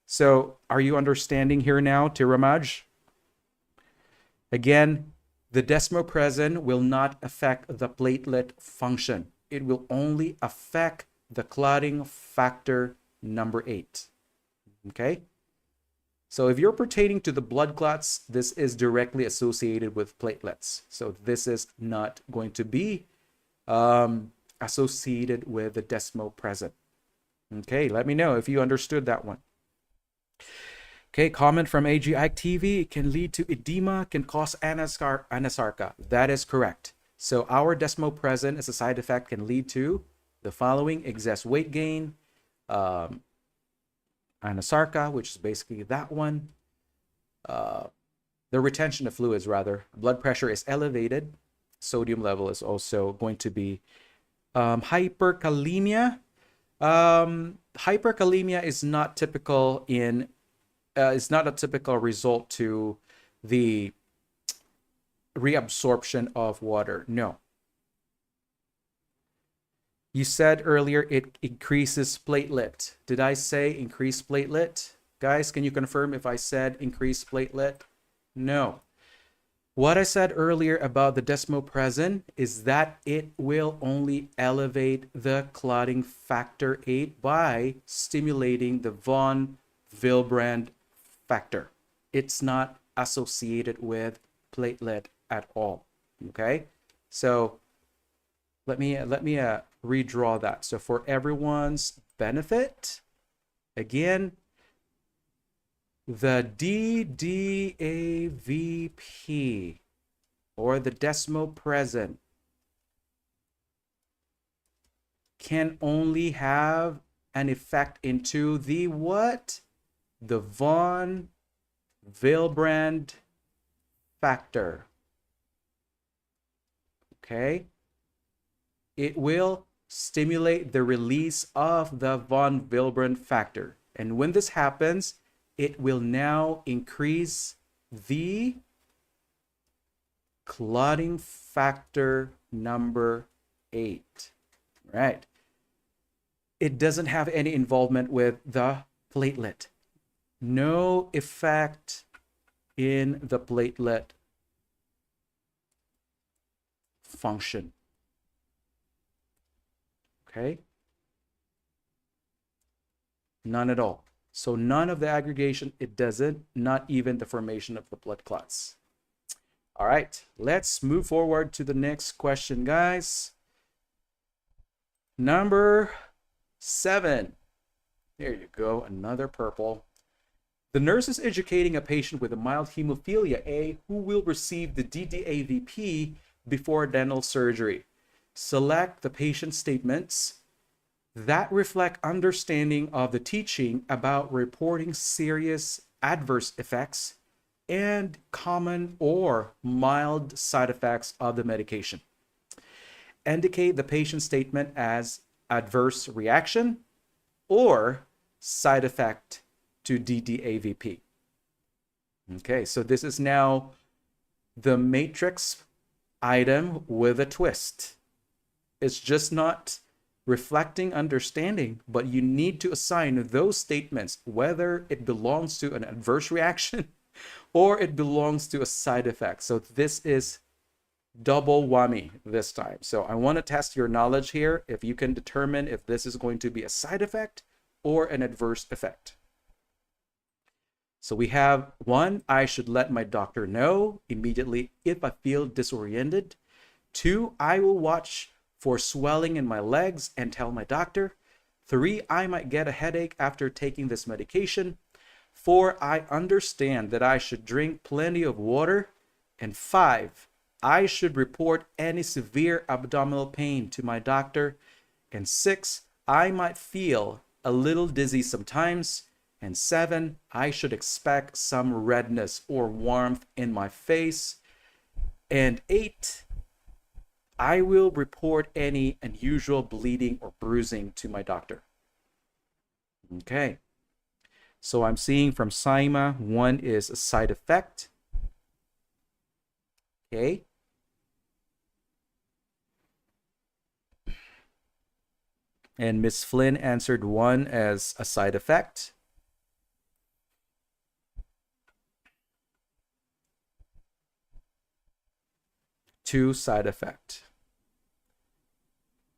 So are you understanding here now, Tiramaj? Again, the desmopressin will not affect the platelet function. It will only affect the clotting factor number 8. Okay? So if you're pertaining to the blood clots, this is directly associated with platelets. So this is not going to be associated with the desmopressin. Okay, let me know if you understood that one. Okay, comment from AG Ike TV. It can lead to edema, can cause anasarca. That is correct. So our desmopressin as a side effect can lead to the following: excess weight gain, anasarca, which is basically that one. The retention of fluids, rather. Blood pressure is elevated. Sodium level is also going to be hyperkalemia. Hyperkalemia is not typical in is not a typical result to the reabsorption of water. No. You said earlier it increases platelet. Did I say increase platelet? Guys, can you confirm if I said increase platelet? No. What I said earlier about the desmopressin is that it will only elevate the clotting factor 8 by stimulating the von Willebrand factor. It's not associated with platelet at all. Okay, so let me redraw that. So for everyone's benefit, again, the DDAVP or the desmopressin can only have an effect into the what? The von Willebrand factor. Okay? It will stimulate the release of the von Willebrand factor. And when this happens, it will now increase the clotting factor number 8. Right? It doesn't have any involvement with the platelet. No effect in the platelet function. Okay? None at all. So none of the aggregation, it doesn't, not even the formation of the blood clots. All right, let's move forward to the next question, guys. Number 7. There you go, another purple. The nurse is educating a patient with a mild hemophilia A who will receive the DDAVP before dental surgery. Select the patient statements that reflect understanding of the teaching about reporting serious adverse effects and common or mild side effects of the medication. Indicate the patient statement as adverse reaction or side effect to DDAVP. Okay, so this is now the matrix item with a twist. It's just not reflecting understanding, but you need to assign those statements whether it belongs to an adverse reaction or it belongs to a side effect. So this is double whammy this time. So I want to test your knowledge here if you can determine if this is going to be a side effect or an adverse effect. So we have 1, I should let my doctor know immediately if I feel disoriented. 2, I will watch for swelling in my legs and tell my doctor. 3, I might get a headache after taking this medication. 4, I understand that I should drink plenty of water. And 5, I should report any severe abdominal pain to my doctor. And 6, I might feel a little dizzy sometimes. And 7, I should expect some redness or warmth in my face. And 8, I will report any unusual bleeding or bruising to my doctor. Okay. So I'm seeing from Saima, 1 is a side effect. Okay. And Miss Flynn answered 1 as a side effect. Two, side effect.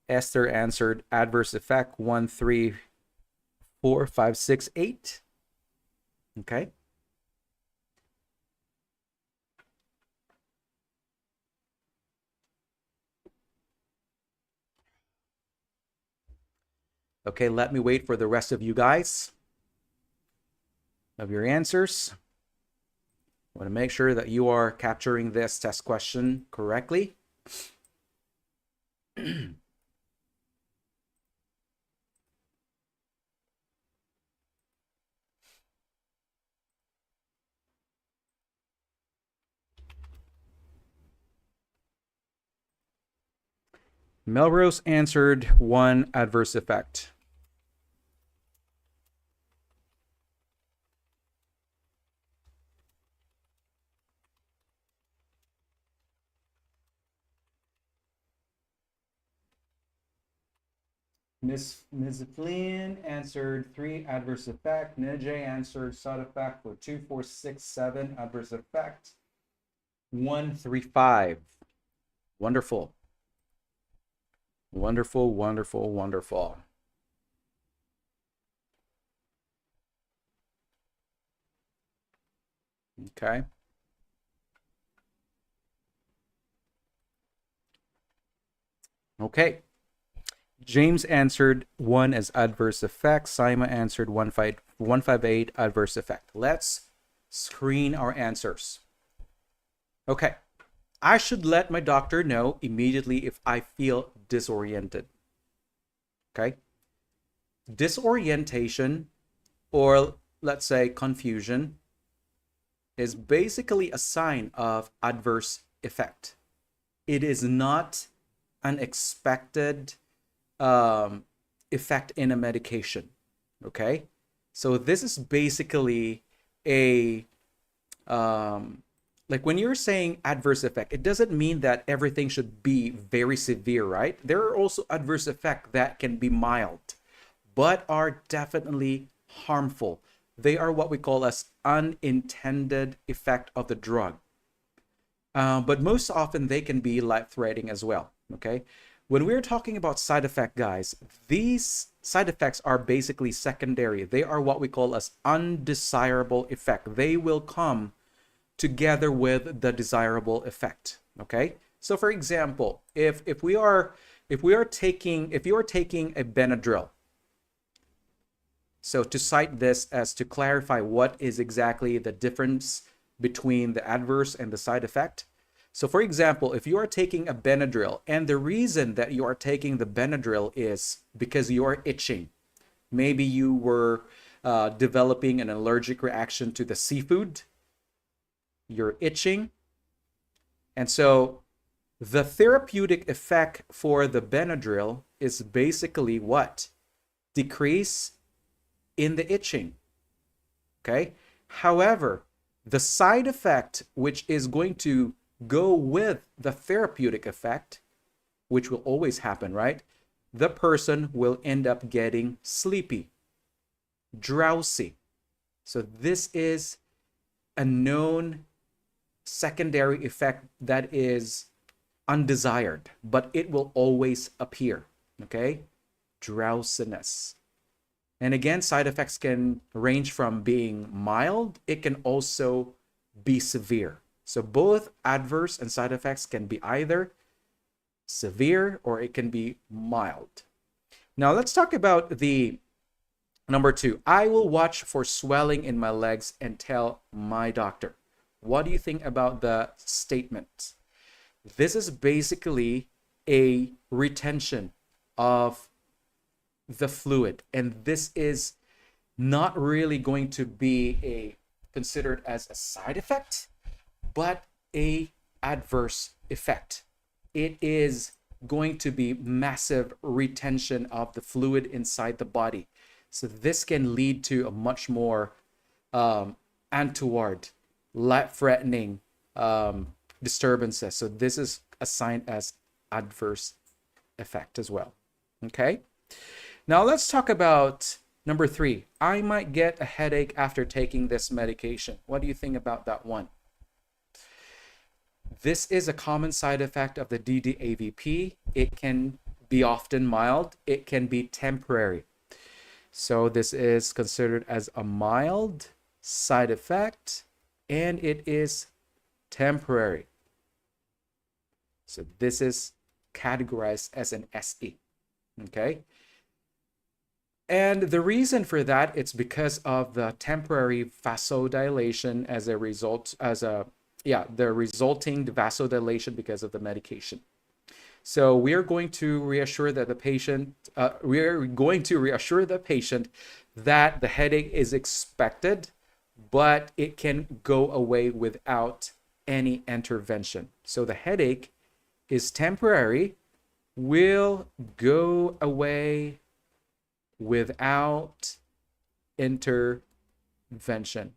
Esther answered adverse effect 1, 3, 4, 5, 6, 8. Okay. Okay, let me wait for the rest of you guys of your answers. I want to make sure that you are capturing this test question correctly. Melrose answered 1 adverse effect. Ms. Flynn answered 3 adverse effect. Nijay answered side effect for 2, 4, 6, 7 adverse effect. 1, 3, 5. Wonderful. Wonderful, wonderful, wonderful. Okay. Okay. James answered 1 as adverse effect. Simon answered 158 adverse effect. Let's screen our answers. Okay. I should let my doctor know immediately if I feel disoriented. Okay. Disorientation, or let's say confusion, is basically a sign of adverse effect. It is not an expected effect in a medication. Okay, so this is basically a like when you're saying adverse effect, it doesn't mean that everything should be very severe, right? There are also adverse effects that can be mild, but are definitely harmful. They are what we call as unintended effect of the drug. But most often they can be life-threatening as well. Okay, when we're talking about side effect, guys, these side effects are basically secondary. They are what we call as undesirable effect. They will come together with the desirable effect. Okay, so for example, if you are taking a Benadryl, so to cite this as to clarify what is exactly the difference between the adverse and the side effect. So for example, if you are taking a Benadryl and the reason that you are taking the Benadryl is because you are itching, maybe you were developing an allergic reaction to the seafood, you're itching, and so the therapeutic effect for the Benadryl is basically what? Decrease in the itching. Okay. However, the side effect, which is going to go with the therapeutic effect, which will always happen, right? The person will end up getting sleepy, drowsy. So this is a known secondary effect that is undesired, but it will always appear. Okay. Drowsiness. And again, side effects can range from being mild, it can also be severe. So both adverse and side effects can be either severe or it can be mild. Now let's talk about the number 2. I will watch for swelling in my legs and tell my doctor. What do you think about the statement? This is basically a retention of the fluid, and this is not really going to be considered as a side effect, but a adverse effect. It is going to be massive retention of the fluid inside the body. So this can lead to a much more untoward, life-threatening disturbances. So this is assigned as adverse effect as well. Okay. Now let's talk about number 3. I might get a headache after taking this medication. What do you think about that one? This is a common side effect of the DDAVP. It can be often mild. It can be temporary. So this is considered as a mild side effect, and it is temporary. So this is categorized as an SE. Okay. And the reason for that, it's because of the temporary vasodilation as a result, the resulting vasodilation because of the medication. So we are going to reassure that the patient, that the headache is expected, but it can go away without any intervention. So the headache is temporary, will go away without intervention.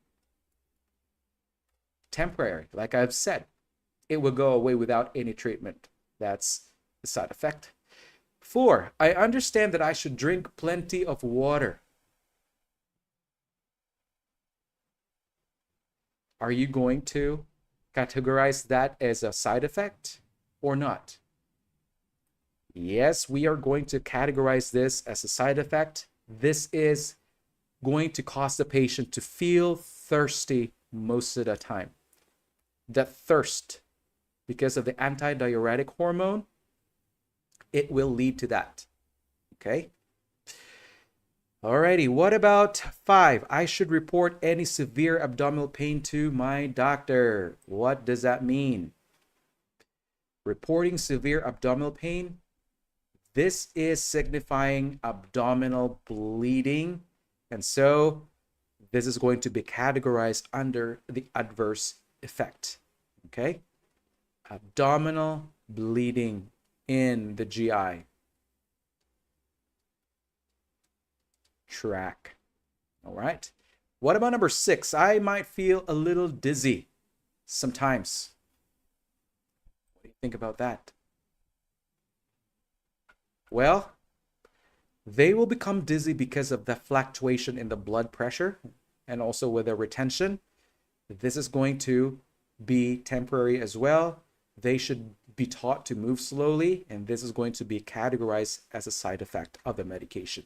Temporary, like I've said, it will go away without any treatment. That's the side effect. 4, I understand that I should drink plenty of water. Are you going to categorize that as a side effect or not? Yes, we are going to categorize this as a side effect. This is going to cause the patient to feel thirsty most of the time. That thirst, because of the antidiuretic hormone, it will lead to that. Okay? Alrighty, what about 5? I should report any severe abdominal pain to my doctor. What does that mean? Reporting severe abdominal pain, this is signifying abdominal bleeding. And so this is going to be categorized under the adverse effect. Okay? Abdominal bleeding in the GI tract. All right. What about number 6? I might feel a little dizzy sometimes. What do you think about that? Well, they will become dizzy because of the fluctuation in the blood pressure and also with the retention. This is going to be temporary as well. They should be taught to move slowly, and this is going to be categorized as a side effect of the medication.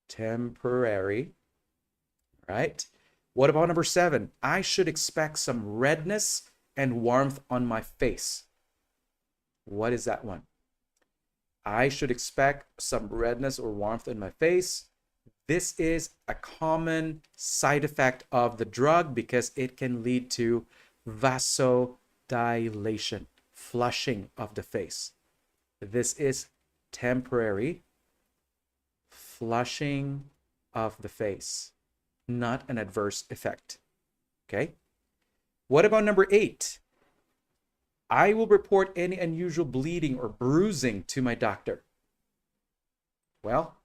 Temporary, right? What about number 7? I should expect some redness and warmth on my face. What is that one? I should expect some redness or warmth in my face. This is a common side effect of the drug because it can lead to vasodilation, flushing of the face. This is temporary flushing of the face, not an adverse effect. Okay? What about number 8? I will report any unusual bleeding or bruising to my doctor. Well,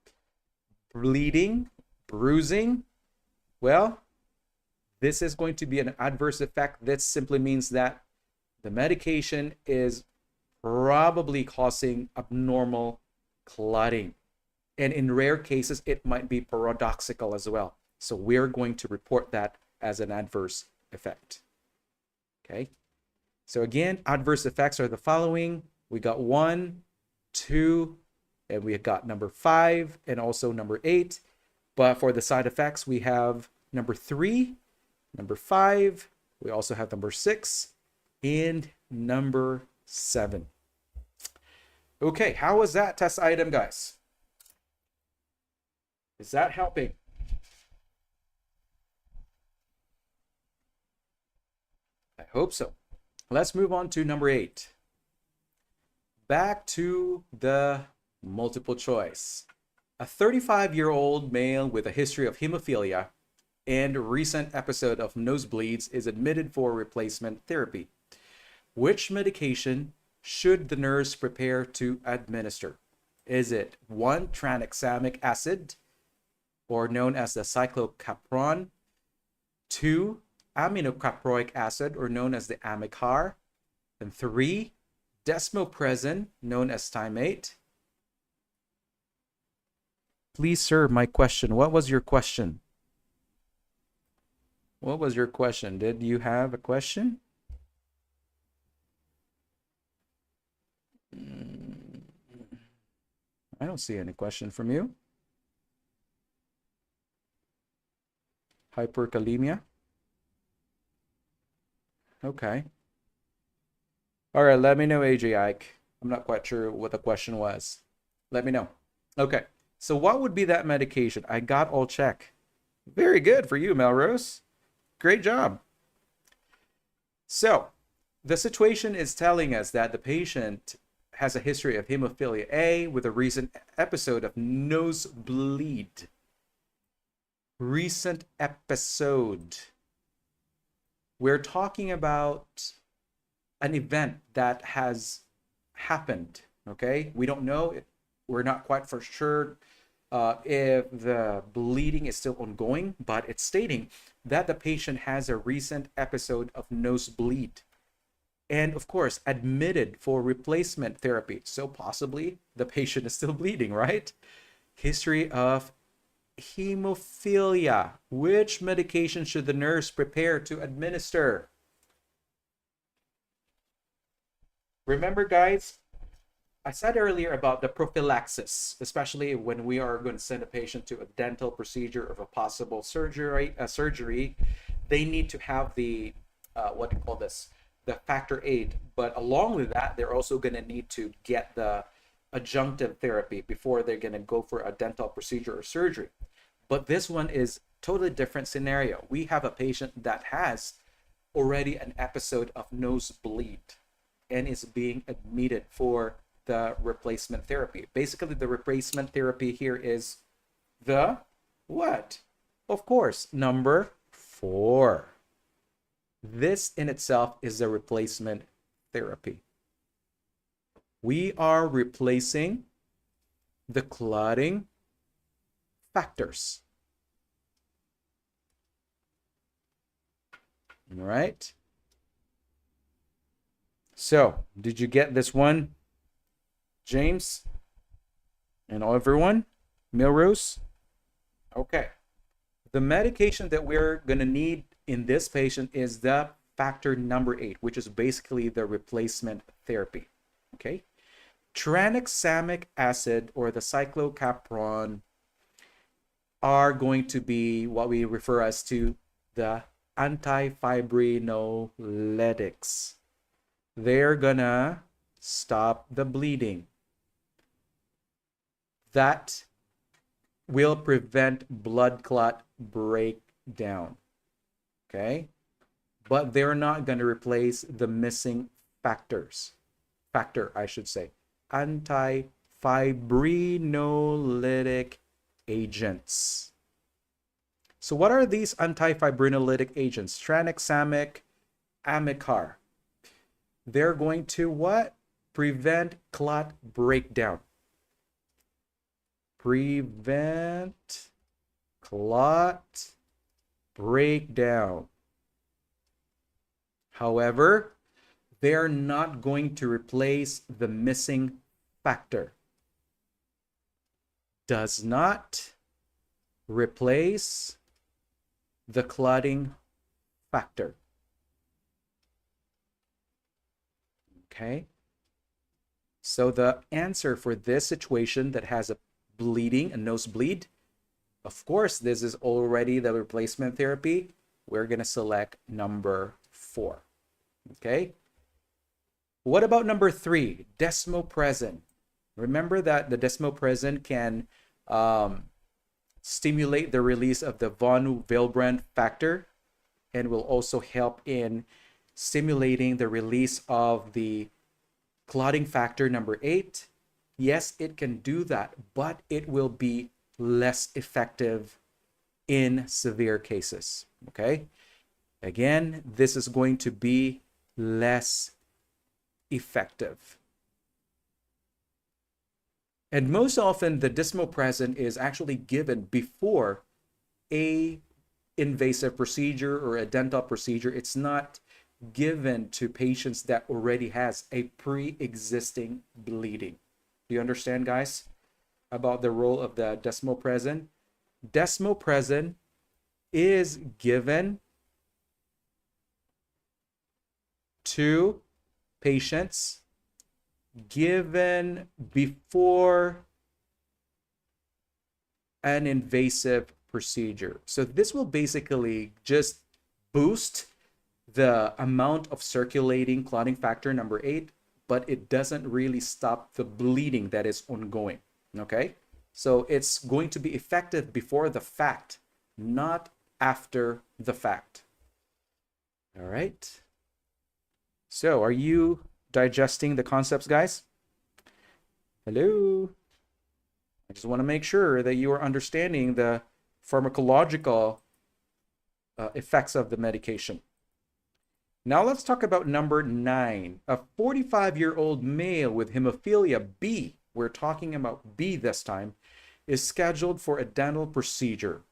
bleeding, bruising, well, this is going to be an adverse effect. This simply means that the medication is probably causing abnormal clotting. And in rare cases, it might be paradoxical as well. So we're going to report that as an adverse effect. Okay. So again, adverse effects are the following. We got 1, 2, and we got number 5 and also number 8. But for the side effects, we have number 3, number 5. We also have number 6 and number 7. Okay, how was that test item, guys? Is that helping? I hope so. Let's move on to number 8. Back to the multiple choice. A 35-year-old male with a history of hemophilia and a recent episode of nosebleeds is admitted for replacement therapy. Which medication should the nurse prepare to administer? Is it 1, tranexamic acid, or known as the cyclopropin, 2, aminocaproic acid, or known as the Amicar, and 3, desmopressin, known as Thymate? Please, sir, my question. What was your question? What was your question? Did you have a question? I don't see any question from you. Hyperkalemia? Okay. All right, let me know, AJ Ike. I'm not quite sure what the question was. Let me know. Okay, so what would be that medication? I got all check. Very good for you, Melrose. Great job. So, the situation is telling us that the patient has a history of hemophilia A with a recent episode of nosebleed. Recent episode. We're talking about an event that has happened Okay, we don't know. We're not quite for sure if the bleeding is still ongoing, but it's stating that the patient has a recent episode of nosebleed and, of course, admitted for replacement therapy. So possibly the patient is still bleeding, right? History of hemophilia. Which medication should the nurse prepare to administer? Remember, guys, I said earlier about the prophylaxis, especially when we are going to send a patient to a dental procedure or a possible surgery, they need to have the what do you call this, the factor VIII. But along with that, they're also going to need to get the adjunctive therapy before they're going to go for a dental procedure or surgery. But this one is totally different scenario. We have a patient that has already an episode of nosebleed and is being admitted for the replacement therapy. Basically, the replacement therapy here is the what? Of course, number 4. This in itself is a replacement therapy. We are replacing the clotting factors. All right. So, did you get this one, James? And everyone? Milrose? Okay. The medication that we're going to need in this patient is the factor number 8, which is basically the replacement therapy. Okay. Tranexamic acid or the cyclopropyl are going to be what we refer as to the antifibrinolytics. They're gonna stop the bleeding. That will prevent blood clot breakdown. Okay? But they're not going to replace the missing factor, I should say. Antifibrinolytic agents. So what are these antifibrinolytic agents? Tranexamic, Amicar. They're going to what? Prevent clot breakdown. Prevent clot breakdown. However, they're not going to replace the missing factor. Does not replace the clotting factor. Okay. So the answer for this situation that has a bleeding, a nosebleed, of course, this is already the replacement therapy. We're going to select number 4. Okay. What about number 3, desmopressin? Remember that the desmopressin can stimulate the release of the von Willebrand factor and will also help in stimulating the release of the clotting factor number 8. Yes, it can do that, but it will be less effective in severe cases. Okay. Again, this is going to be less effective. And most often the desmopressin is actually given before a invasive procedure or a dental procedure. It's not given to patients that already has a pre-existing bleeding. Do you understand, guys, about the role of the desmopressin? Desmopressin is given to patients given before an invasive procedure. So this will basically just boost the amount of circulating clotting factor number 8, but it doesn't really stop the bleeding that is ongoing. Okay, so it's going to be effective before the fact, not after the fact. All right. So are you digesting the concepts, guys? Hello? I just want to make sure that you are understanding the pharmacological effects of the medication. Now let's talk about number 9. A 45-year-old male with hemophilia B, we're talking about B this time, is scheduled for a dental procedure.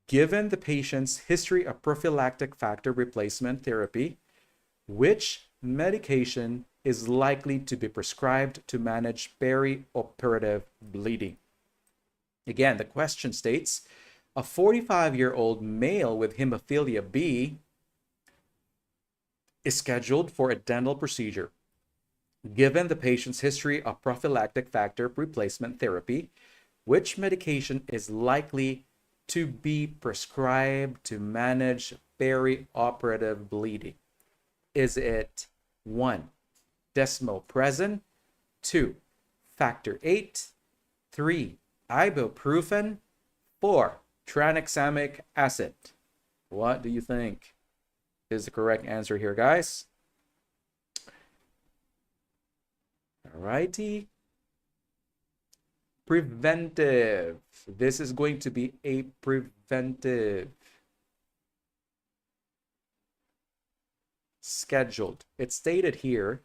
Given the patient's history of prophylactic factor replacement therapy, which medication is likely to be prescribed to manage perioperative bleeding? Again, the question states, a 45-year-old male with hemophilia B is scheduled for a dental procedure. Given the patient's history of prophylactic factor replacement therapy, which medication is likely to be prescribed to manage perioperative bleeding? Is it 1, desmopressin, 2, factor 8, 3, ibuprofen, 4, tranexamic acid? What do you think is the correct answer here, guys? Alrighty. Preventive. This is going to be a preventive. Scheduled. It's stated here,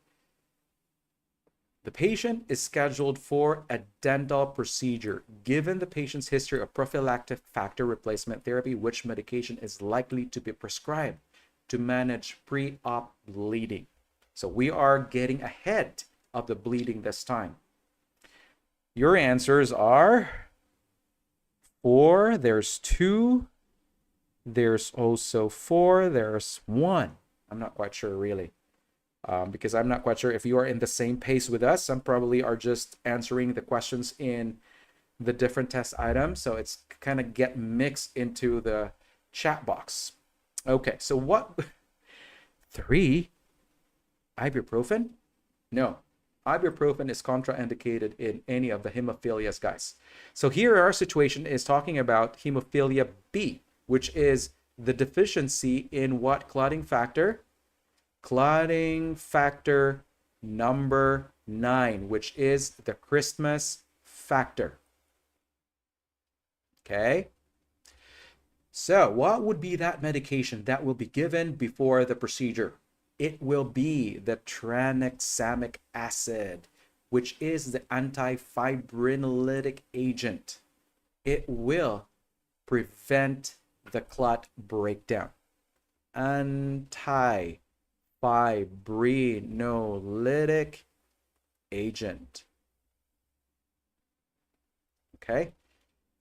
the patient is scheduled for a dental procedure. Given the patient's history of prophylactic factor replacement therapy, which medication is likely to be prescribed to manage pre-op bleeding? So we are getting ahead of the bleeding this time. Your answers are 4, there's 2, there's also 4, there's 1. I'm not quite sure really, because I'm not quite sure if you are in the same pace with us. Some probably are just answering the questions in the different test items, so it's kind of get mixed into the chat box. Okay, so what? 3, ibuprofen? No, ibuprofen is contraindicated in any of the hemophilias, guys. So here our situation is talking about hemophilia B, which is the deficiency in what clotting factor? Clotting factor number 9, which is the Christmas factor. Okay. So what would be that medication that will be given before the procedure? It will be the tranexamic acid, which is the antifibrinolytic agent. It will prevent the clot breakdown. Antifibrinolytic agent. Okay?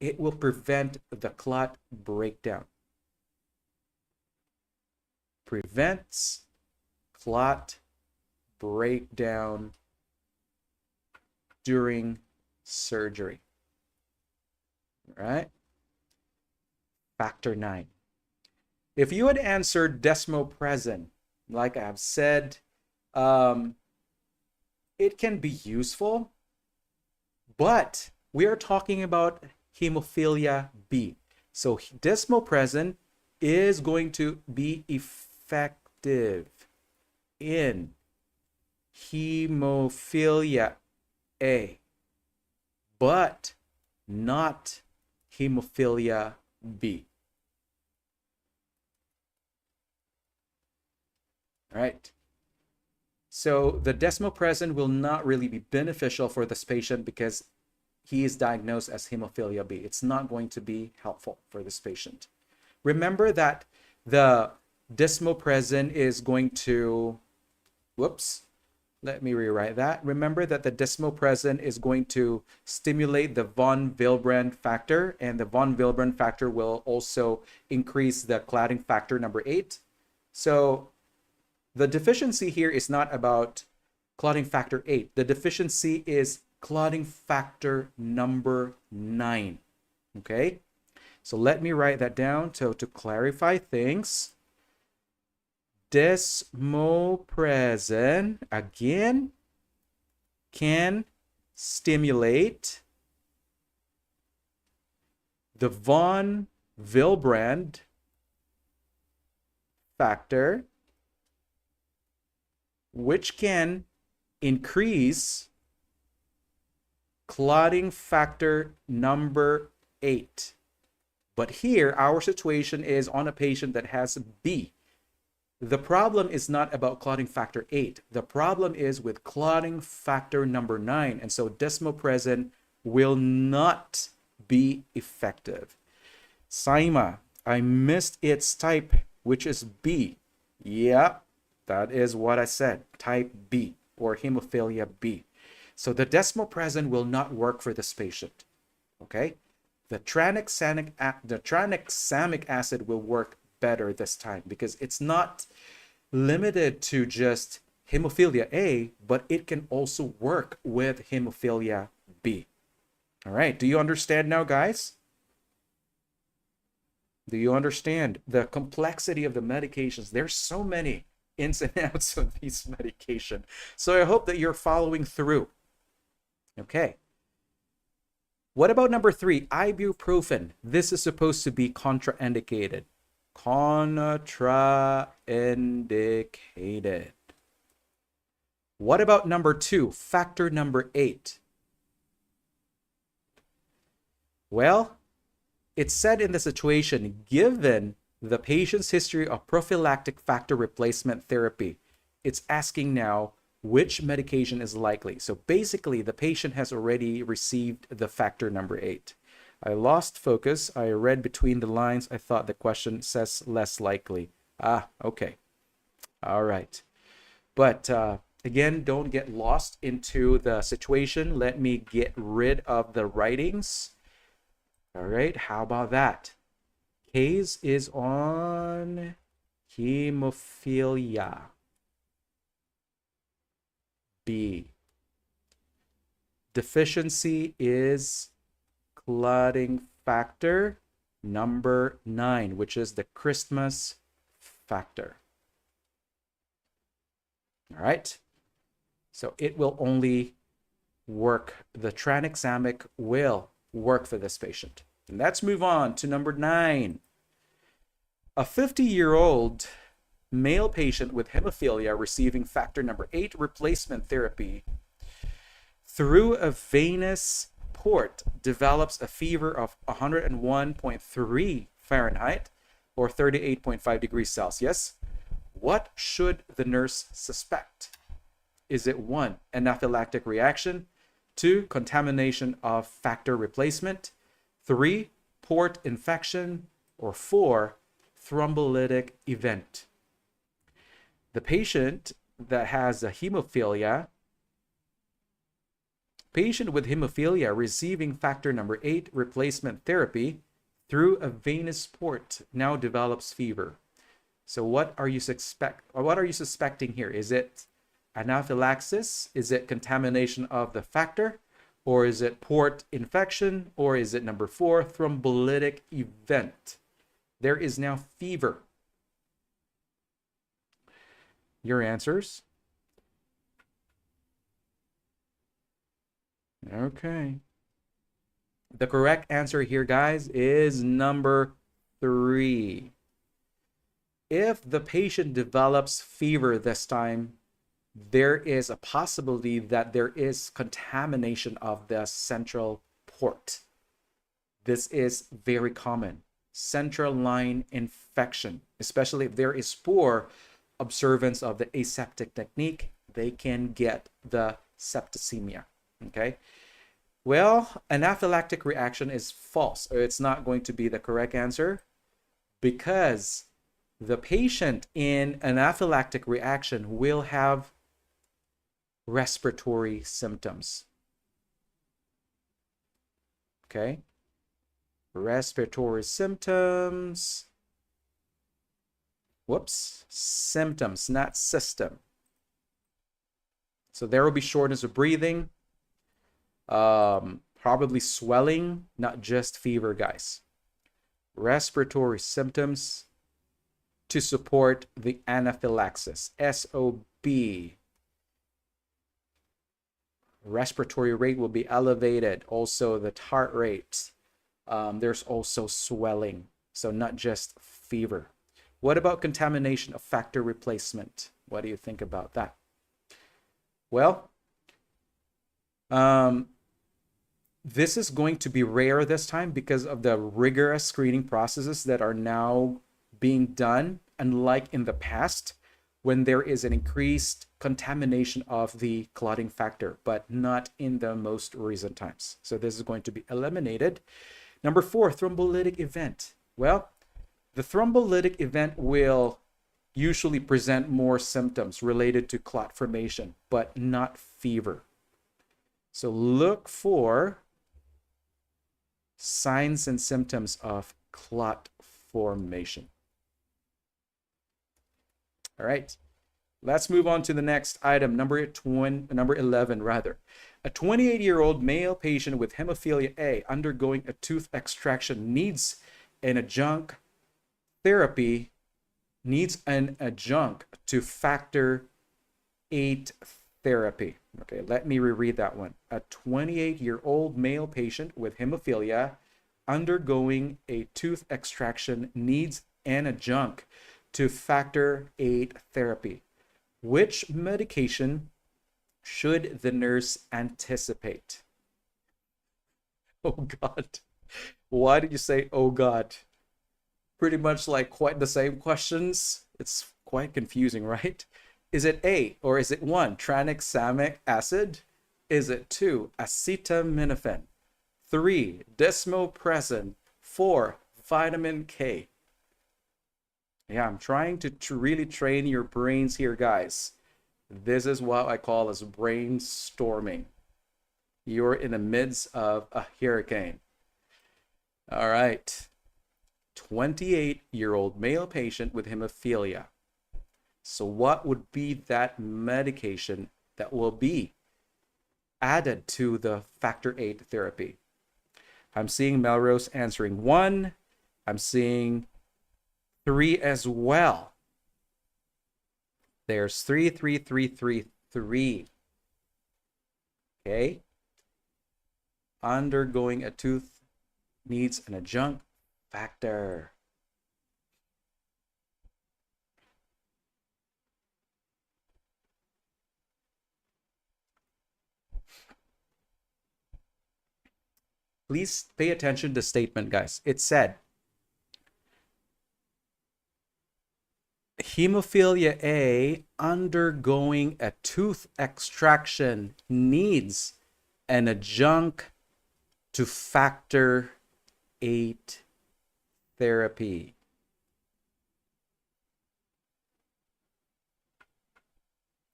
It will prevent the clot breakdown. Prevents clot breakdown during surgery. All right? Factor 9. If you had answered desmopressin, like I've said, it can be useful, but we are talking about hemophilia B. So desmopressin is going to be effective in hemophilia A, but not hemophilia B. All right. So the desmopressin will not really be beneficial for this patient because he is diagnosed as hemophilia B. It's not going to be helpful for this patient. Remember that the desmopressin is going to, let me rewrite that. Remember that the desmopressin is going to stimulate the von Willebrand factor, and the von Willebrand factor will also increase the clotting factor number 8. So the deficiency here is not about clotting factor 8. The deficiency is clotting factor number 9. Okay? So let me write that down to clarify things. Desmopressin, again, can stimulate the von Willebrand factor, which can increase clotting factor number 8. But here, our situation is on a patient that has B. The problem is not about clotting factor 8. The problem is with clotting factor number 9. And so desmopressin will not be effective. Saima, I missed its type, which is B. Yeah, that is what I said, type B or hemophilia B. So the desmopressin will not work for this patient, okay? The tranexamic acid will work better this time because it's not limited to just hemophilia A, but it can also work with hemophilia B. All right, do you understand now, guys? Do you understand the complexity of the medications? There's so many ins and outs of these medication. So I hope that you're following through. Okay. What about number 3, ibuprofen? This is supposed to be contraindicated. Contraindicated. What about number 2, factor number 8? Well, it's said in the situation, given the patient's history of prophylactic factor replacement therapy, it's asking now which medication is likely. So basically, the patient has already received the factor number 8. I lost focus. I read between the lines. I thought the question says less likely. Okay. All right. But again, don't get lost into the situation. Let me get rid of the writings. All right, how about that? Case is on hemophilia B. Deficiency is clotting factor number 9, which is the Christmas factor. All right, so it will only work. The tranexamic will work for this patient. And let's move on to number 9. A 50-year-old male patient with hemophilia receiving factor number 8 replacement therapy through a venous port develops a fever of 101.3 Fahrenheit or 38.5 degrees Celsius. What should the nurse suspect? Is it 1, anaphylactic reaction, 2, contamination of factor replacement, 3, port infection, or 4, thrombolytic event? The patient that has a patient with hemophilia receiving factor number 8 replacement therapy through a venous port now develops fever. So what are you suspecting here? Is it anaphylaxis? Is it contamination of the factor? Or is it port infection? Or is it number 4, thrombolytic event? There is now fever. Your answers? Okay. The correct answer here, guys, is number 3. If the patient develops fever this time, there is a possibility that there is contamination of the central port. This is very common. Central line infection, especially if there is poor observance of the aseptic technique, they can get the septicemia. Okay. Well, anaphylactic reaction is false, or it's not going to be the correct answer, because the patient in anaphylactic reaction will have respiratory symptoms. Okay. Respiratory symptoms. Whoops. Symptoms, not system. So there will be shortness of breathing, probably swelling, not just fever, guys. Respiratory symptoms to support the anaphylaxis, SOB. Respiratory rate will be elevated. Also, the heart rate. There's also swelling, so not just fever. What about contamination of factor replacement? What do you think about that? Well, this is going to be rare this time because of the rigorous screening processes that are now being done, unlike in the past, when there is an increased contamination of the clotting factor, but not in the most recent times. So this is going to be eliminated. Number 4, thrombolytic event. Well, the thrombolytic event will usually present more symptoms related to clot formation, but not fever. So look for signs and symptoms of clot formation. All right, let's move on to the next item, number 11 rather. A 28-year-old male patient with hemophilia A undergoing a tooth extraction needs an adjunct therapy, needs an adjunct to factor 8 therapy. Okay, let me reread that one. A 28-year-old male patient with hemophilia undergoing a tooth extraction needs an adjunct to factor 8 therapy. Which medication should the nurse anticipate? Oh God. Why did you say, oh God? Pretty much like quite the same questions. It's quite confusing, right? Is it A, or is it 1, tranexamic acid? Is it 2, acetaminophen? 3, desmopressin? 4, vitamin K? Yeah, I'm trying to really train your brains here, guys. This is what I call as brainstorming. You're in the midst of a hurricane. All right. 28-year-old male patient with hemophilia. So what would be that medication that will be added to the factor 8 therapy? I'm seeing Melrose answering 1. I'm seeing 3 as well. There's 3, 3, 3, 3, 3. Okay. Undergoing a tooth needs an adjunct factor. Please pay attention to the statement, guys. It said, hemophilia A undergoing a tooth extraction needs an adjunct to factor 8 therapy.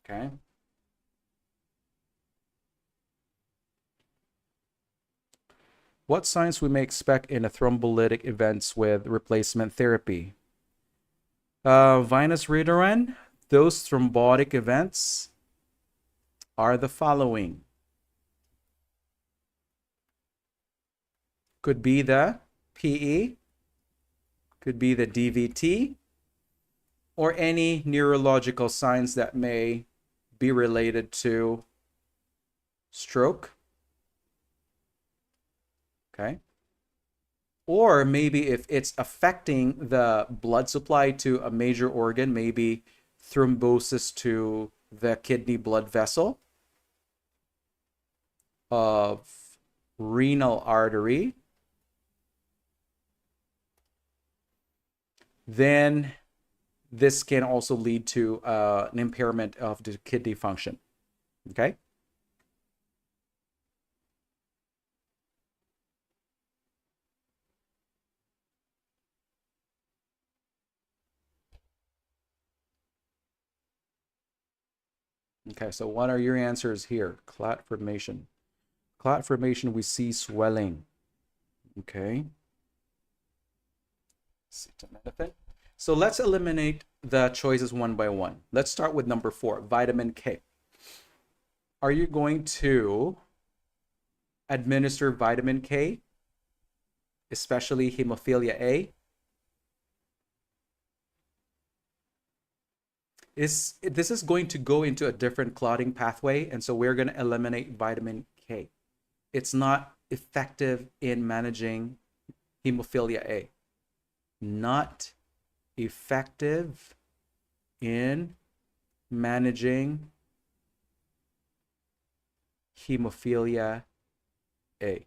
Okay. What signs we may expect in a thrombolytic events with replacement therapy? Venous redoran, those thrombotic events are the following. Could be the PE, could be the DVT, or any neurological signs that may be related to stroke. Okay. Or maybe if it's affecting the blood supply to a major organ, maybe thrombosis to the kidney blood vessel, of renal artery, then this can also lead to an impairment of the kidney function. Okay. Okay, so what are your answers here? Clot formation. Clot formation, we see swelling. Okay. Acetaminophen. So let's eliminate the choices one by one. Let's start with number 4, vitamin K. Are you going to administer vitamin K, especially hemophilia A? This is going to go into a different clotting pathway, and so we're going to eliminate vitamin K. It's not effective in managing hemophilia A. Not effective in managing hemophilia A.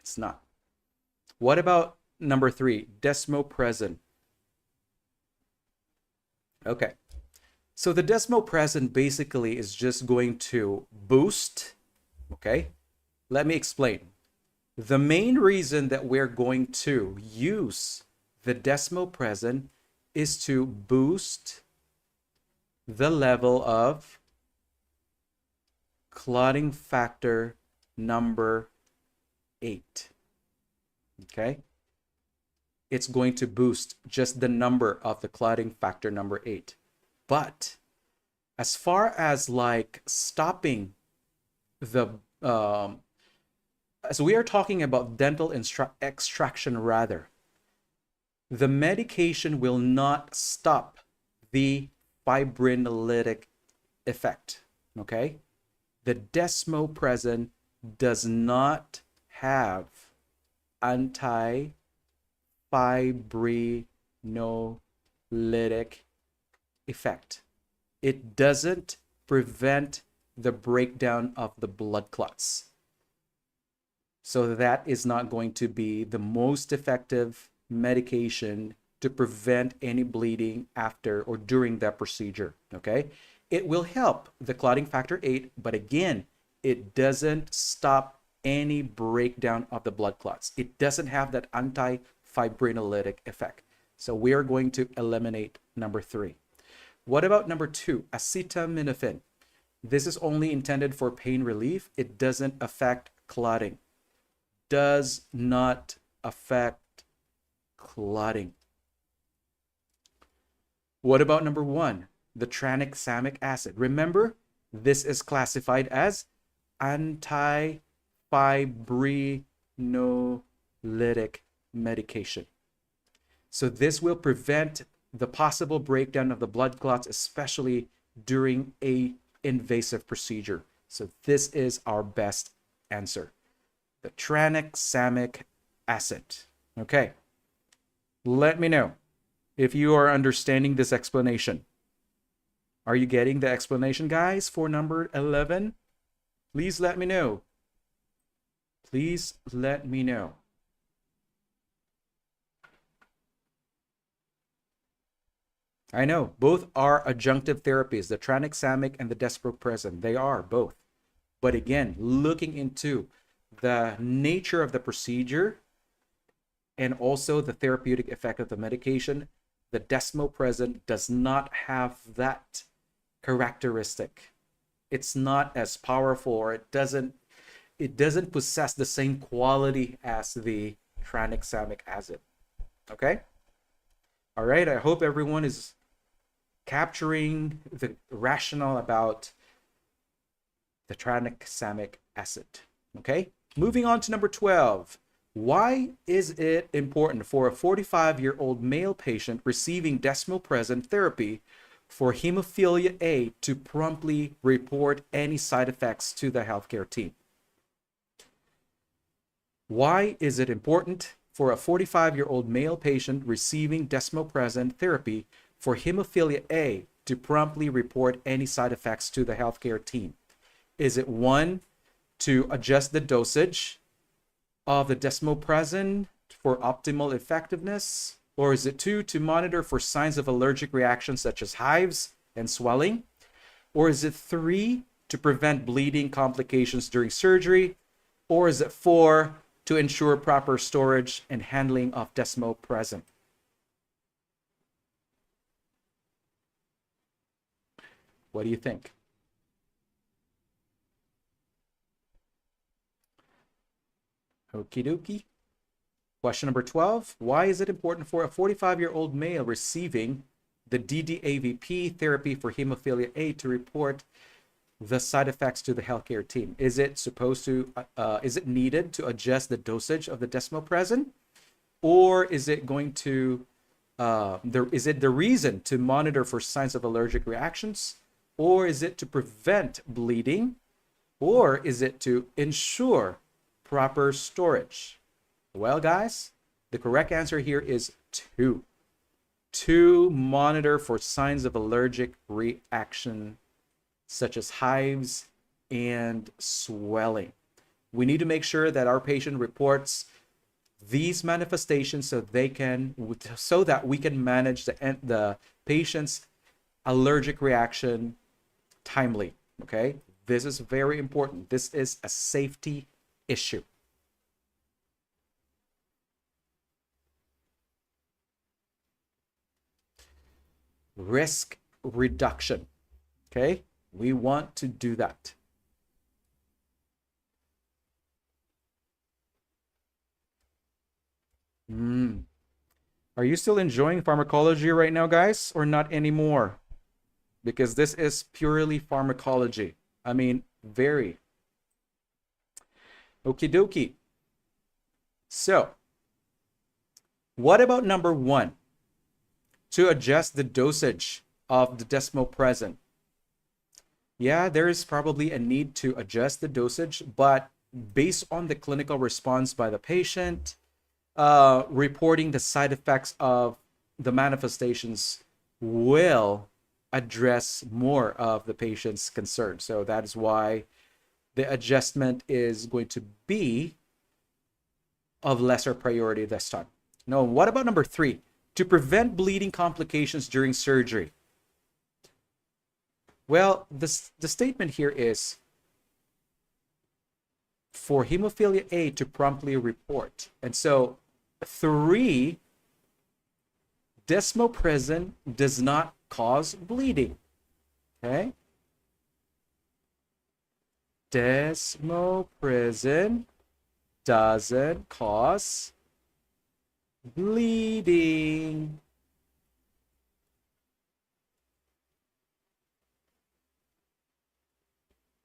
It's not. What about number 3, desmopressin? Okay. So the desmopressin basically is just going to boost, okay? Let me explain. The main reason that we're going to use the desmopressin is to boost the level of clotting factor number 8. Okay? It's going to boost just the number of the clotting factor number 8. But as far as like stopping the as we are talking about dental extraction rather, the medication will not stop the fibrinolytic effect. Okay? The desmopressin does not have anti-fibrinolytic effect. It doesn't prevent the breakdown of the blood clots. So that is not going to be the most effective medication to prevent any bleeding after or during that procedure, okay? It will help the clotting factor 8, but again, it doesn't stop any breakdown of the blood clots. It doesn't have that anti-fibrinolytic effect. So we are going to eliminate number 3. What about number 2, acetaminophen? This is only intended for pain relief. It doesn't affect clotting. Does not affect clotting. What about number 1, the tranexamic acid? Remember, this is classified as anti-fibrinolytic medication. So this will prevent the possible breakdown of the blood clots, especially during a invasive procedure. So this is our best answer. The tranexamic acid. Okay. Let me know if you are understanding this explanation. Are you getting the explanation, guys, for number 11? Please let me know. Please let me know. I know, both are adjunctive therapies, the tranexamic and the desmopressin. They are both. But again, looking into the nature of the procedure and also the therapeutic effect of the medication, the desmopressin does not have that characteristic. It's not as powerful, or it doesn't possess the same quality as the tranexamic acid. Okay? All right, I hope everyone is capturing the rationale about the tranexamic acid. Okay? Moving on to number 12. Why is it important for a 45-year-old male patient receiving desmopressin therapy for hemophilia A to promptly report any side effects to the healthcare team? Why is it important for a 45-year-old male patient receiving desmopressin therapy for hemophilia A to promptly report any side effects to the healthcare team? Is it 1, to adjust the dosage of the desmopressin for optimal effectiveness? Or is it 2, to monitor for signs of allergic reactions such as hives and swelling? Or is it 3, to prevent bleeding complications during surgery? Or is it 4, to ensure proper storage and handling of desmopressin? What do you think? Okie dokie. Question number 12. Why is it important for a 45-year-old male receiving the DDAVP therapy for hemophilia A to report the side effects to the healthcare team? Is it needed to adjust the dosage of the desmopressin? Or is it going to, is it the reason to monitor for signs of allergic reactions? Or is it to prevent bleeding? Or is it to ensure proper storage? Well, guys, the correct answer here is 2. To monitor for signs of allergic reaction, such as hives and swelling. We need to make sure that our patient reports these manifestations so that we can manage the patient's allergic reaction timely. Okay, this is very important. This is a safety issue. Risk reduction. Okay, we want to do that. Are you still enjoying pharmacology right now, guys, or not anymore? Because this is purely pharmacology. I mean, very. Okie dokie. So, what about number 1? To adjust the dosage of the desmopressin. Yeah, there is probably a need to adjust the dosage, but based on the clinical response by the patient, reporting the side effects of the manifestations will address more of the patient's concern. So that is why the adjustment is going to be of lesser priority this time. Now, what about number 3? To prevent bleeding complications during surgery. Well, the statement here is for hemophilia A to promptly report. And so 3, desmopressin does not cause bleeding. Okay? Desmopressin doesn't cause bleeding.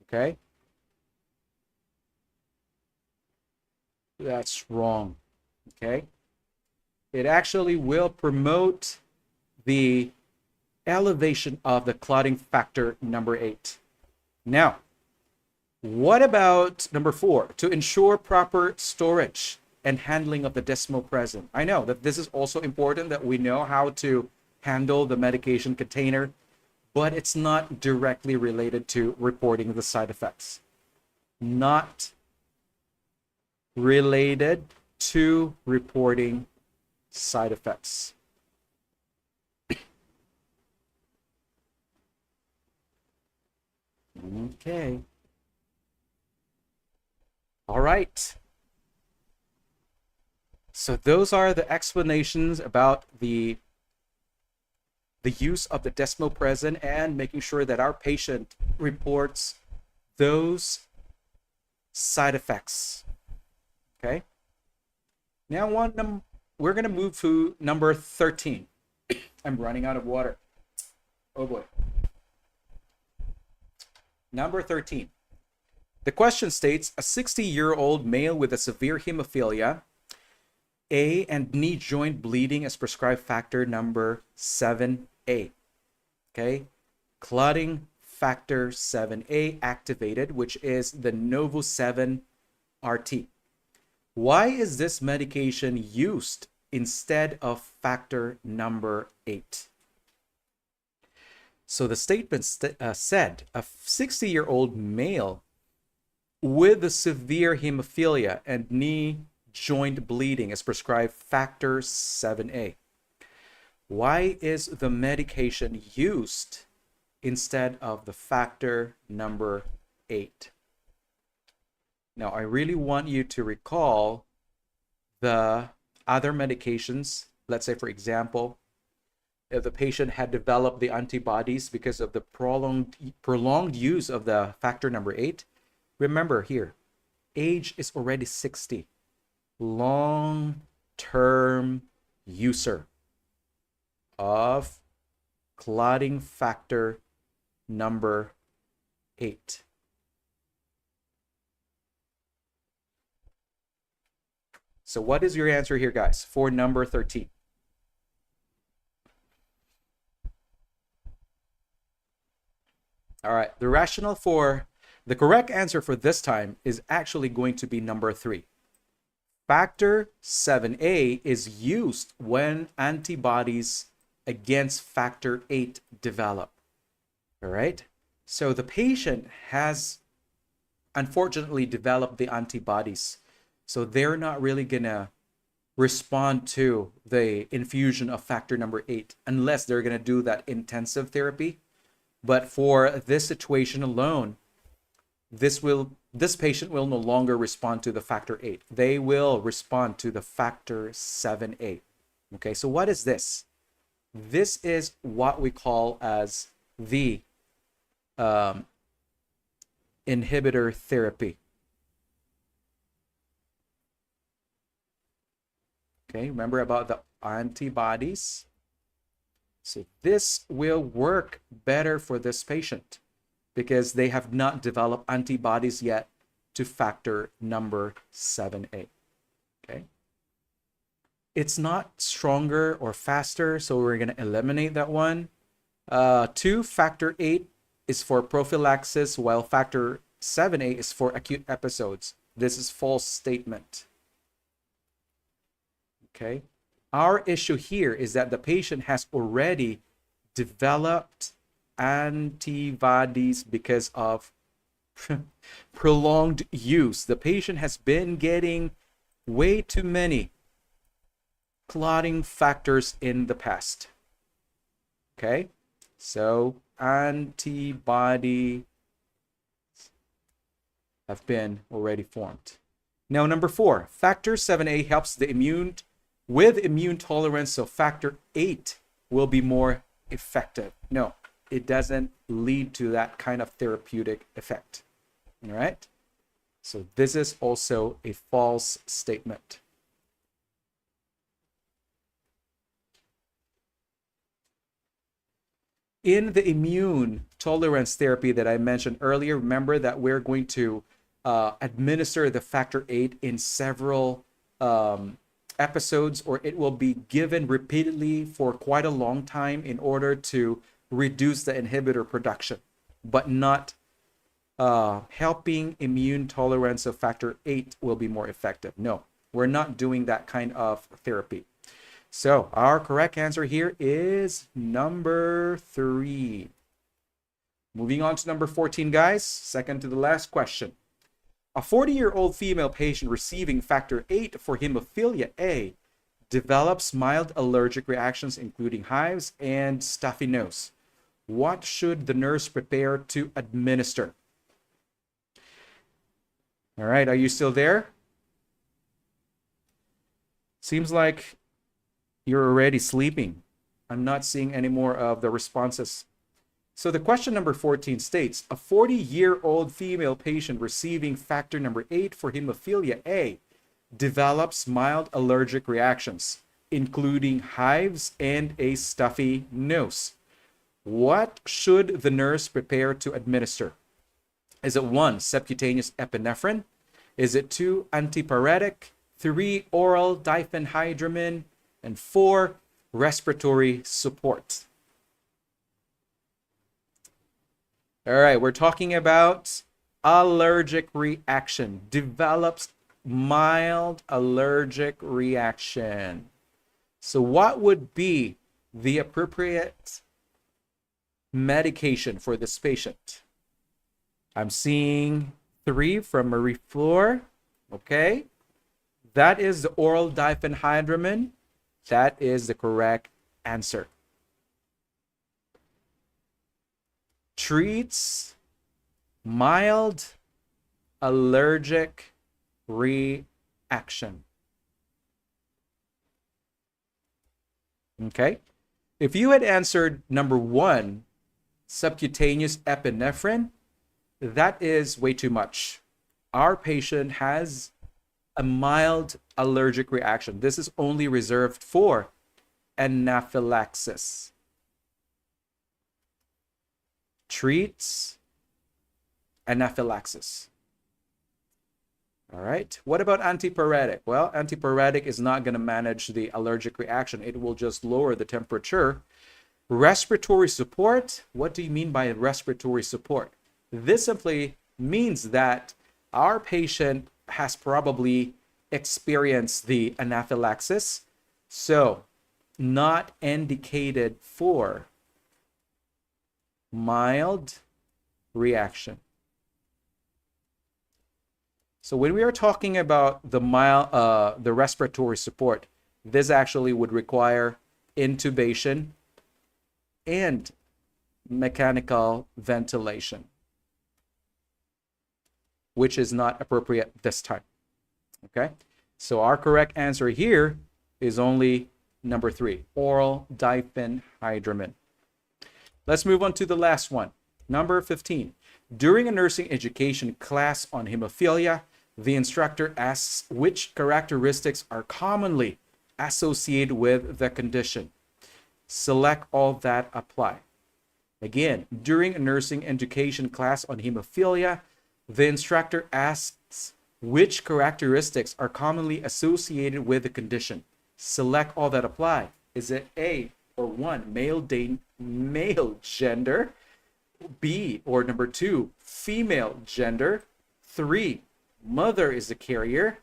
Okay? That's wrong. Okay? It actually will promote the elevation of the clotting factor number 8. Now, what about number 4? To ensure proper storage and handling of the desmopressin. I know that this is also important, that we know how to handle the medication container, but it's not directly related to reporting the side effects. Not related to reporting side effects. Okay. All right. So those are the explanations about the use of the desmopressin and making sure that our patient reports those side effects. Okay. Now we're going to move to number 13. I'm running out of water. Oh boy. Number 13. The question states, a 60-year-old male with a severe hemophilia A and knee joint bleeding is prescribed factor number 7A. Okay? Clotting factor 7A activated, which is the Novo-7 RT. Why is this medication used instead of factor number 8? So the statement said a 60-year-old male with a severe hemophilia and knee joint bleeding is prescribed factor 7A. Why is the medication used instead of the factor number 8? Now, I really want you to recall the other medications. Let's say, for example, if the patient had developed the antibodies because of the prolonged use of the factor number 8, remember here, age is already 60. Long-term user of clotting factor number 8. So what is your answer here, guys, for number 13? All right, the rationale for the correct answer for this time is actually going to be number 3. Factor 7A is used when antibodies against factor 8 develop. All right, so the patient has unfortunately developed the antibodies, so they're not really gonna respond to the infusion of factor number 8 unless they're going to do that intensive therapy. But for this situation alone, this patient will no longer respond to the factor 8. They will respond to the factor 7A. Okay, so what is this? This is what we call as the inhibitor therapy. Okay, remember about the antibodies? So this will work better for this patient because they have not developed antibodies yet to factor number 7A. Okay. It's not stronger or faster, so we're going to eliminate that one. 2, factor 8 is for prophylaxis, while factor 7A is for acute episodes. This is false statement. Okay. Our issue here is that the patient has already developed antibodies because of prolonged use. The patient has been getting way too many clotting factors in the past. Okay, so antibody have been already formed. Now, number 4, factor 7A helps the immune tolerance, so factor 8 will be more effective. No, it doesn't lead to that kind of therapeutic effect. All right, so this is also a false statement. In the immune tolerance therapy that I mentioned earlier, remember that we're going to administer the factor 8 in several episodes, or it will be given repeatedly for quite a long time in order to reduce the inhibitor production, but not helping immune tolerance of factor 8 will be more effective. No, we're not doing that kind of therapy. So our correct answer here is number 3. Moving on to number 14, guys. Second to the last question. A 40-year-old female patient receiving factor 8 for hemophilia A develops mild allergic reactions, including hives and stuffy nose. What should the nurse prepare to administer? All right, are you still there? Seems like you're already sleeping. I'm not seeing any more of the responses. So the question number 14 states, a 40-year-old female patient receiving factor number 8 for hemophilia A develops mild allergic reactions, including hives and a stuffy nose. What should the nurse prepare to administer? Is it 1, subcutaneous epinephrine? Is it 2, antipyretic? 3, oral diphenhydramine? And 4, respiratory support. All right, we're talking about allergic reaction. Develops mild allergic reaction. So what would be the appropriate medication for this patient? I'm seeing 3 from Marie Fleur. Okay, that is the oral diphenhydramine. That is the correct answer. Treats mild allergic reaction. Okay. If you had answered number 1, subcutaneous epinephrine, that is way too much. Our patient has a mild allergic reaction. This is only reserved for anaphylaxis. Treats anaphylaxis. All right. What about antipyretic? Well, antipyretic is not going to manage the allergic reaction. It will just lower the temperature. Respiratory support. What do you mean by respiratory support? This simply means that our patient has probably experienced the anaphylaxis, so not indicated for mild reaction. So when we are talking about the respiratory support, this actually would require intubation and mechanical ventilation, which is not appropriate this time. Okay, so our correct answer here is only number 3, oral diphenhydramine. Let's move on to the last one, number 15. During a nursing education class on hemophilia, the instructor asks which characteristics are commonly associated with the condition. Select all that apply. Again, during a nursing education class on hemophilia, the instructor asks which characteristics are commonly associated with the condition. Select all that apply. Is it A, or 1, male gender, B, or number 2, female gender, 3, mother is the carrier,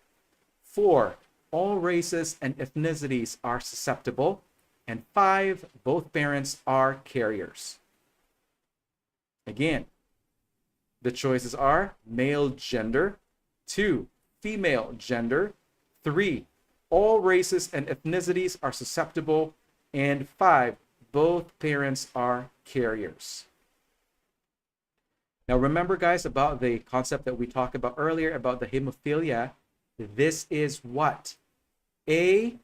4, all races and ethnicities are susceptible, and 5, both parents are carriers. Again, the choices are male gender, 2, female gender, 3, all races and ethnicities are susceptible, and 5, both parents are carriers. Now remember, guys, about the concept that we talked about earlier about the hemophilia. This is what? A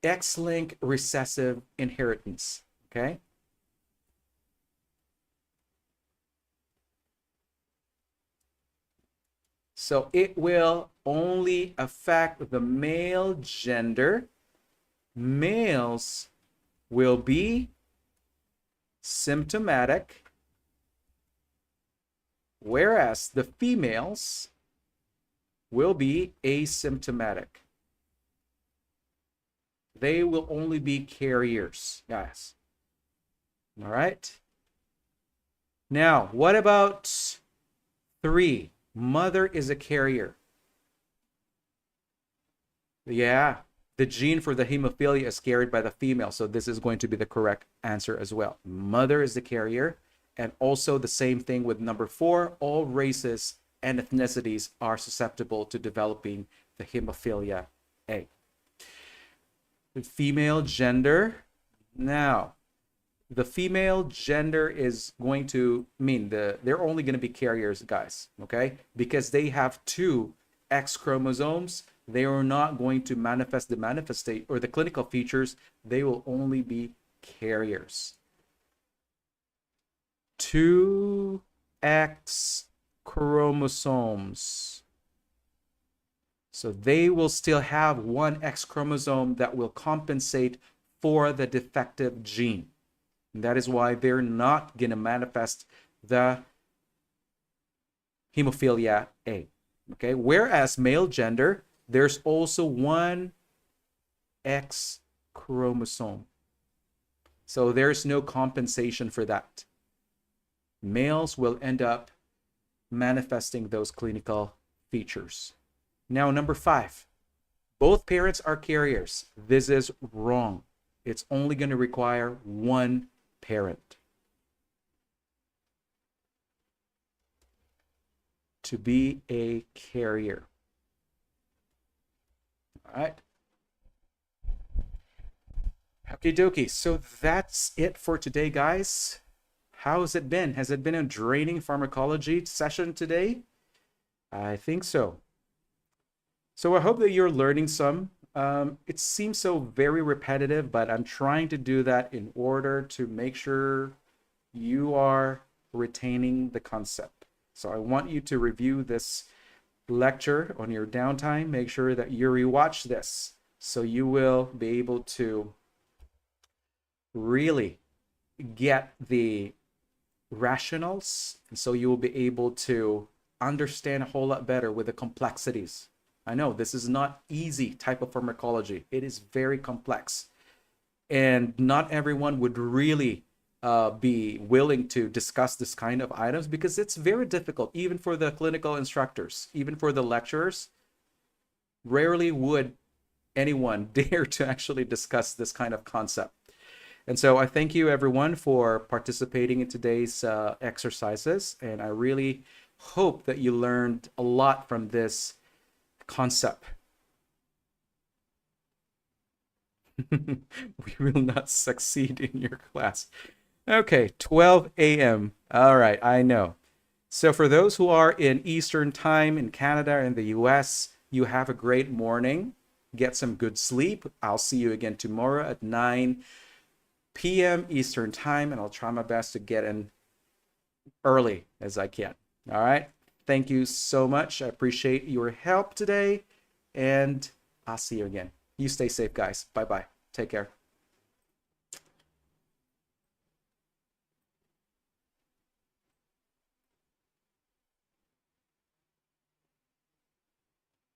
X-linked recessive inheritance, okay? So it will only affect the male gender. Males will be symptomatic, whereas the females will be asymptomatic. They will only be carriers, guys. All right. Now, what about 3? Mother is a carrier. Yeah, the gene for the hemophilia is carried by the female, so this is going to be the correct answer as well. Mother is the carrier, and also the same thing with number 4. All races and ethnicities are susceptible to developing the hemophilia A. The female gender. Now, the female gender is going to mean they're only going to be carriers, guys, okay? Because they have 2 X chromosomes, they are not going to manifest the clinical features. They will only be carriers. 2 X chromosomes. So they will still have 1 X chromosome that will compensate for the defective gene. And that is why they're not going to manifest the hemophilia A. Okay, whereas male gender, there's also 1 X chromosome. So there's no compensation for that. Males will end up manifesting those clinical features. Now, number 5, both parents are carriers. This is wrong. It's only going to require 1 parent to be a carrier. All right. Okie dokie. So that's it for today, guys. How's it been? Has it been a draining pharmacology session today? I think so. So I hope that you're learning some. It seems so very repetitive, but I'm trying to do that in order to make sure you are retaining the concept. So I want you to review this lecture on your downtime. Make sure that you rewatch this so you will be able to really get the rationals, and so you will be able to understand a whole lot better with the complexities. I know this is not easy type of pharmacology. It is very complex, and not everyone would really be willing to discuss this kind of items because it's very difficult, even for the clinical instructors, even for the lecturers. Rarely would anyone dare to actually discuss this kind of concept. And so I thank you everyone for participating in today's exercises. And I really hope that you learned a lot from this concept. We will not succeed in your class. Okay, 12 a.m. All right, I know. So for those who are in Eastern time in Canada and the US, you have a great morning. Get some good sleep. I'll see you again tomorrow at 9 p.m. Eastern time, and I'll try my best to get in early as I can. All right. Thank you so much. I appreciate your help today, and I'll see you again. You stay safe, guys. Bye-bye. Take care.